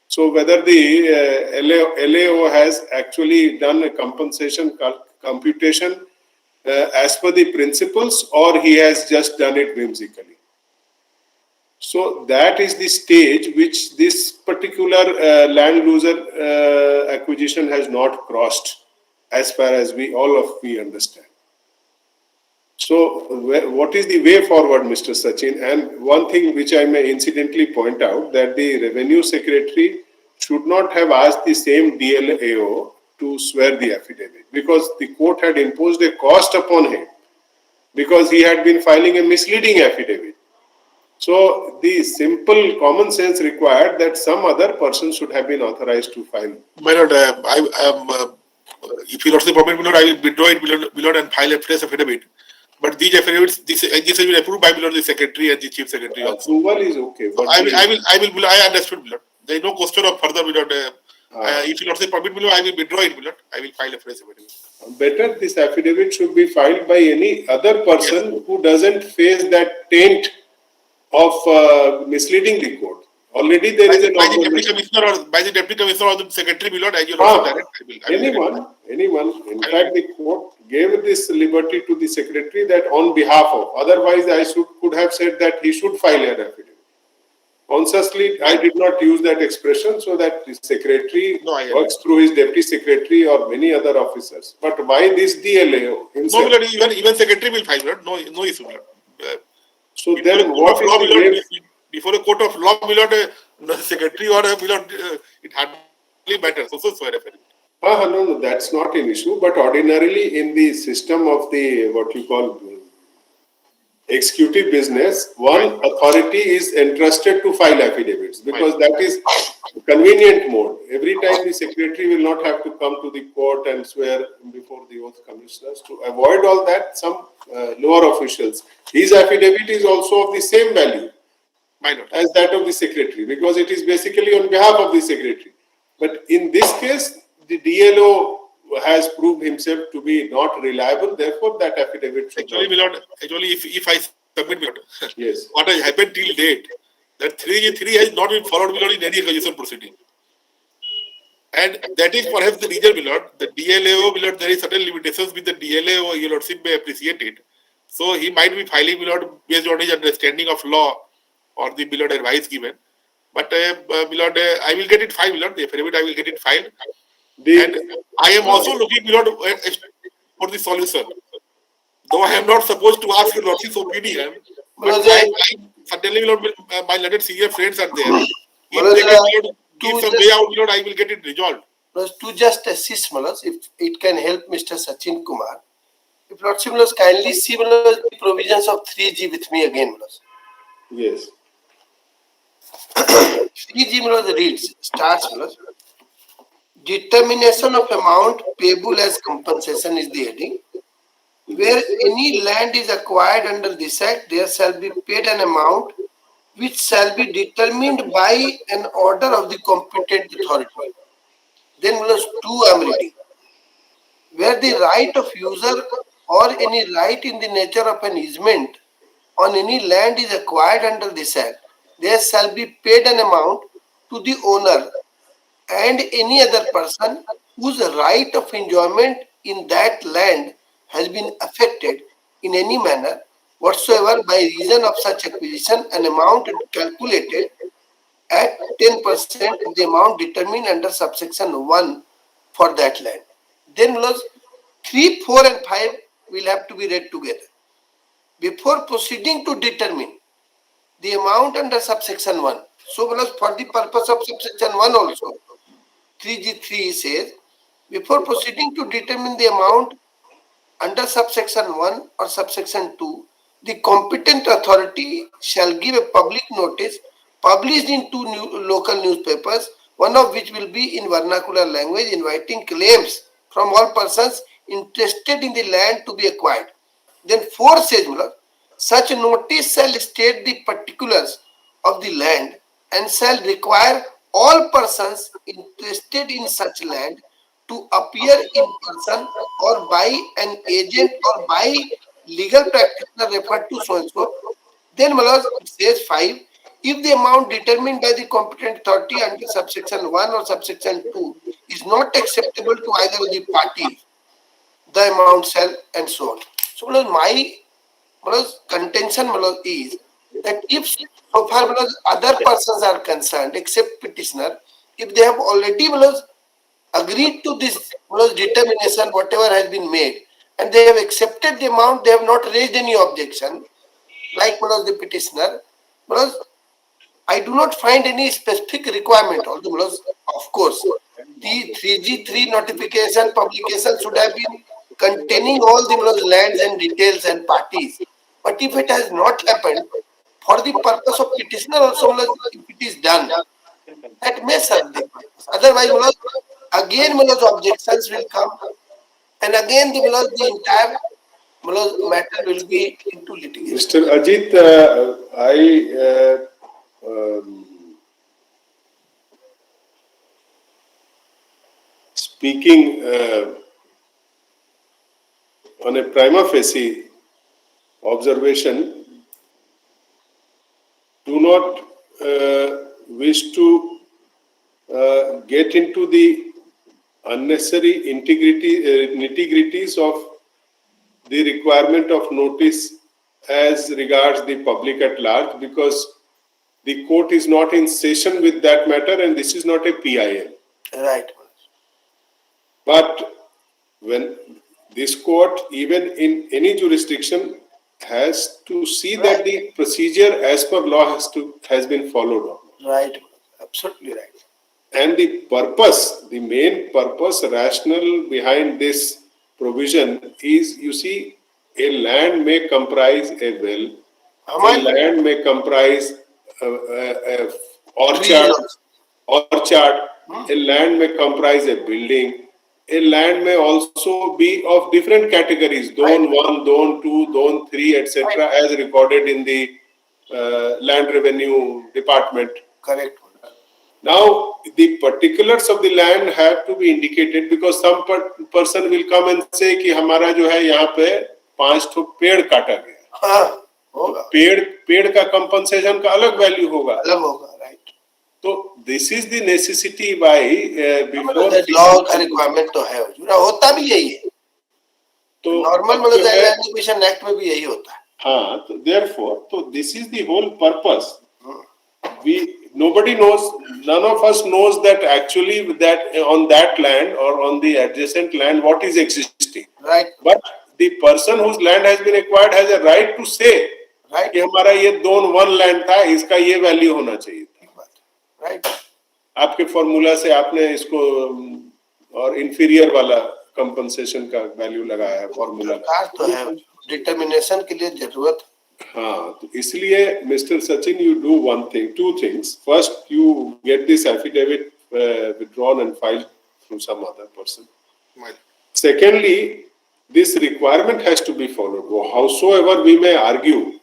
B: So whether the LAO has actually done a compensation computation as per the principles, or he has just done it whimsically. So that is the stage which this particular land loser acquisition has not crossed, as far as we understand. So what is the way forward, Mr. Sachin? And one thing which I may incidentally point out, that the Revenue Secretary should not have asked the same DLAO to swear the affidavit, because the court had imposed a cost upon him because he had been filing a misleading affidavit. So the simple common sense required that some other person should have been authorized to file.
W: My lord, if you not the permit, my lord, I will withdraw it, my lord, and file a fresh affidavit. But these affidavits, this has been approved by my lord, the secretary and the chief secretary.
B: Approval is okay.
W: So I understood, my lord. There is no question of further, my lord. If you not say permit, my lord, I will withdraw it, my lord. I will file a fresh affidavit.
B: Better this affidavit should be filed by any other person who doesn't face that taint of misleading the court. Already there is a
W: by the deputy commissioner or the secretary, my lord, as you also direct.
B: Anyone. In fact, the court gave this liberty to the secretary that on behalf of. Otherwise, I could have said that he should file an affidavit. Consciously, I did not use that expression so that the secretary works through his deputy secretary or many other officers. But why this DLAO himself?
W: No, my lord, even secretary will file, my lord. No issue, my lord.
B: So then what is the way?
W: Before a court of law, my lord, secretary or my lord, it hardly matters. Also swear affidavit.
B: No, that's not an issue. But ordinarily in the system of the what you call executive business, one authority is entrusted to file affidavits because that is convenient mode. Every time the secretary will not have to come to the court and swear before the oath commissioners. To avoid all that, some lower officials, his affidavit is also of the same value as that of the secretary because it is basically on behalf of the secretary. But in this case, the DLO has proved himself to be not reliable. Therefore, that affidavit should
W: Actually,
B: not.
W: my lord, if I submit, my lord,
B: Yes.
W: what has happened till date, that 3G3 has not been followed, my lord, in any acquisition proceeding. And that is perhaps the reason, my lord, the DLAO, my lord, there is certain limitations with the DLAO, your lordship may appreciate it. So he might be filing, my lord, based on his understanding of law or the, my lord, advice given. But, my lord, I will get it filed, my lord, the affidavit, I will get it filed. And I am also looking, my lord, for the solution. Though I am not supposed to ask your lordship's opinion, but I certainly, my lord, my learned senior friends are there. If they can give some way out, my lord, I will get it resolved.
L: To just assist, Malas, if it can help Mr. Sachin Kumar, if Lordship Malas kindly see Malas, the provisions of 3G with me again, Malas.
B: Yes.
L: 3G Malas reads, starts Malas. Determination of amount payable as compensation is the heading. Where any land is acquired under this act, there shall be paid an amount which shall be determined by an order of the competent authority. Then Malas 2 I am reading. Where the right of user or any right in the nature of an easement on any land is acquired under this act, there shall be paid an amount to the owner and any other person whose right of enjoyment in that land has been affected in any manner whatsoever by reason of such acquisition, an amount calculated at 10% of the amount determined under subsection 1 for that land. Then clause 3, 4 and 5 will have to be read together. Before proceeding to determine the amount under subsection 1, so for the purpose of subsection 1 also, 3G3 says, before proceeding to determine the amount under subsection 1 or subsection 2, the competent authority shall give a public notice published in 2 local newspapers, one of which will be in vernacular language, inviting claims from all persons interested in the land to be acquired. Then 4 says, such notice shall state the particulars of the land and shall require all persons interested in such land to appear in person or by an agent or by legal practitioner referred to so and so. Then it says 5. If the amount determined by the competent authority under subsection 1 or subsection 2 is not acceptable to either of the parties, the amount shall and so on. So my contention is that if so far other persons are concerned except petitioner, if they have already agreed to this determination whatever has been made and they have accepted the amount, they have not raised any objection like the petitioner, I do not find any specific requirement, although of course the 3G3 notification publication should have been containing all the lands and details and parties. But if it has not happened, for the purpose of petitioner also, if it is done, that may serve the purpose. Otherwise, again objections will come, and again the entire matter will be into litigation.
B: Mr. Ajit, speaking on a prima facie observation, do not wish to get into the unnecessary nitty-gritties of the requirement of notice as regards the public at large, because the court is not in session with that matter and this is not a PIL.
L: Right.
B: But when this court, even in any jurisdiction, has to see that the procedure as per law has been followed.
L: Right. Absolutely right.
B: And the purpose, the main purpose, rationale behind this provision is, you see, a land may comprise a well, a land may comprise a orchard, a land may comprise a building, a land may also be of different categories, Zone 1, Zone 2, Zone 3, etc., as recorded in the Land Revenue Department.
L: Correct.
B: Now, the particulars of the land have to be indicated because some person will come and say कि हमारा जो है यहाँ पे 5 ठो पेड़ काटा गया।
L: हाँ, होगा।
B: पेड़ का कंपनसेशन का अलग वैल्यू होगा।
L: अलग होगा, राइट।
B: तो this is the necessity by before
L: law का रिक्वायरमेंट तो है, होता भी यही है। तो नॉर्मल मतलब लैंड एक्विजिशन एक्ट में भी यही होता है।
B: हाँ, तो therefore, तो this is the whole purpose. Nobody knows, none of us knows that actually that on that land or on the adjacent land what is existing.
L: Right.
B: But the person whose land has been acquired has a right to say
L: right.
B: कि हमारा ये Zone 1 land था, इसका ये value होना चाहिए था।
L: Right.
B: आपके फॉर्मूला से आपने इसको और इंफीरियर वाला कंपनसेशन का वैल्यू लगाया है फॉर्मूला।
L: तो है, डिटर्मिनेशन के लिए जरूरत।
B: हाँ, तो इसलिए mister Sachin you do one thing, two things. First you get this affidavit withdrawn and filed through some other person. Secondly, this requirement has to be followed. Howsoever we may argue,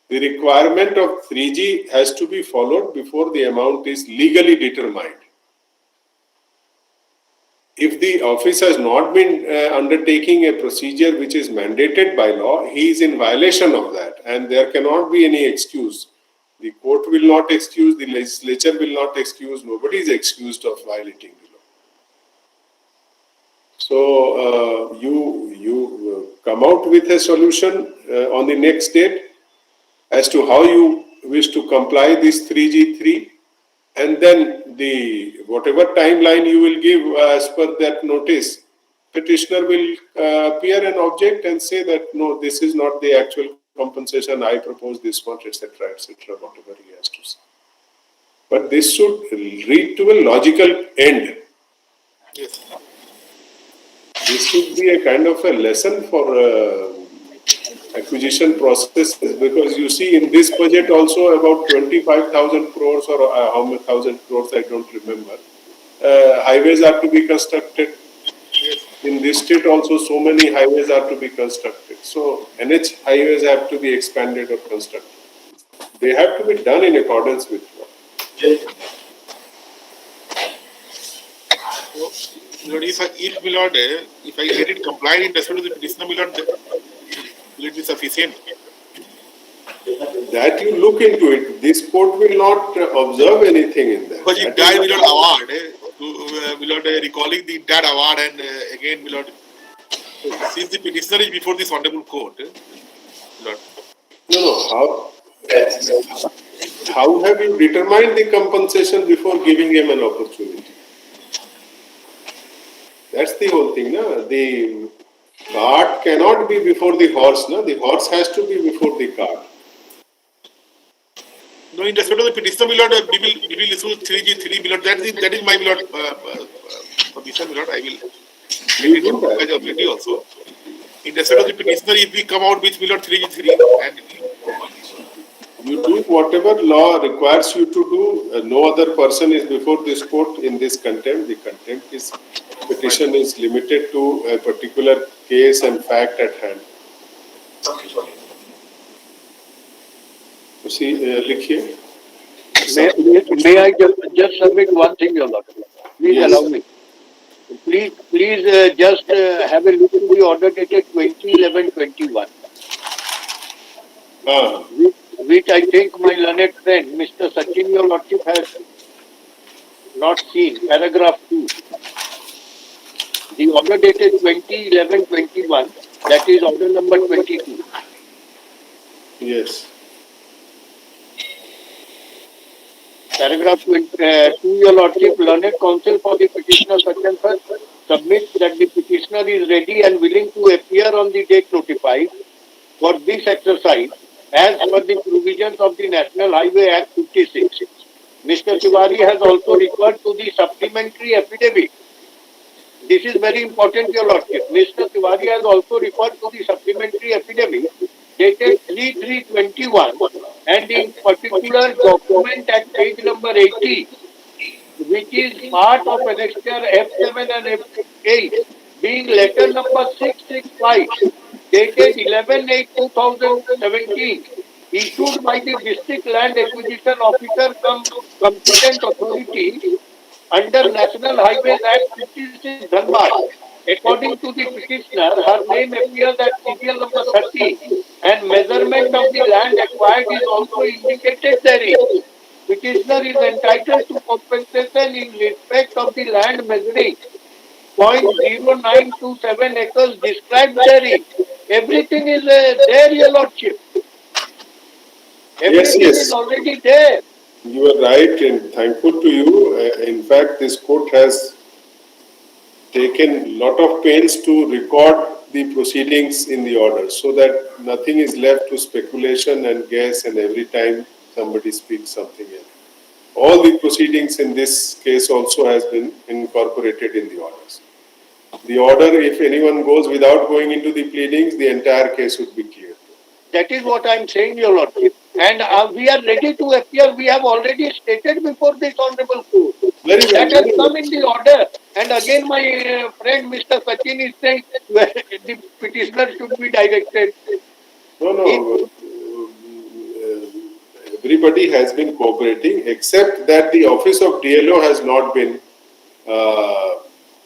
B: the requirement of 3G has to be followed before the amount is legally determined. If the office has not been undertaking a procedure which is mandated by law, he is in violation of that, and there cannot be any excuse. The court will not excuse, the legislature will not excuse, nobody is excused of violating the law. So you come out with a solution on the next date as to how you wish to comply this 3G3, and then whatever timeline you will give as per that notice, petitioner will appear and object and say that no, this is not the actual compensation, I propose this much, etc., etc., whatever he has to say. But this should lead to a logical end.
W: Yes.
B: This should be a kind of a lesson for acquisition processes, because you see in this budget also about 25,000 crores or how many thousand crores, I don't remember. Highways are to be constructed. In this state also so many highways are to be constructed. So NH highways have to be expanded or constructed. They have to be done in accordance with law.
W: Lord, if I get it complied in respect to the petitioner, will it be sufficient?
B: That you look into it. This court will not observe anything in that.
W: Because if that will not award, will not recalling the that award, and again will not. Since the petitioner is before this honorable court, Lord.
B: No. How have you determined the compensation before giving him an opportunity? That's the whole thing, na? The cart cannot be before the horse, na? The horse has to be before the cart.
W: No, in respect of the petitioner, we will issue 3G3, that is my position, I will take it as authority also. In respect of the petitioner, if we come out with 3G3, and
B: you do whatever law requires you to do. No other person is before this court in this contempt. The contempt petition is limited to a particular case and fact at hand. See, लिखिए.
H: May I just submit one thing, Your Lord? Please
B: Yes.
H: allow me. Please just have a look at the order dated 2011-21. Which I think my learned friend, Mr. Sachin, Your Lordship, has not seen. Paragraph 2. The order dated 2011-21, that is order number 22.
B: Yes.
H: Paragraph 2, Your Lordship, learned counsel for the petitioner such and such submits that the petitioner is ready and willing to appear on the date notified for this exercise as per the provisions of the National Highway Act 56. Mr. Tiwari has also referred to the supplementary affidavit This is very important, Your Lordship. Mr. Tiwari has also referred to the supplementary affidavit dated 3/3/21 and in particular document at page number 80, which is part of annexure F7 and F8, being letter number 665 dated 11/8/2017, issued by the District Land Acquisition Officer competent authority under National Highways Act 56 Dhanbad. According to the petitioner, her name appears at serial number 30 and measurement of the land acquired is also indicated therein. Petitioner is entitled to compensation in respect of the land measuring 0.0927 acres described therein. Everything is there, Your Lordship.
B: Yes,
H: Everything is
B: yes.
H: already there.
B: You are right and thankful to you. In fact, this court has taken lot of pains to record the proceedings in the order so that nothing is left to speculation and guess and every time somebody speaks something else. All the proceedings in this case also has been incorporated in the orders. The order, if anyone goes without going into the pleadings, the entire case would be clear.
H: That is what I am saying, Your Lordship. And we are ready to appear. We have already stated before this Honorable Court.
B: Very well.
H: That has come in the order. And again, my friend Mr. Sachin is saying the petitioner should be directed.
B: No. Everybody has been cooperating except that the office of DLO has not been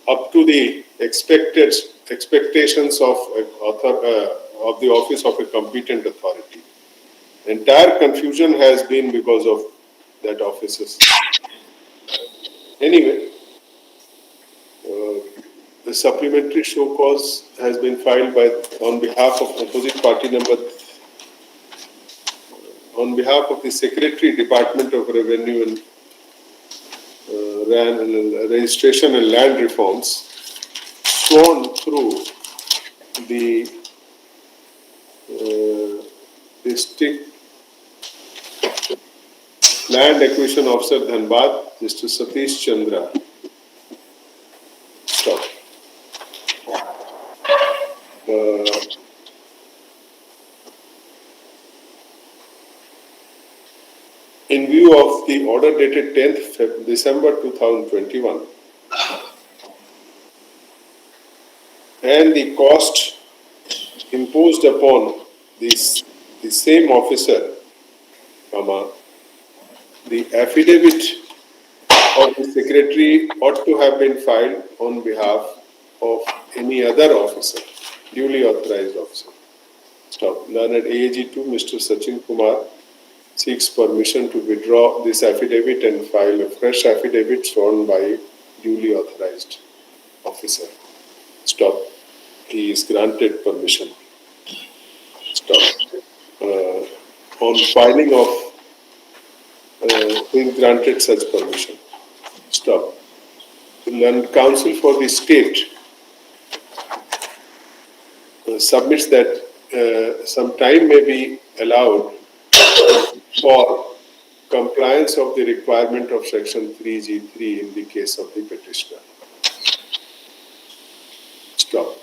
B: up to the expectations of the office of a competent authority. Entire confusion has been because of that office's. Anyway, the supplementary show cause has been filed on behalf of opposite party number on behalf of the Secretary, Department of Revenue and Registration and Land Reforms, sworn through the District Land Acquisition Officer Dhanbad, Mr. Satish Chandra. Stop. In view of the order dated 10th December 2021 and the cost imposed upon the same officer, the affidavit of the secretary ought to have been filed on behalf of any other officer, duly authorized officer. Stop. Learned AAG 2, Mr. Sachin Kumar seeks permission to withdraw this affidavit and file a fresh affidavit sworn by duly authorized officer. Stop. He is granted permission. Stop. On filing of he is granted such permission. Stop. The Council for the State submits that some time may be allowed for compliance of the requirement of section 3G3 in the case of the petitioner. Stop.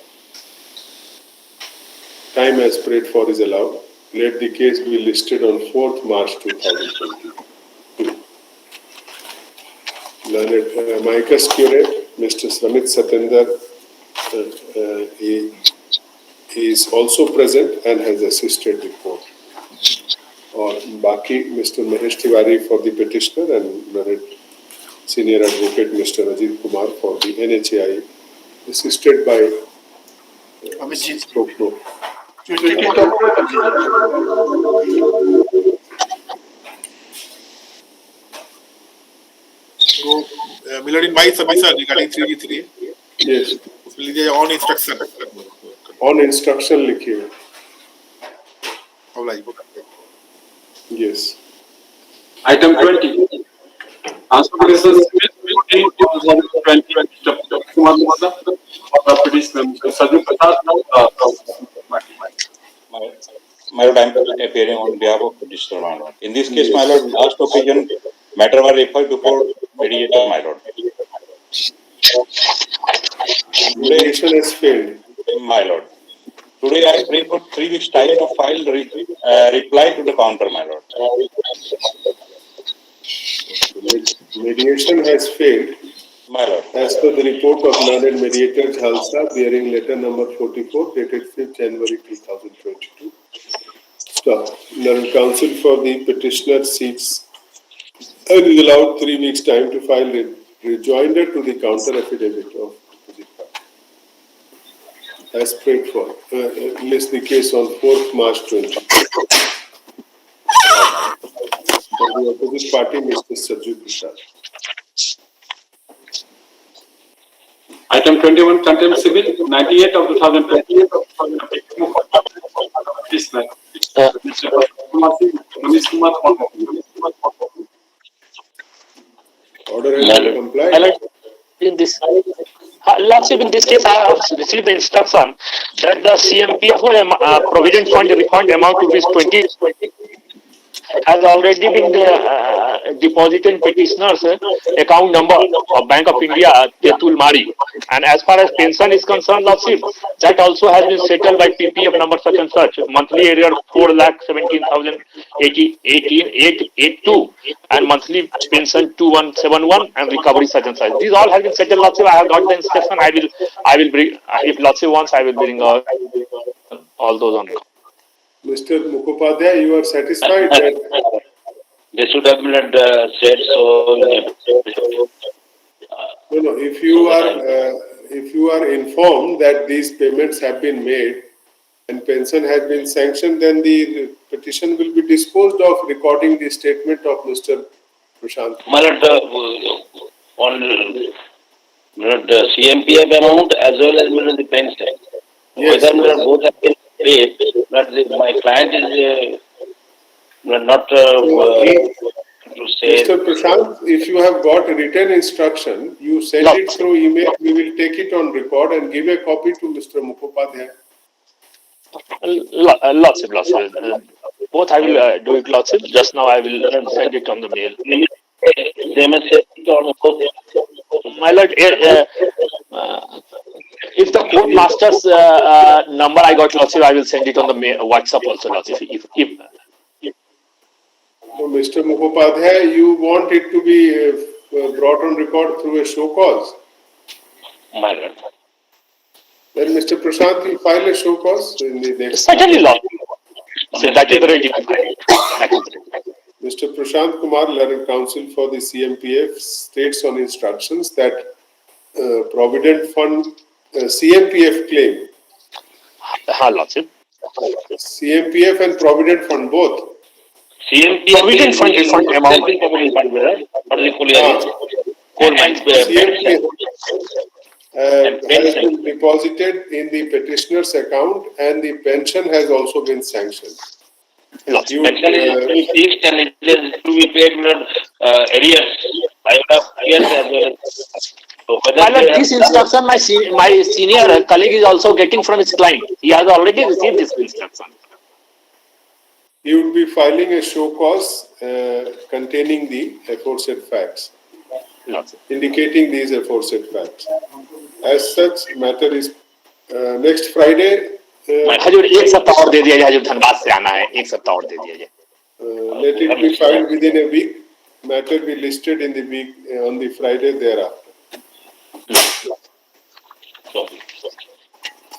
B: Time as prayed for is allowed. Let the case be listed on 4th March 2022. Learned Amicus Curiae, Mr. Samit Satendra, he is also present and has assisted the court. Or Baki, Mr. Mahesh Tiwari for the petitioner and Learned Senior Advocate Mr. Ajit Kumar for the NHAI, assisted by Abhijit Toklo.
W: So, Milord, in my submission regarding 3G3,
B: yes,
W: लीजिए on instruction.
B: On instruction लिखिए.
W: How like?
B: Yes.
D: Item 20. Answer to question 14 2020 Mr. Kumar Mehta for the petitioner Mr. Sajju Prasad.
M: My lord, I am appearing on behalf of petitioner, my lord. In this case, my lord, last occasion, matter was referred before mediator, my lord.
B: mediation has failed.
M: My lord. Today I pray for 3 weeks time to file reply to the counter, my lord.
B: Mediation has failed.
M: My lord.
B: As per the report of learned mediator Jhalsa, bearing letter number 44, dated 5th January 2022. Stop. Learned counsel for the petitioner seeks and is allowed 3 weeks time to file rejoinder to the counter affidavit of opposite party. As prayed for. List the case on 4th March 20. For the opposite party, Mr. Sajid Prasad.
D: Item 21, contempt civil, 98 of 2020. Petitioner. Mr. Kumar Singh, Manish Kumar.
B: Order has been complied.
C: In this, Lordship, in this case, I have received the instruction that the CMPF Provident Fund refund amount to rupees 20 has already been deposited in petitioner's account number of Bank of India, Tetul Mari. And as far as pension is concerned, Lordship, that also has been settled by PPF number such and such. Monthly area 4,17,882 and monthly pension 2171 and recovery such and such. These all have been settled, Lordship. I have got the instruction. I will bring, if Lordship wants, I will bring all those on.
B: Mr. Mukhopadhyay, you are satisfied that
S: They should have been said so.
B: no. If you are informed that these payments have been made and pension has been sanctioned, then the petition will be disposed of recording the statement of Mr. Prashant.
S: On the CMPF amount as well as the pension.
B: Yes,
S: Whether
B: yes.
S: both have been paid, but my client is not to say.
B: Mr. Prashant, if you have got a written instruction, you send it through email. We will take it on record and give a copy to Mr. Mukhopadhyay.
C: Lordship. Both I will do it, Lordship. Just now I will send it on the mail.
S: They may say it on both.
C: My lord, if the court master's number I got, Lordship, I will send it on the WhatsApp also, Lordship. If
B: So, Mr. Mukhopadhyay, you want it to be brought on record through a show cause?
S: My lord.
B: Then Mr. Prashant will file a show cause in the next.
C: Certainly, Lord. So that is ready.
B: Mr. Prashant Kumar, learned counsel for the CMPF, states on instructions that Provident Fund CMPF claim.
C: Lordship.
B: CMPF and Provident Fund both.
S: CMPF
C: Provident Fund refund amount.
B: CMPF has been deposited in the petitioner's account and the pension has also been sanctioned.
S: Pension is fixed and it is to be paid arrears. I have arrears as well. So
C: My lord, this instruction my senior colleague is also getting from his client. He has already received this instruction.
B: He would be filing a show cause containing the aforesaid facts, indicating these aforesaid facts. As such, matter is next Friday.
C: हजूर एक सप्ताह और दे दिया जाए, हजूर धनबाद से आना है, एक सप्ताह और दे दिया जाए.
B: Let it be filed within a week. Matter be listed in the week on the Friday thereafter.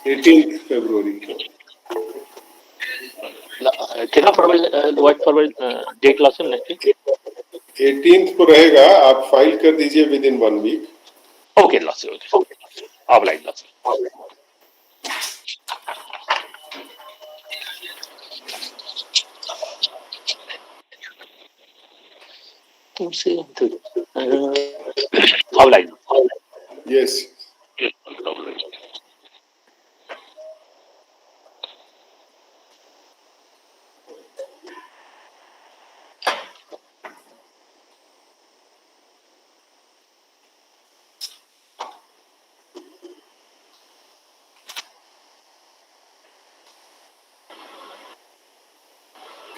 B: 18th February.
C: कितना फॉरवर्ड डेट लॉस है नेक्स्ट
B: 18th को रहेगा, आप फाइल कर दीजिए within 1 week.
C: Okay loss okay आप line loss. तुमसे आप लाइन.
B: Yes.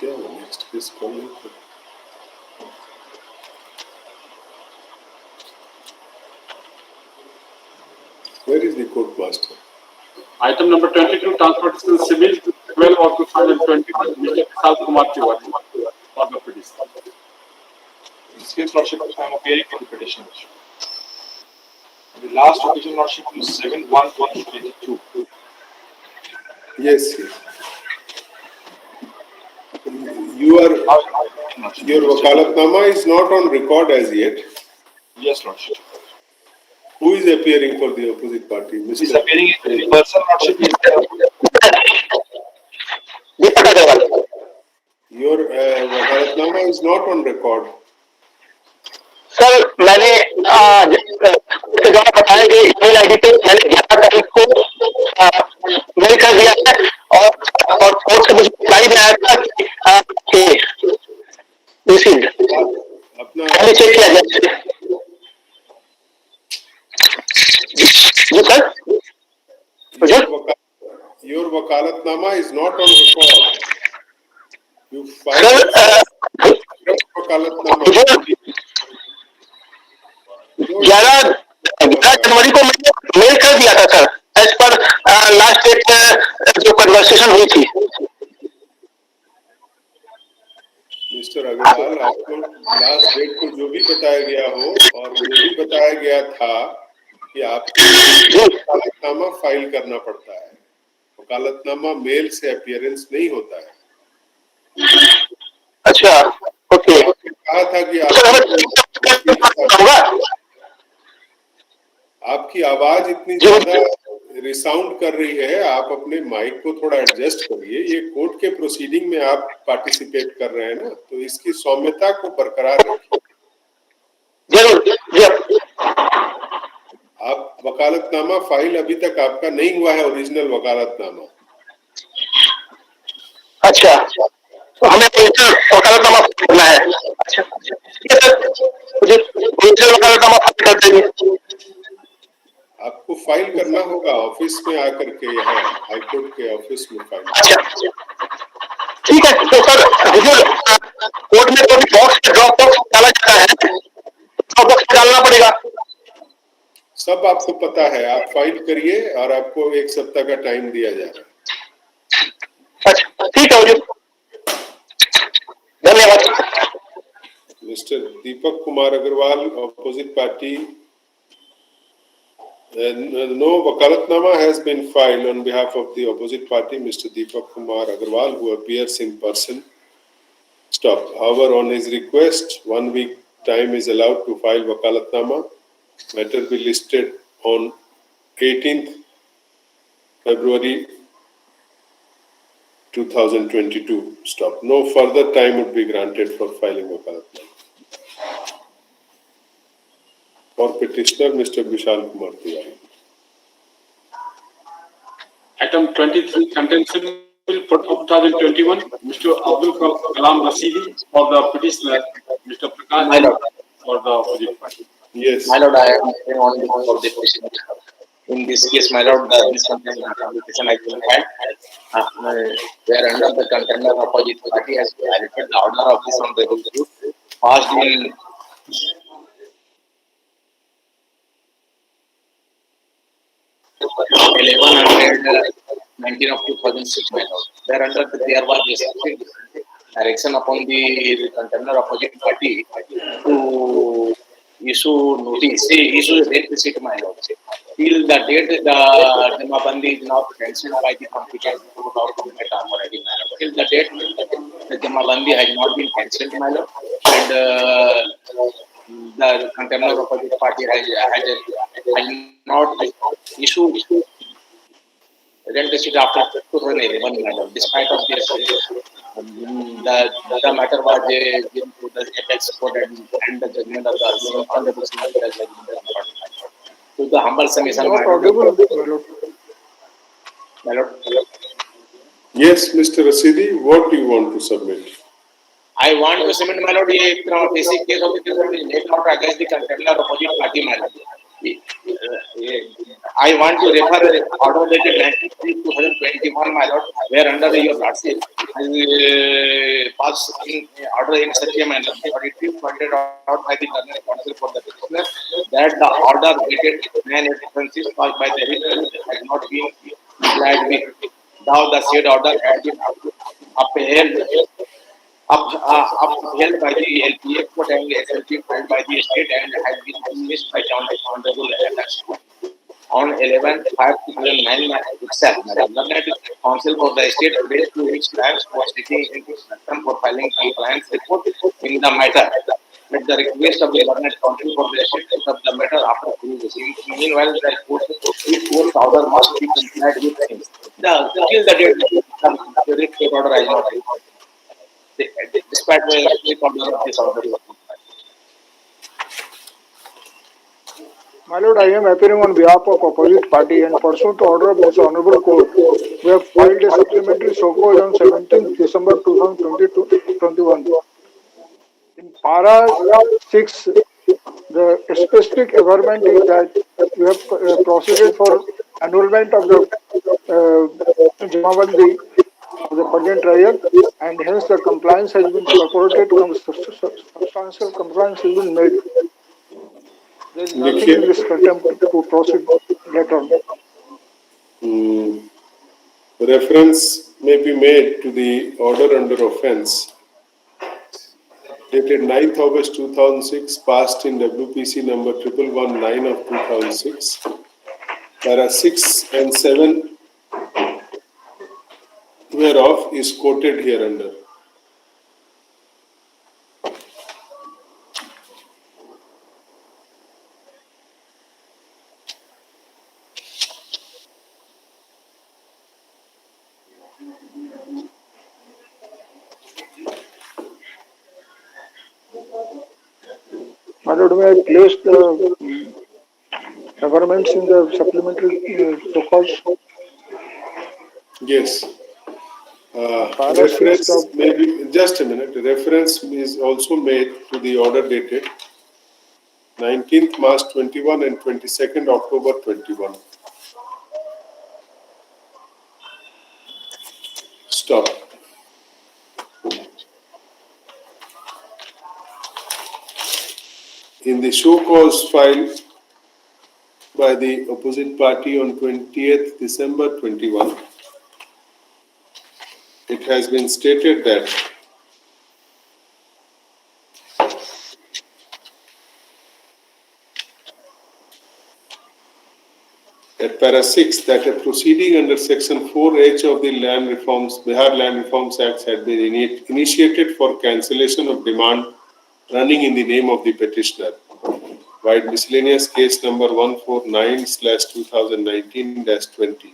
B: क्या नेक्स्ट किस कॉल में Where is the court master?
D: Item number 22, Transportation Civil, 12 of 2021, Mr. Vishal Kumar Tiwari, for the petition.
A: His Lordship, I am appearing for the petition. The last occasion, Lordship, is 7/1/2022.
B: Yes, yes. Your wakalatnama is not on record as yet.
A: Yes, Lordship.
B: Who is appearing for the opposite party?
A: He is appearing in person, Lordship.
B: Your wakalatnama is not on record.
C: Sir मैंने के द्वारा बताया गया email ID पे मैंने 11 तारीख को mail कर दिया है और कोर्ट से मुझे रिप्लाई भी आया था कि रिसीव्ड पहले चेक किया जाए जी sir
B: Your wakalatnama is not on record. You filed wakalatnama.
C: 11 जनवरी को मैंने मेल कर दिया था sir as per last date जो कन्वर्सेशन हुई थी
B: मिस्टर अग्रवाल, आपको लास्ट डेट को जो भी बताया गया हो और ये भी बताया गया था कि आपको वकालतनामा फाइल करना पड़ता है। वकालतनामा मेल से अपीयरेंस नहीं होता है।
C: अच्छा ओके
B: कहा था कि आपकी आवाज इतनी ज्यादा रिसाउंड कर रही है, आप अपने माइक को थोड़ा एडजस्ट करिए। ये कोर्ट के प्रोसीडिंग में आप पार्टिसिपेट कर रहे हैं ना, तो इसकी सौम्यता को बरकरार रखिए।
C: जरूर
B: आप वकालतनामा फाइल अभी तक आपका नहीं हुआ है, ओरिजिनल वकालतनामा।
C: अच्छा तो हमें वकालतनामा करना है। अच्छा ठीक है सर, मुझे ओरिजिनल वकालतनामा फाइल कर देंगे।
B: आपको फाइल करना होगा ऑफिस में आकर के, यहाँ हाईकोर्ट के ऑफिस में फाइल।
C: ठीक है तो सर कोर्ट में तो बॉक्स ड्रॉप बॉक्स डाला जाता है, ड्रॉप बॉक्स डालना पड़ेगा।
B: सब आपको पता है, आप फाइल करिए और आपको 1 सप्ताह का टाइम दिया जा रहा है।
C: अच्छा ठीक है, धन्यवाद।
B: Mister Deepak Kumar Agarwal, opposite party. No wakalatnama has been filed on behalf of the opposite party, Mr. Deepak Kumar Agarwal, who appears in person. Stop. However, on his request, 1 week time is allowed to file wakalatnama. Matter be listed on 18th February 2022. Stop. No further time would be granted for filing wakalatnama. For petitioner, Mr. Vishal Kumar Tiwari.
D: Item 23, Contention Bill for 2021, Mr. Abdul Kalam Rasidi, for the petitioner, Mr. Prakash for the opposite party.
B: Yes.
K: My lord, I am on behalf of the petitioner. In this case, my lord, this petition I can file, where under the contender opposite party has violated the order of this honorable court passed in 11/19 of 2006, my lord. Thereunder there was a specific direction upon the contender opposite party to issue notice, issue a date receipt, my lord. Till the date the Jamabandi is not cancelled by the competent court or competent authority, my lord. Till the date the Jamabandi has not been cancelled, my lord, and the contender opposite party has not issued rent receipt after 2011, madam. Despite of this, the matter was given to the apex court and the judgment of the honorable to the humble submission, my lord.
B: Yes, Mr. Rasidi, what do you want to submit?
K: I want to submit, my lord, a basic case of the made out against the contender opposite party, my lord.
J: I want to refer order dated 19/3/2021, my lord, where under your lordship I pass in order in such a manner, or it is pointed out by the Learned Council for the petitioner that the order dated 9/8/2026 passed by the High has not been complied with. Now the said order has been upheld upheld by the LPA court and SLP filed by the state and has been dismissed by Honorable on 11/5/2009 itself. Madam, Learned Council for the State raised to its clients for seeking instruction for filing compliance report in the matter. At the request of the Learned Council for the State, took up the matter after perusing. Meanwhile, the court order must be complied with him. Till the date, the state order has not been. Despite the state order of this order.
E: My lord, I am appearing on behalf of opposite party and pursuant to order of this honorable court, we have filed a supplementary show cause on 17th December 2021. In para 6, the specific requirement is that we have proceeded for annulment of the Jamabandi of the present trial, and hence the compliance has been purported, substantial compliance has been made. There is nothing in this attempt to proceed later on.
B: Reference may be made to the order under offense dated 9th August 2006, passed in WPC number 1119 of 2006. Para 6 and 7 whereof is quoted hereunder.
E: My lord, may I place the requirements in the supplementary proposal?
B: Yes.
E: Para
B: Reference
E: 6
B: may be, just a minute, reference is also made to the order dated 19th March 21 and 22nd October 21. Stop. In the show cause filed by the opposite party on 20th December 21, it has been stated that at para 6 that a proceeding under section 4H of the Bihar Land Reforms Act had been initiated for cancellation of demand running in the name of the petitioner, while miscellaneous case number 149/2019-20,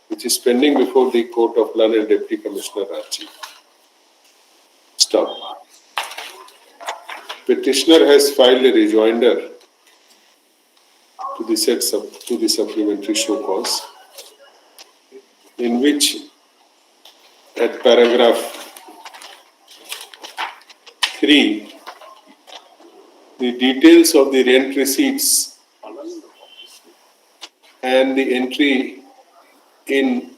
B: which is pending before the Court of Learned Deputy Commissioner Ranchi. Stop. Petitioner has filed a rejoinder to the supplementary show cause, in which at paragraph 3, the details of the rent receipts and the entry in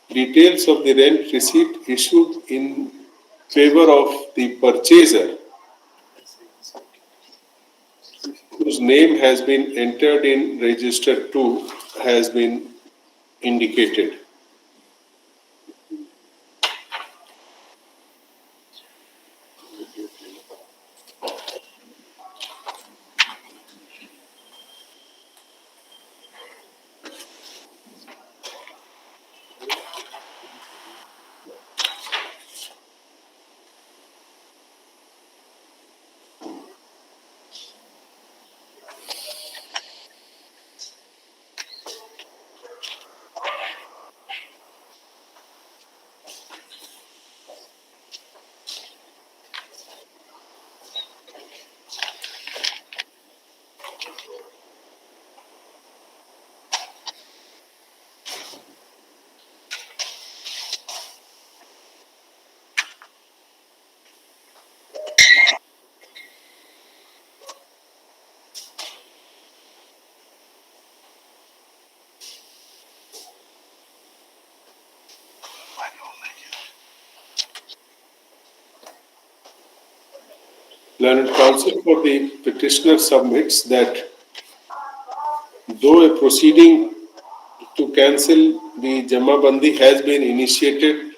B: details of the rent receipt issued in favor of the purchaser whose name has been entered in register 2 has been indicated. Learned counsel for the petitioner submits that though a proceeding to cancel the Jamabandi has been initiated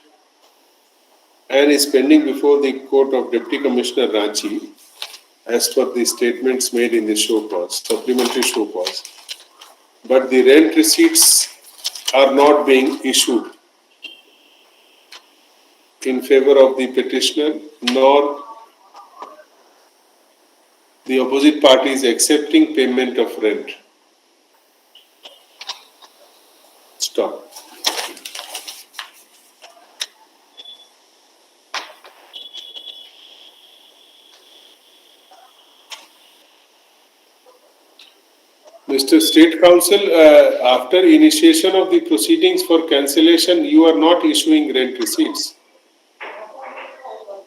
B: and is pending before the Court of Deputy Commissioner Ranchi, as per the statements made in the show cause, supplementary show cause, but the rent receipts are not being issued in favor of the petitioner, nor the opposite party is accepting payment of rent. Stop. Mr. State Counsel, after initiation of the proceedings for cancellation, you are not issuing rent receipts.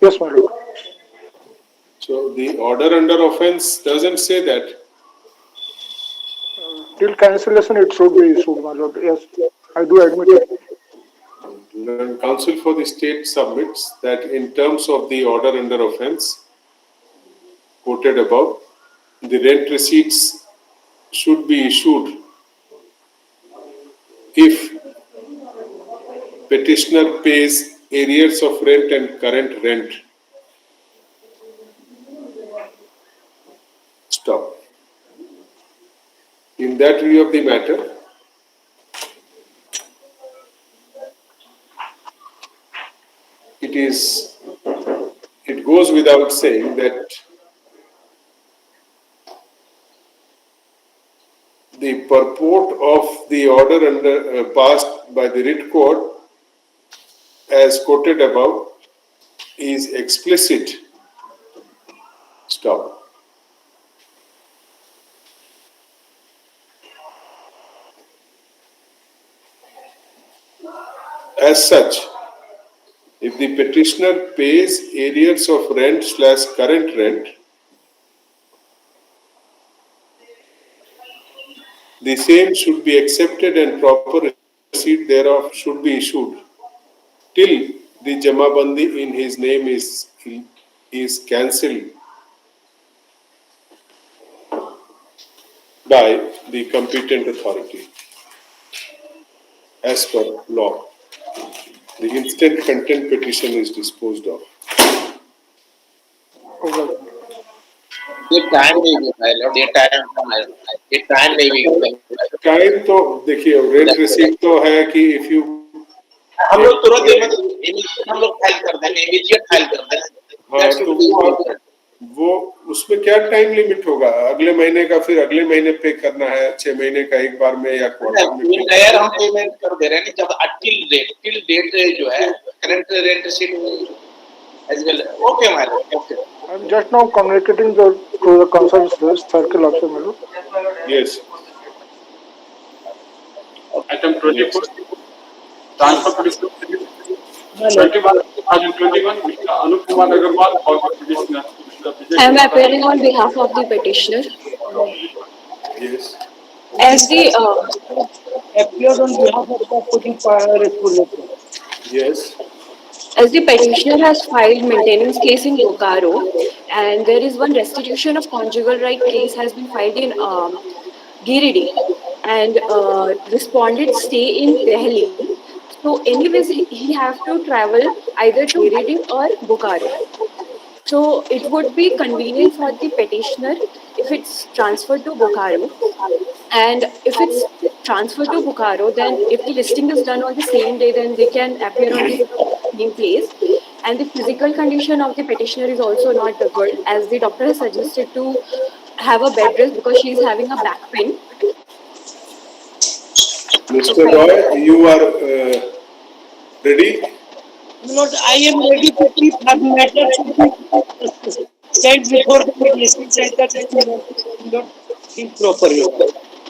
E: Yes, my lord.
B: So the order under offense doesn't say that.
E: Till cancellation, it should be issued, my lord. Yes, I do admit it.
B: The counsel for the state submits that in terms of the order under offense quoted above, the rent receipts should be issued if petitioner pays arrears of rent and current rent. Stop. In that view of the matter, it goes without saying that the purport of the order passed by the writ court as quoted above is explicit. Stop. As such, if the petitioner pays arrears of rent / current rent, the same should be accepted and proper receipt thereof should be issued till the Jamabandi in his name is cancelled by the competent authority as per law. The instant content petition is disposed of.
S: ये time नहीं भी भाई Lord ये time नहीं भी
B: time तो देखिए rent receipt तो है कि इफ यू
S: हम लोग तुरंत हम लोग फाइल कर देंगे इमीडिएट फाइल कर देंगे
B: हाँ तो वो उसमें क्या टाइम लिमिट होगा अगले महीने का फिर अगले महीने पे करना है 6 महीने का एक बार में या क्वार्टर में
S: इंटायर हम पेमेंट कर दे रहे हैं जब टिल डेट जो है current rent receipt as well. Okay, madam. Okay.
E: I'm just now communicating to the concerned circle also, madam.
B: Yes.
D: Item 24. Transfer petition. 2021, Mr. Anup Kumar Agarwal for the petitioner.
F: I am appearing on behalf of the petitioner.
B: Yes.
F: As the
U: appeared on behalf of the petitioner.
B: Yes.
F: As the petitioner has filed maintenance case in Bokaro, and there is one restitution of conjugal right case has been filed in Giridih, and respondents stay in Delhi. So, anyways, he have to travel either to Giridih or Bokaro. So, it would be convenient for the petitioner if it's transferred to Bokaro. And if it's transferred to Bokaro, then if the listing is done on the same day, then they can appear on the same place. And the physical condition of the petitioner is also not good, as the doctor has suggested to have a bed rest because she is having a back pain.
B: Mr. Roy, you are ready?
U: Lord, I am ready to keep the matter to be said before the mediation center is properly.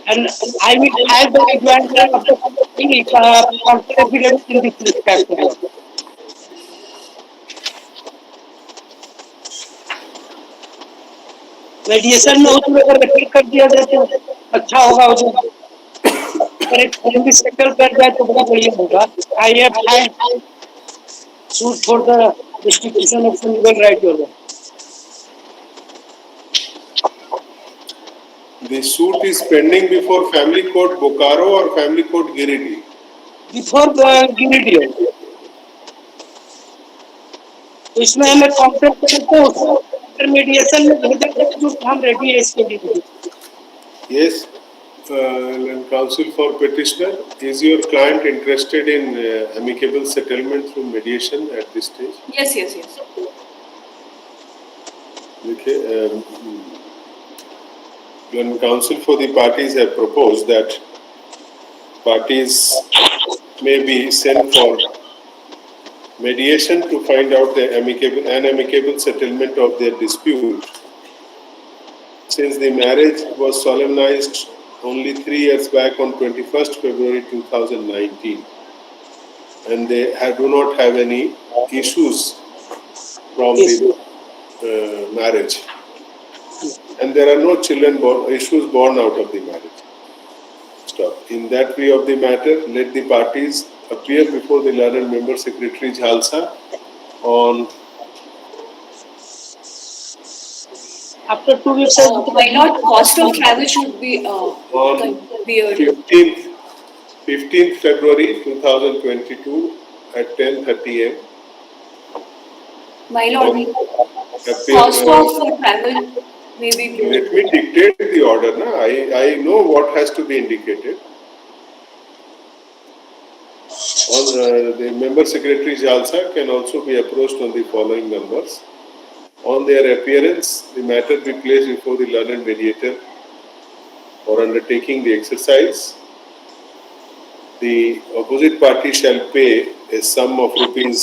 U: And I will have the rejoinder of the counter evidence in this respect. मेडिएशन में उसमें अगर repeat कर दिया जाए तो अच्छा होगा अगर एक फैमिली सेटल कर जाए तो बहुत बढ़िया होगा I have suit for the distribution of legal right your
B: The suit is pending before Family Court Bokaro or Family Court Giridih?
N: Before Giridih तो इसमें हमें कॉन्टेक्ट करके उसको इंटरमीडिएशन में भेजा जाए जो कि हम रेडी है इसके लिए.
B: Yes, and counsel for petitioner, is your client interested in amicable settlement through mediation at this stage?
F: Yes, yes, yes.
B: Okay, when counsel for the parties have proposed that parties may be sent for mediation to find out the amicable settlement of their dispute. Since the marriage was solemnized only 3 years back on 21st February 2019, and they do not have any issues from the marriage, and there are no issues born out of the marriage. Stop. In that view of the matter, let the parties appear before the learned member Secretary Jhalsa on
N: after 2 weeks.
F: Why not cost of travel should be
B: on
F: beared.
B: 15th February 2022 at 10:30 am.
F: My lord, cost of travel may be beared.
B: Let me dictate the order. Na? I know what has to be indicated. The member secretary Jalsa can also be approached on the following numbers. On their appearance, the matter be placed before the learned mediator for undertaking the exercise. The opposite party shall pay a sum of rupees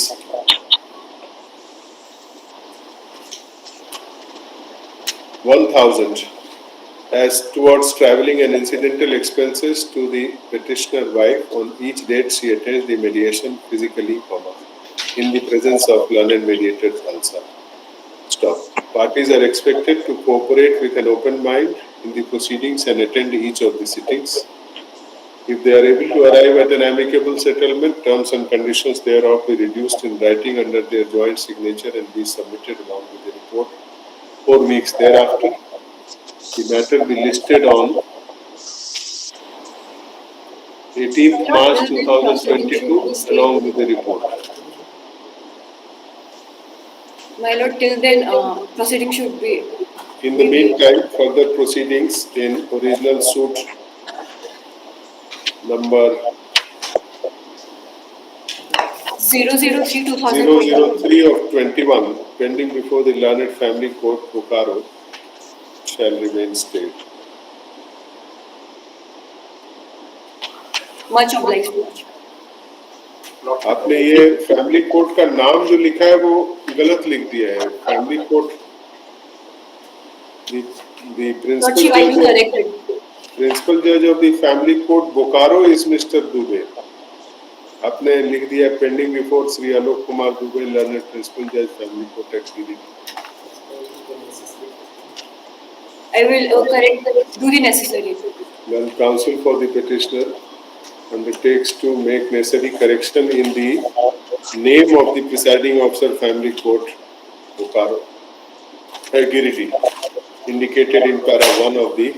B: 1,000 as towards travelling and incidental expenses to the petitioner wife on each date she attends the mediation physically, in the presence of learned mediator also. Stop. Parties are expected to cooperate with an open mind in the proceedings and attend each of the sittings. If they are able to arrive at an amicable settlement, terms and conditions thereof be reduced in writing under their joint signature and be submitted along with the report 4 weeks thereafter. The matter be listed on 18th March 2022 along with the report.
F: My lord, till then proceeding should be.
B: In the meantime, further proceedings in original suit number
F: 003
B: of 21 pending before the learned family court Bokaro shall remain stayed.
F: Much obliged.
B: आपने ये family court का नाम जो लिखा है वो गलत लिख दिया है. Family court the principal judge of the family court Bokaro is Mr. Dubey. आपने लिख दिया pending before Sri Alok Kumar Dubey, learned principal judge family court at Giridih.
F: I will do the necessary.
B: When counsel for the petitioner undertakes to make necessary correction in the name of the presiding officer family court Bokaro Giridih indicated in para 1 of the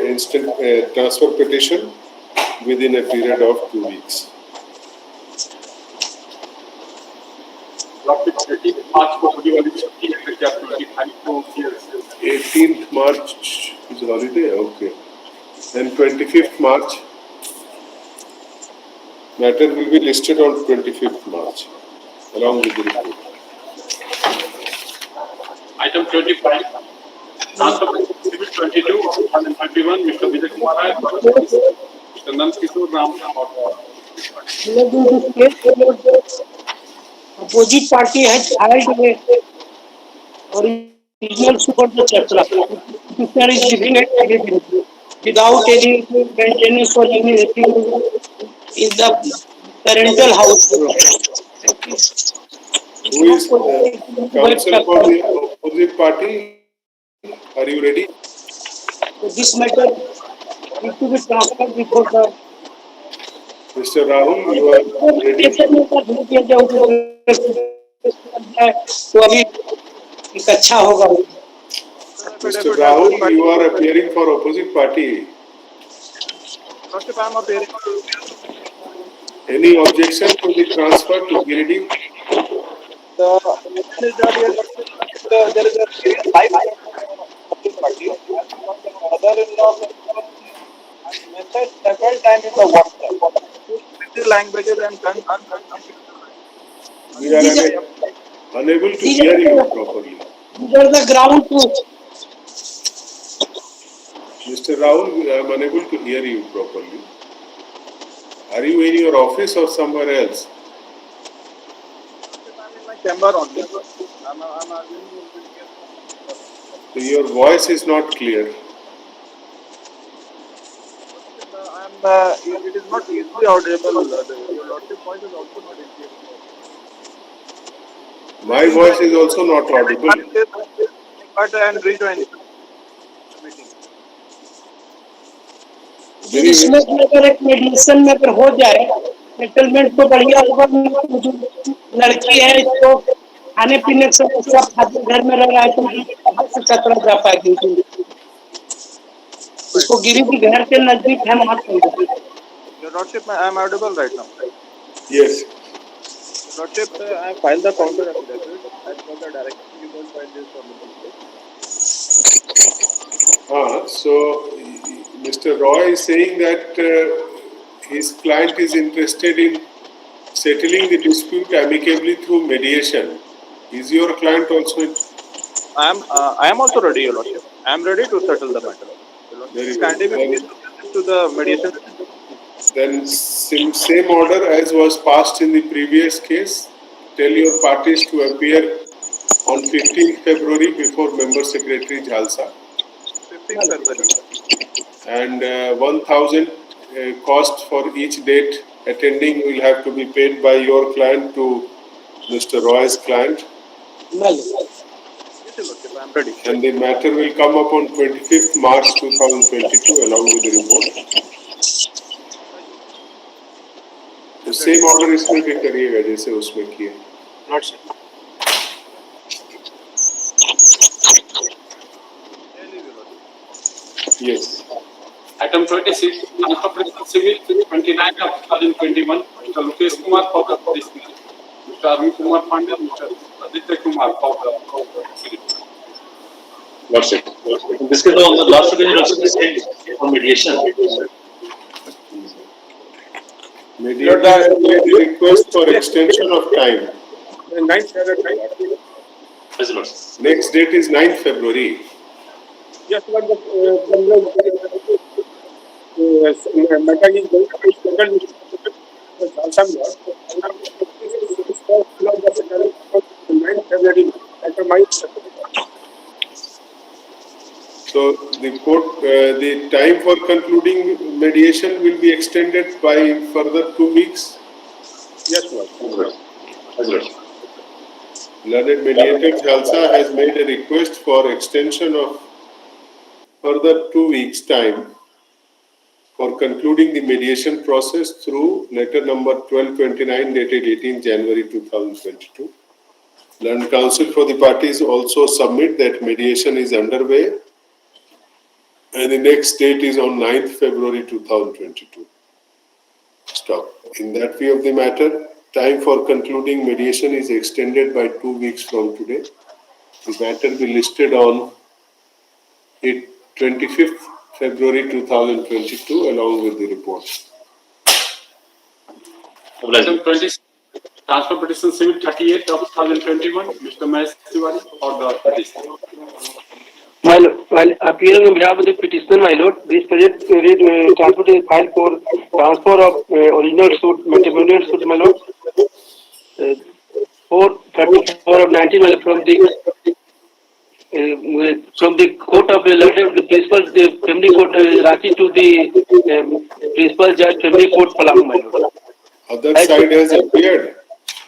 B: instant transfer petition within a period of 2 weeks.
D: 18th March को होने वाली छुट्टी है क्या 25 को
B: 18th March is holiday, okay. Then 25th March, matter will be listed on 25th March along with the report.
D: Item 25, transfer exhibit 22 of 2021, Mr. Vijay Kumar Rai, Mr. Nand Kishore Ram.
N: Opposite party has filed a original super chapter. Petitioner is giving it without any maintenance or anything in the parental house.
B: Who is counsel for the opposite party? Are you ready?
N: This matter needs to be transferred before the
B: Mr. Rahul, you are ready?
N: तो अभी एक अच्छा होगा.
B: Mr. Rahul, you are appearing for opposite party.
E: Lordship, I am appearing.
B: Any objection to the transfer to Giridih?
U: The reason is that here, there is a five opposite party, and my mother-in-law has messaged several times in the WhatsApp.
E: The languages and
B: We are unable to hear you properly.
N: These are the ground truth.
B: Mr. Rahul, I am unable to hear you properly. Are you in your office or somewhere else?
E: I'm in my chamber only. I'm assuming you will hear from.
B: So your voice is not clear.
E: It is not easily audible. Your Lordship voice is also not easily audible.
B: My voice is also not audible.
E: But I am rejoining the meeting.
N: इसमें भी अगर एक medicine में अगर हो जाए settlement तो बढ़िया होगा। जो लड़की है इसको खाने पीने से समस्या, खाते घर में रह रहा है तो कहाँ से चतरा जा पाएगी। इसको गिरिडीह घर के नजदीक है, वहाँ चल जाए।
E: Your Lordship, I am audible right now.
B: Yes.
E: Your Lordship, I have filed the counter affidavit as per the direction given by this honorable court.
B: So Mr. Roy is saying that his client is interested in settling the dispute amicably through mediation. Is your client also?
E: I am also ready, Your Lordship. I am ready to settle the matter.
B: Very
E: Kindly
B: good.
E: be pleased to the mediation.
B: Then same order as was passed in the previous case. Tell your parties to appear on 15th February before Member Secretary Jhalsa.
E: 15th February.
B: And 1,000 cost for each date attending will have to be paid by your client to Mr. Roy's client.
E: Yes, Your Lordship, I am ready.
B: And the matter will come up on 25th March 2022 along with the report. The same order इसमें भी करिएगा जैसे उसमें किए.
E: Not sir.
B: Yes.
D: Item 26, Transfer Civil 29 of 2021, Mr. Lukesh Kumar for the petitioner, Mr. Arun Kumar Pandya, Mr. Aditya Kumar for the
M: Lordship. In this case, the last occasion also the same for mediation.
B: Mediator has made a request for extension of time.
E: 9th February.
M: Yes, Lordship.
B: Next date is 9th February.
E: Yes, but the matter is going to be settled with the Jharkhand Lord. 9th February. After my
B: So the court, the time for concluding mediation will be extended by further 2 weeks.
E: Yes, Lord.
M: Yes, Lordship.
B: Learned mediator Jhalsa has made a request for extension of further 2 weeks time for concluding the mediation process through letter number 1229 dated 18 January 2022. Learned counsel for the parties also submit that mediation is underway and the next date is on 9th February 2022. Stop. In that view of the matter, time for concluding mediation is extended by 2 weeks from today. The matter will be listed on 25th February 2022 along with the report.
D: Item 26, Transfer Petition Civil 38 of 2021, Mr. Mahesh Tiwari for the petitioner.
N: While appearing on behalf of the petitioner, my lord, this project transfer is filed for transfer of original suit, matrimonial suit, my lord, 434 of 19, my lord, from the court of the principal the family court Ranchi to the principal judge family court Palam, my lord.
B: Other side has appeared.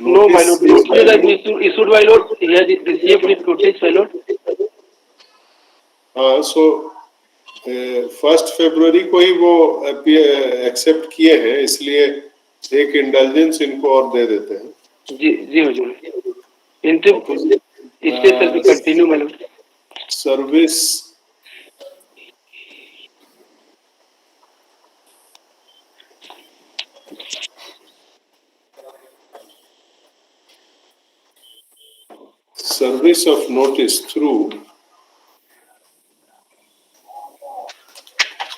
N: No, my lord. Notice has been issued, my lord. He has received with notice, my lord.
B: So 1st February को ही वो accept किए हैं, इसलिए एक indulgence इनको और दे देते हैं.
N: जी हुजूर. Interim stay shall be continued, my lord.
B: service service of notice through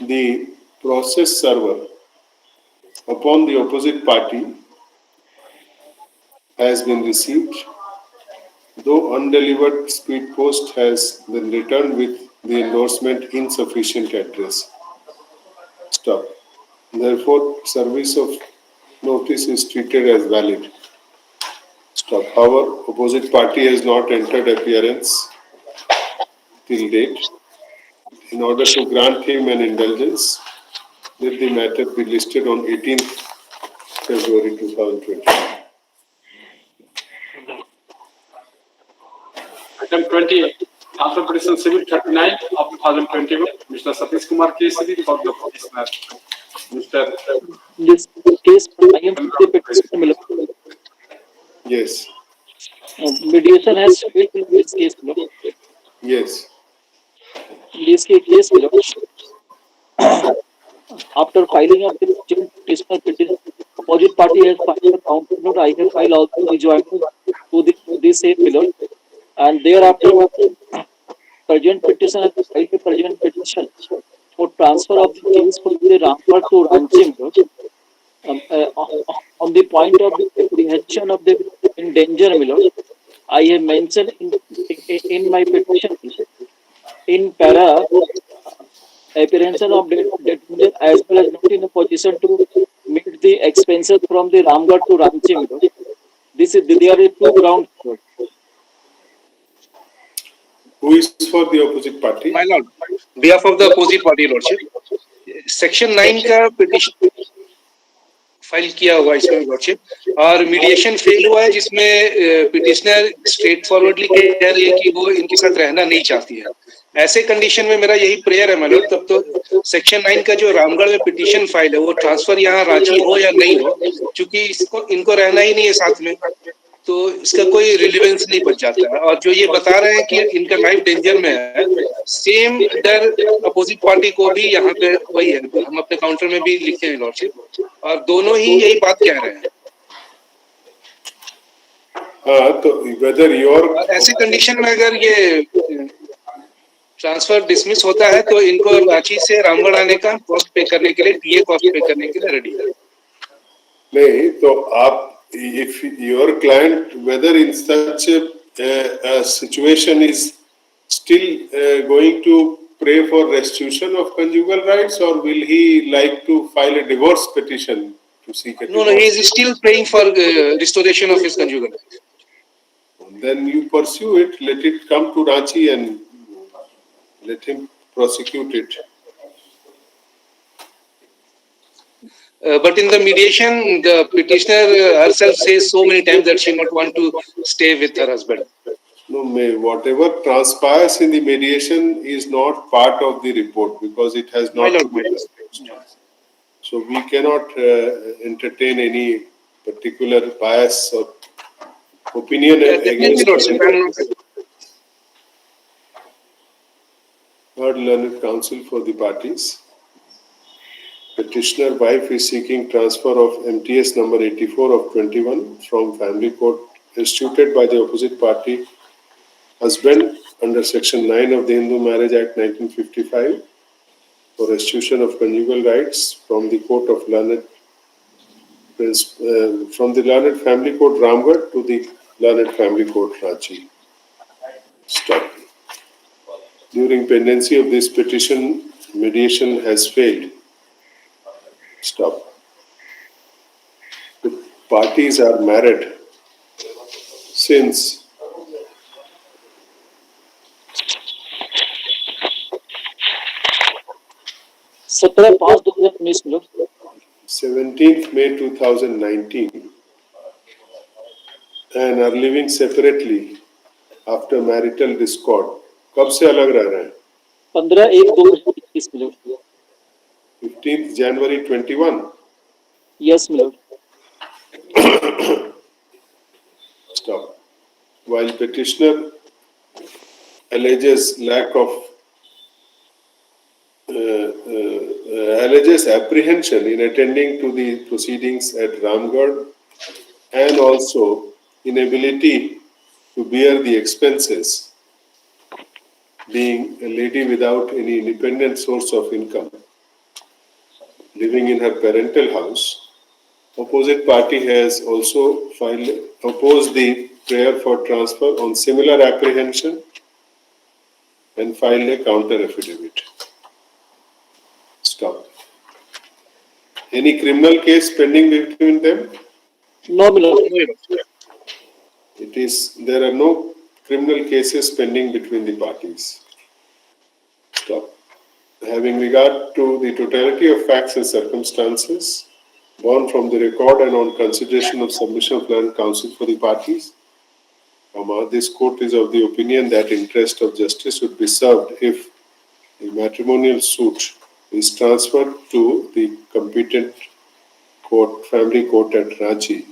B: the process server upon the opposite party has been received, though undelivered speed post has been returned with the endorsement insufficient address. Stop. Therefore, service of notice is treated as valid. Stop. However, opposite party has not entered appearance till date. In order to grant him an indulgence, let the matter be listed on 18th February 2020.
D: Item 28, transfer petition civil 39 of 2021, Mr. Satish Kumar Kesari for the petitioner. Mr.
G: This case, I am the petitioner.
B: Yes.
G: Mediation has failed in this case.
B: Yes.
G: This case, after filing of the joint petition, opposite party has filed a counter. I have filed also rejoined to the same below, and thereafter present petition has filed a present petition for transfer of the case from the Rampur to Ranchi. On the point of the apprehension of the endangered Milord, I have mentioned in my petition in para apprehension of danger as well as not in a position to meet the expenses from the Ramgarh to Ranchi. Milord. This is there are two grounds.
B: Who is for the opposite party?
J: My lord, behalf of the opposite party, lordship, section 9 का petition file किया हुआ इसमें lordship और mediation fail हुआ है जिसमें petitioner straight forwardly कह रही है कि वो इनके साथ रहना नहीं चाहती है। ऐसे कंडीशन में मेरा यही प्रेयर है मैडम, तब तो सेक्शन 9 का जो रामगढ़ में पिटिशन फाइल है वो ट्रांसफर यहाँ रांची हो या नहीं हो, क्योंकि इसको इनको रहना ही नहीं है साथ में, तो इसका कोई रिलेवेंस नहीं बच जाता है। और जो ये बता रहे हैं कि इनका लाइफ डेंजर में है, सेम डर अपोजिट पार्टी को भी यहाँ पे वही है, हम अपने काउंटर में भी लिखे हैं लॉर्डशिप, और दोनों ही यही बात कह रहे हैं।
B: तो वेदर योर
J: ऐसी कंडीशन में अगर ये ट्रांसफर डिसमिस होता है तो इनको रांची से रामगढ़ आने का कॉस्ट पे करने के लिए, टीए कॉस्ट पे करने के लिए रेडी है।
B: नहीं तो आप, if your client, whether in such a situation is still going to pray for restitution of conjugal rights, or will he like to file a divorce petition to seek a divorce?
J: No, he is still praying for restoration of his conjugal rights.
B: Then you pursue it, let it come to Ranchi and let him prosecute it.
J: But in the mediation, the petitioner herself says so many times that she not want to stay with her husband.
B: No, whatever transpires in the mediation is not part of the report because it has not been established. So we cannot entertain any particular bias or opinion against Third learned counsel for the parties. Petitioner wife is seeking transfer of MTS number 84 of 21 from family court instituted by the opposite party husband under section 9 of the Hindu Marriage Act 1955 for restitution of conjugal rights from the court of learned from the learned family court Ramgarh to the learned family court Ranchi. Stop. During pendency of this petition, mediation has failed. Stop. The parties are married since 17th May 2019 and are living separately after marital discord. कब से अलग रह रहे हैं?
G: 15/1/2021
B: 15th January 21.
G: Yes, Milord.
B: Stop. While petitioner alleges alleges apprehension in attending to the proceedings at Ramgarh and also inability to bear the expenses, being a lady without any independent source of income, living in her parental house. Opposite party has also opposed the prayer for transfer on similar apprehension and filed a counter affidavit. Stop. Any criminal case pending between them?
G: No, my lord.
B: There are no criminal cases pending between the parties. Stop. Having regard to the totality of facts and circumstances born from the record and on consideration of submission of land counsel for the parties, this court is of the opinion that interest of justice would be served if the matrimonial suit is transferred to the competent court, family court at Ranchi.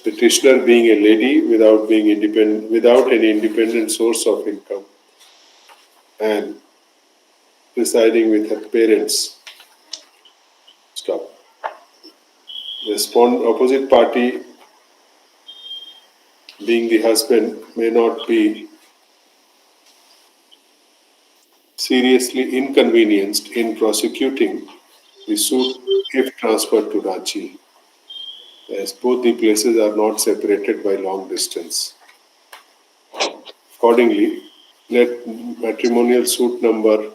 B: Petitioner being a lady without any independent source of income and residing with her parents. Stop. Opposite party being the husband may not be seriously inconvenienced in prosecuting the suit if transferred to Ranchi, as both the places are not separated by long distance. Accordingly, let matrimonial suit number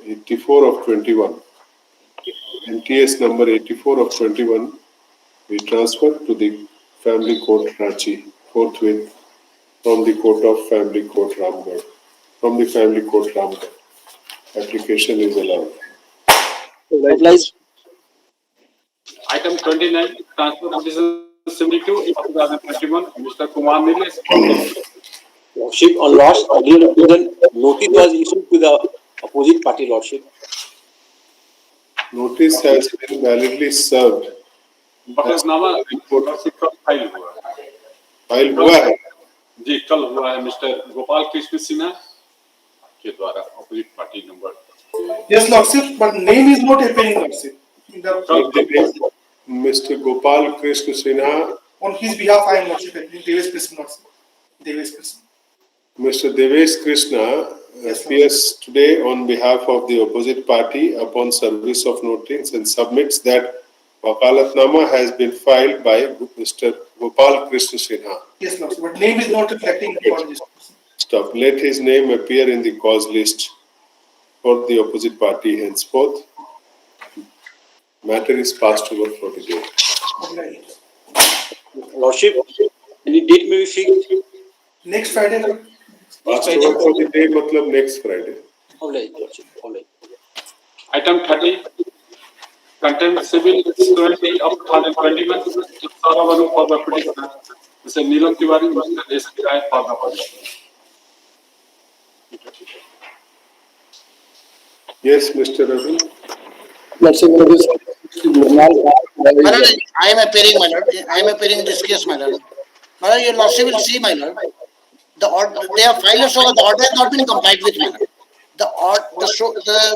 B: 84 of 21, NTS number 84 of 21 be transferred to the family court Ranchi forthwith from the court of family court Ramgarh. From the family court Ramgarh. Application is allowed.
G: Obliged.
D: Item 29, transfer petition 72 of 2021, Mr. Kumar Nilesh.
K: Lordship, on last earlier occasion, notice was issued to the opposite party, Lordship.
B: Notice has been validly served.
D: वकीलनामा lordship का file हुआ है।
B: File हुआ है
D: जी, कल हुआ है mister Gopal Krishna Sinha के द्वारा opposite party number.
A: Yes, Lordship, but name is not appearing, Lordship.
B: Mr. Gopal Krishna Sinha.
A: On his behalf, I am Lordship, Devesh Krishna, Lordship. Devesh Krishna.
B: Mr. Devesh Krishna appears today on behalf of the opposite party upon service of notice and submits that Wakalatnama has been filed by Mr. Gopal Krishna Sinha.
A: Yes, Lordship, but name is not reflecting in the cause list.
B: Stop. Let his name appear in the cause list for the opposite party henceforth. Matter is passed over for the day.
A: Right.
K: Lordship, any date may be fixed?
A: Next Friday.
B: Passed over for the day, matlab next Friday.
K: All right, Lordship. All right.
D: Item 30, contempt civil 20 of 2021, Saravanu for the petitioner. Mr. Neelam Tiwari, Mr. SBI for the petitioner.
B: Yes, Mr. Ravi.
R: My lord, I am appearing, my lord. I am appearing in this case, my lord. My lord, your lordship will see, my lord. They have filed a show, the order has not been complied with, my lord. The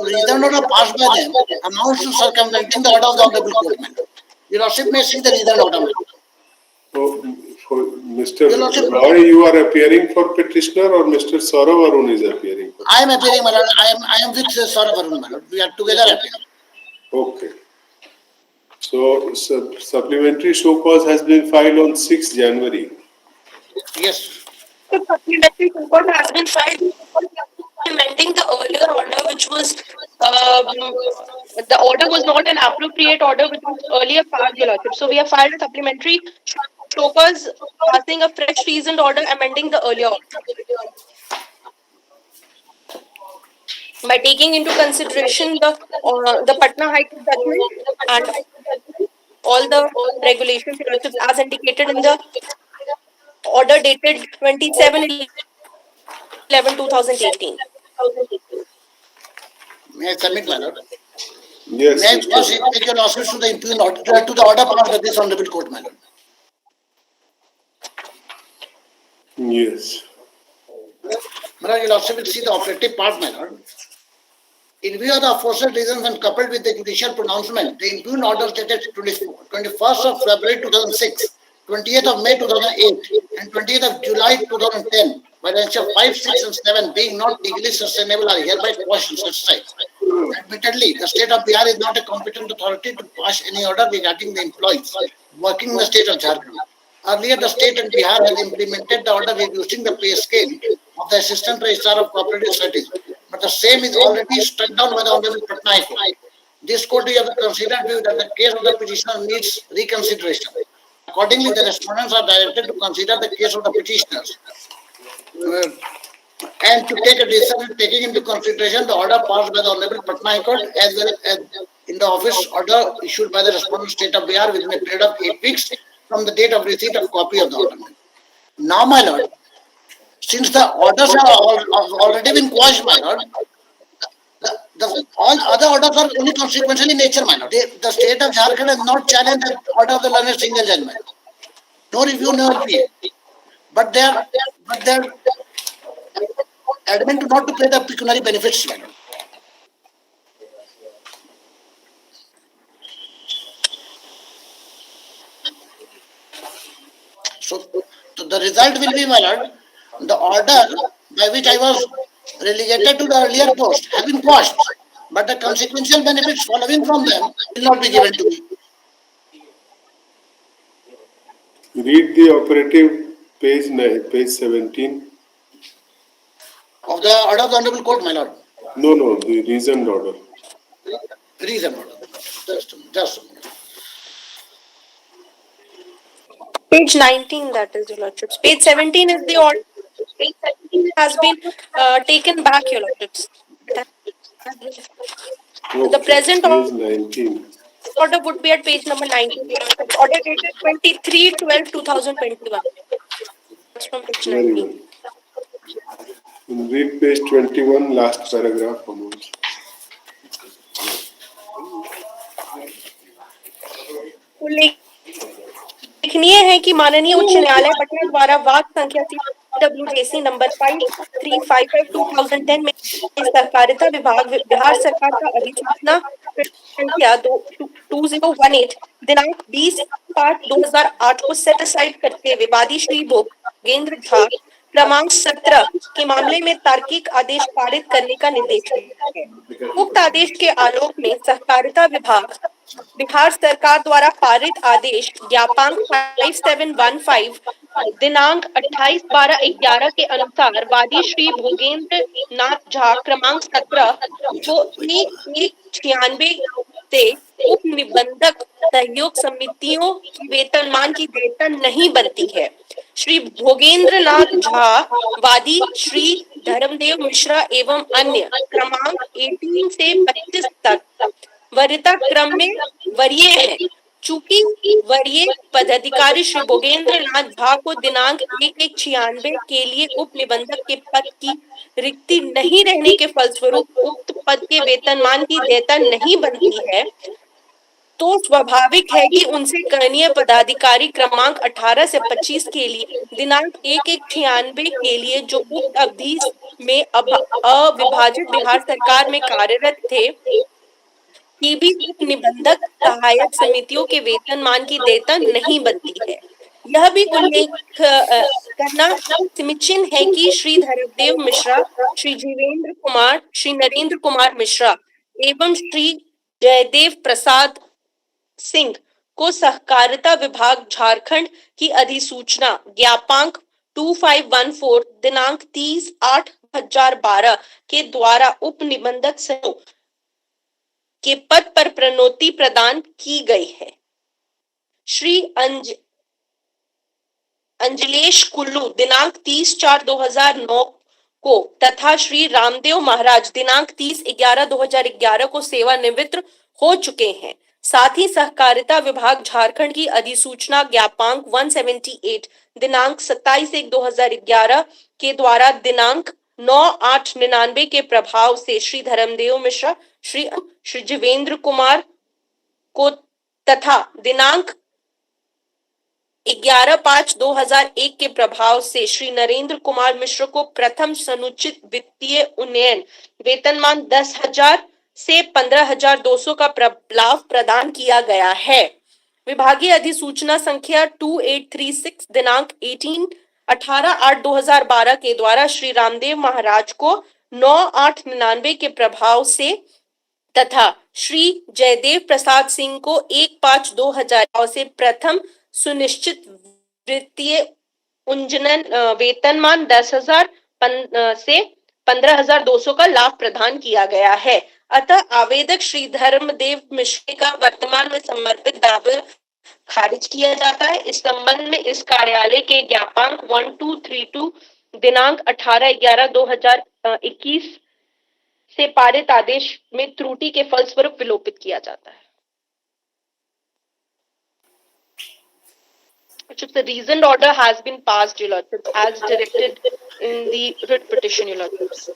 R: reason order passed by them amounts to circumventing the order of the honorable court, my lord. Your lordship may see the reason order, my lord.
B: For Mr. Roy, you are appearing for petitioner or Mr. Saurav Arun is appearing?
R: I am appearing, my lord. I am with Saurav Arun, my lord. We are together appearing.
B: Okay. So, supplementary show cause has been filed on 6th January.
R: Yes.
T: The supplementary show cause has been filed implementing the earlier order, which was the order was not an appropriate order which was earlier passed, Your Lordship. So we have filed a supplementary show cause passing a fresh reasoned order amending the earlier order. By taking into consideration the Patna High Court judgment and all the regulations as indicated in the order dated 27/11/2018.
R: May I submit, my lord?
B: Yes.
R: May I first take your lordship to the impugned order, to the order passed by this honorable court, my lord?
B: Yes.
R: My lord, you'll also will see the operative part, my lord. In view of the aforesaid reasons and coupled with the judicial pronouncement, the impugned orders dated 21st of February 2006, 20th of May 2008, and 20th of July 2010, by the nature 5, 6, and 7 being not legally sustainable are hereby quashed and set aside. Admittedly, the state of Bihar is not a competent authority to pass any order regarding the employees working in the state of Jharkhand. Earlier, the state and Bihar has implemented the order reducing the pay scale of the Assistant Registrar of Cooperative Societies, but the same is already struck down by the Honorable Patna High Court. This court is of the considered view that the case of the petitioner needs reconsideration. Accordingly, the respondents are directed to consider the case of the petitioners and to take a decision taking into consideration the order passed by the Honorable Patna High Court as well as in the office order issued by the respondent state of Bihar within a period of 8 weeks from the date of receipt of copy of the order. Now, my lord, since the orders have already been quashed, my lord, all other orders are only consequential in nature, my lord. The state of Jharkhand has not challenged the order of the learned single judge, my lord. No review, no LPA. But they are adamant not to pay the pecuniary benefits, my lord. So the result will be, my lord, the order by which I was relegated to the earlier post has been quashed, but the consequential benefits following from them will not be given to me.
B: Read the operative page 17.
R: Of the order of the Honorable Court, my lord.
B: No, the reasoned order.
R: Reasoned order. Just a minute.
T: Page 19, that is, your lordships. Page 17 is the order has been taken back, your lordships. The present
B: Page 19.
T: order would be at page number 19. Order dated 23/12/2021. That's from page
B: Very
T: 19.
B: well. Read page 21, last paragraph almost.
T: उल्लेखनीय है कि माननीय उच्च न्यायालय पटना द्वारा वाद संख्या CWJC number 5355/2010 में सहकारिता विभाग बिहार सरकार का अधिसूचना संख्या 2018 दिनांक 20/5/2008 को सेट असाइड करते हुए वादी श्री भोगेंद्र झा क्रमांक 17 के मामले में तार्किक आदेश पारित करने का निर्देश है। उक्त आदेश के आलोक में सहकारिता विभाग बिहार सरकार द्वारा पारित आदेश ज्ञापांक 5715 दिनांक 28/12/11 के अनुसार वादी श्री भोगेंद्र नाथ झा क्रमांक 17 को 1/1/96 से उप निबंधक सहयोग समितियों की वेतनमान की वेतन नहीं बनती है। श्री भोगेंद्र नाथ झा वादी श्री धर्मदेव मिश्रा एवं अन्य क्रमांक 18 से 25 तक वरीयता क्रम में वरीय है। चूंकि वरीय पदाधिकारी श्री भोगेंद्र नाथ झा को दिनांक 1/1/96 के लिए उप निबंधक के पद की रिक्ति नहीं रहने के फलस्वरूप उक्त पद के वेतनमान की वेतन नहीं बनती है, तो स्वाभाविक है कि उनसे करणीय पदाधिकारी क्रमांक 18 से 25 के लिए दिनांक 1/1/96 के लिए जो उक्त अवधि में अविभाजित बिहार सरकार में कार्यरत थे की भी उप निबंधक सहायक समितियों के वेतनमान की वेतन नहीं बनती है। यह भी उल्लेख करना समीचीन है कि श्री धर्मदेव मिश्रा, श्री जीवेंद्र कुमार, श्री नरेंद्र कुमार मिश्रा एवं श्री जयदेव प्रसाद सिंह को सहकारिता विभाग झारखंड की अधिसूचना ज्ञापांक 2514 दिनांक 30/8/2012 के द्वारा उप निबंधक समूह के पद पर प्रोन्नति प्रदान की गई है। श्री अंजलेश कुल्लू दिनांक 30/4/2009 को तथा श्री रामदेव महाराज दिनांक 30/11/2011 को सेवानिवृत्त हो चुके हैं। साथ ही सहकारिता विभाग झारखंड की अधिसूचना ज्ञापांक 178 दिनांक 27/1/2011 के द्वारा दिनांक 9/8/99 के प्रभाव से श्री धर्मदेव मिश्रा, श्री जीवेंद्र कुमार को तथा दिनांक 11/5/2001 के प्रभाव से श्री नरेंद्र कुमार मिश्र को प्रथम समुचित वित्तीय उन्नयन वेतनमान 10,000 से 15,200 का लाभ प्रदान किया गया है। विभागीय अधिसूचना संख्या 2836 दिनांक 18/8/2012 के द्वारा श्री रामदेव महाराज को 9/8/99 के प्रभाव से तथा श्री जयदेव प्रसाद सिंह को 1/5/2000 से प्रथम सुनिश्चित वित्तीय उन्नयन वेतनमान 10,000 से 15,200 का लाभ प्रदान किया गया है। अतः आवेदक श्री धर्मदेव मिश्र का वर्तमान में समर्पित दावा खारिज किया जाता है। इस संबंध में इस कार्यालय के ज्ञापांक 1232 दिनांक 18/11/2021 से पारित आदेश में त्रुटि के फलस्वरूप विलोपित किया जाता है। The reasoned order has been passed, Your Lordship, as directed in the writ petition, Your Lordship.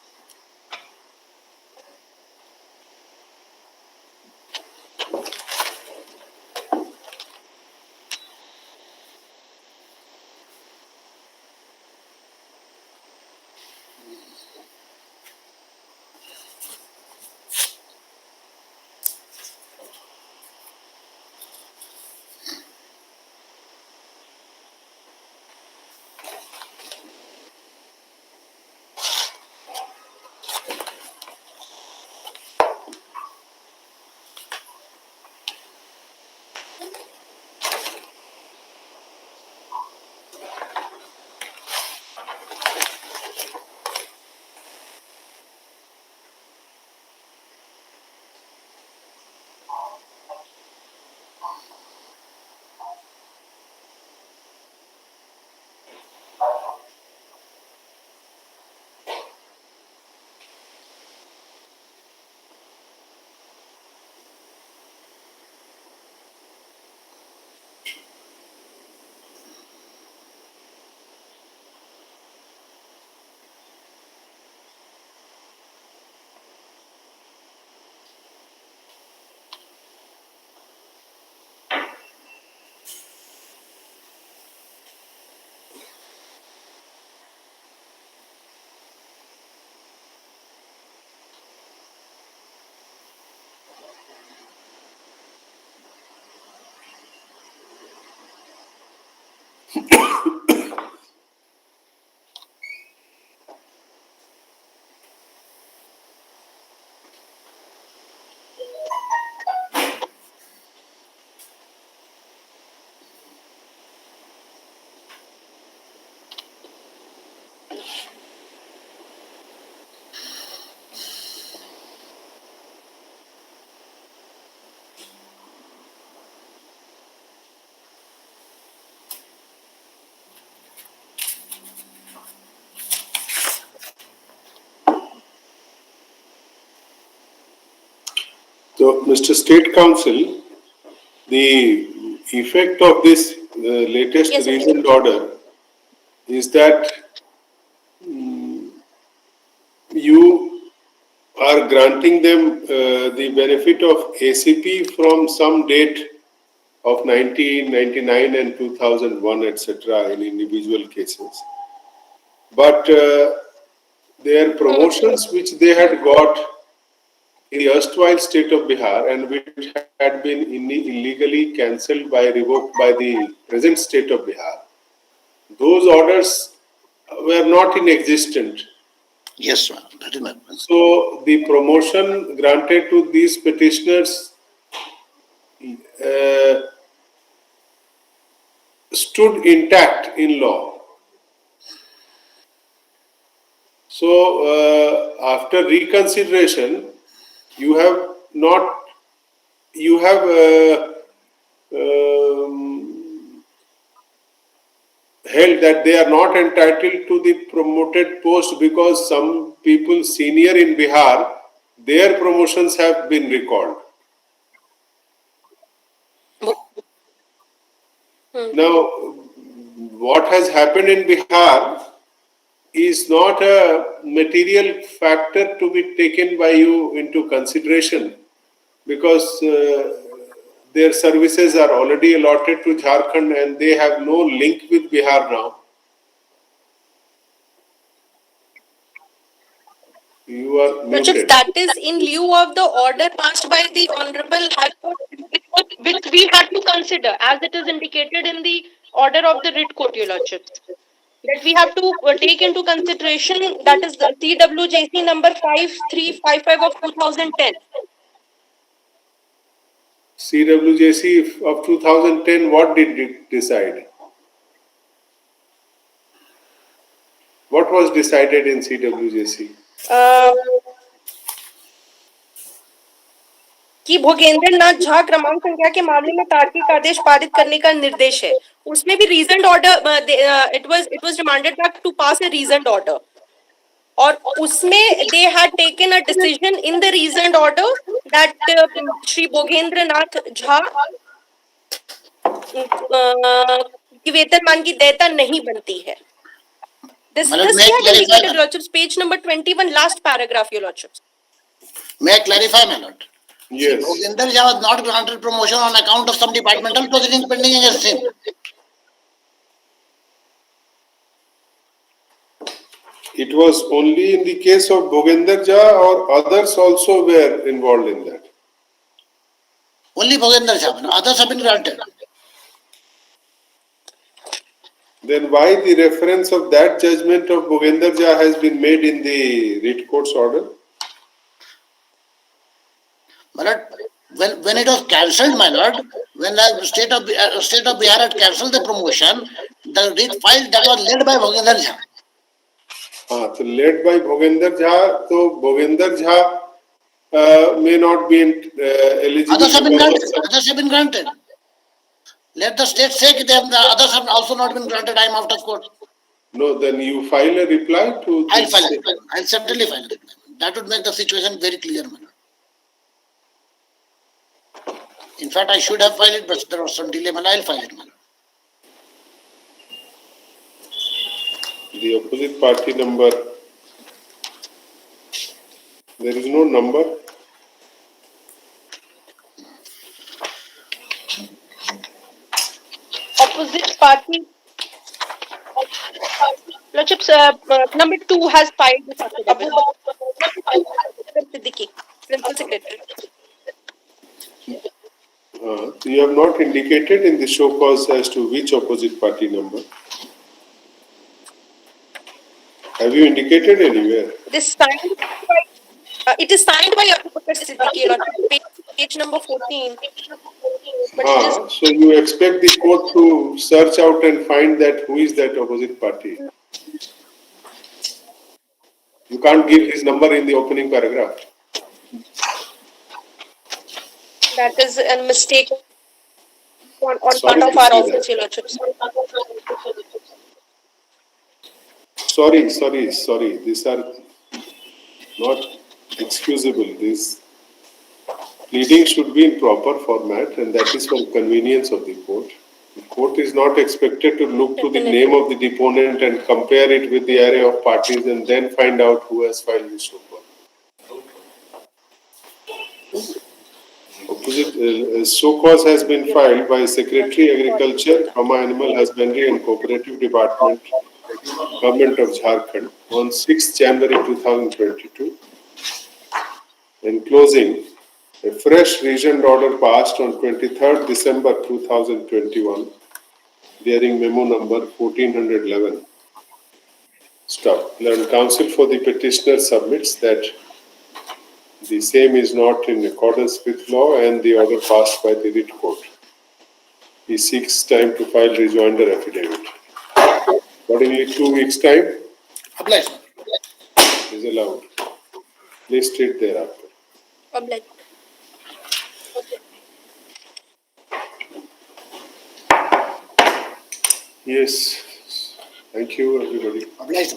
B: So, Mr. State Counsel, the effect of this latest
T: Yes, sir.
B: reasoned order is that you are granting them the benefit of ACP from some date of 1999 and 2001, etc., in individual cases. But their promotions which they had got in the erstwhile state of Bihar and which had been illegally cancelled revoked by the present state of Bihar, those orders were not in existence.
R: Yes, ma'am. That is my point.
B: So the promotion granted to these petitioners stood intact in law. So after reconsideration, you have held that they are not entitled to the promoted post because some people senior in Bihar, their promotions have been recalled. Now, what has happened in Bihar is not a material factor to be taken by you into consideration because their services are already allotted to Jharkhand and they have no link with Bihar now. You are muted.
T: That is in lieu of the order passed by the Honorable High Court, which we had to consider as it is indicated in the order of the writ court, Your Lordship. That we have to take into consideration, that is the CWJC number 5355 of 2010.
B: CWJC of 2010, what did it decide? What was decided in CWJC?
T: कि भोगेंद्र नाथ झा क्रमांक संख्या के मामले में तार्किक आदेश पारित करने का निर्देश है, उसमें भी reasoned order, it was remanded back to pass a reasoned order, और उसमें they had taken a decision in the reasoned order that Shri Bhogendra Nath Jha की वेतनमान की देयता नहीं बनती है. This we had indicated, Lordships, page number 21, last paragraph, Your Lordships.
R: May I clarify, my lord?
B: Yes.
R: Bhogender Jha was not granted promotion on account of some departmental proceedings pending against him.
B: It was only in the case of Bhogender Jha or others also were involved in that?
R: Only Bhogender Jha, others have been granted.
B: Then why the reference of that judgment of Bhogender Jha has been made in the writ court's order?
R: My lord, when it was cancelled, my lord, when the state of Bihar had cancelled the promotion, the writ filed that was led by Bhogender Jha.
B: So led by Bhogender Jha, so Bhogender Jha may not be eligible.
R: Others have been granted. Others have been granted. Let the state say that the others have also not been granted. I am out of court.
B: No, then you file a reply to
R: I'll
B: this.
R: file a reply. I'll certainly file a reply. That would make the situation very clear, my lord. In fact, I should have filed it, but there was some delay, my lord. I'll file it, my lord.
B: The opposite party number, there is no number.
T: Opposite party, Lordships, number 2 has filed this affidavit. Siddiqui, Principal Secretary.
B: You have not indicated in the show cause as to which opposite party number. Have you indicated anywhere?
T: This signed by, it is signed by Abu Bakr Siddiqui, Lordship, page number 14.
B: So you expect the court to search out and find that who is that opposite party? You can't give his number in the opening paragraph.
T: That is a mistake on part of our office, Your Lordship.
B: Sorry. These are not excusable. These pleadings should be in proper format, and that is for convenience of the court. The court is not expected to look to the name of the deponent and compare it with the array of parties and then find out who has filed the show cause. Show cause has been filed by Secretary Agriculture, Animal Husbandry and Cooperative Department, Government of Jharkhand on 6 January 2022. In closing, a fresh reasoned order passed on 23rd December 2021, bearing memo number 1411. Stop. Learned counsel for the petitioner submits that the same is not in accordance with law and the order passed by the writ court. He seeks time to file rejoinder affidavit. Accordingly, 2 weeks' time
R: Obliged.
B: is allowed. Please state thereafter.
T: Obliged.
B: Yes. Thank you, everybody.
R: Obliged.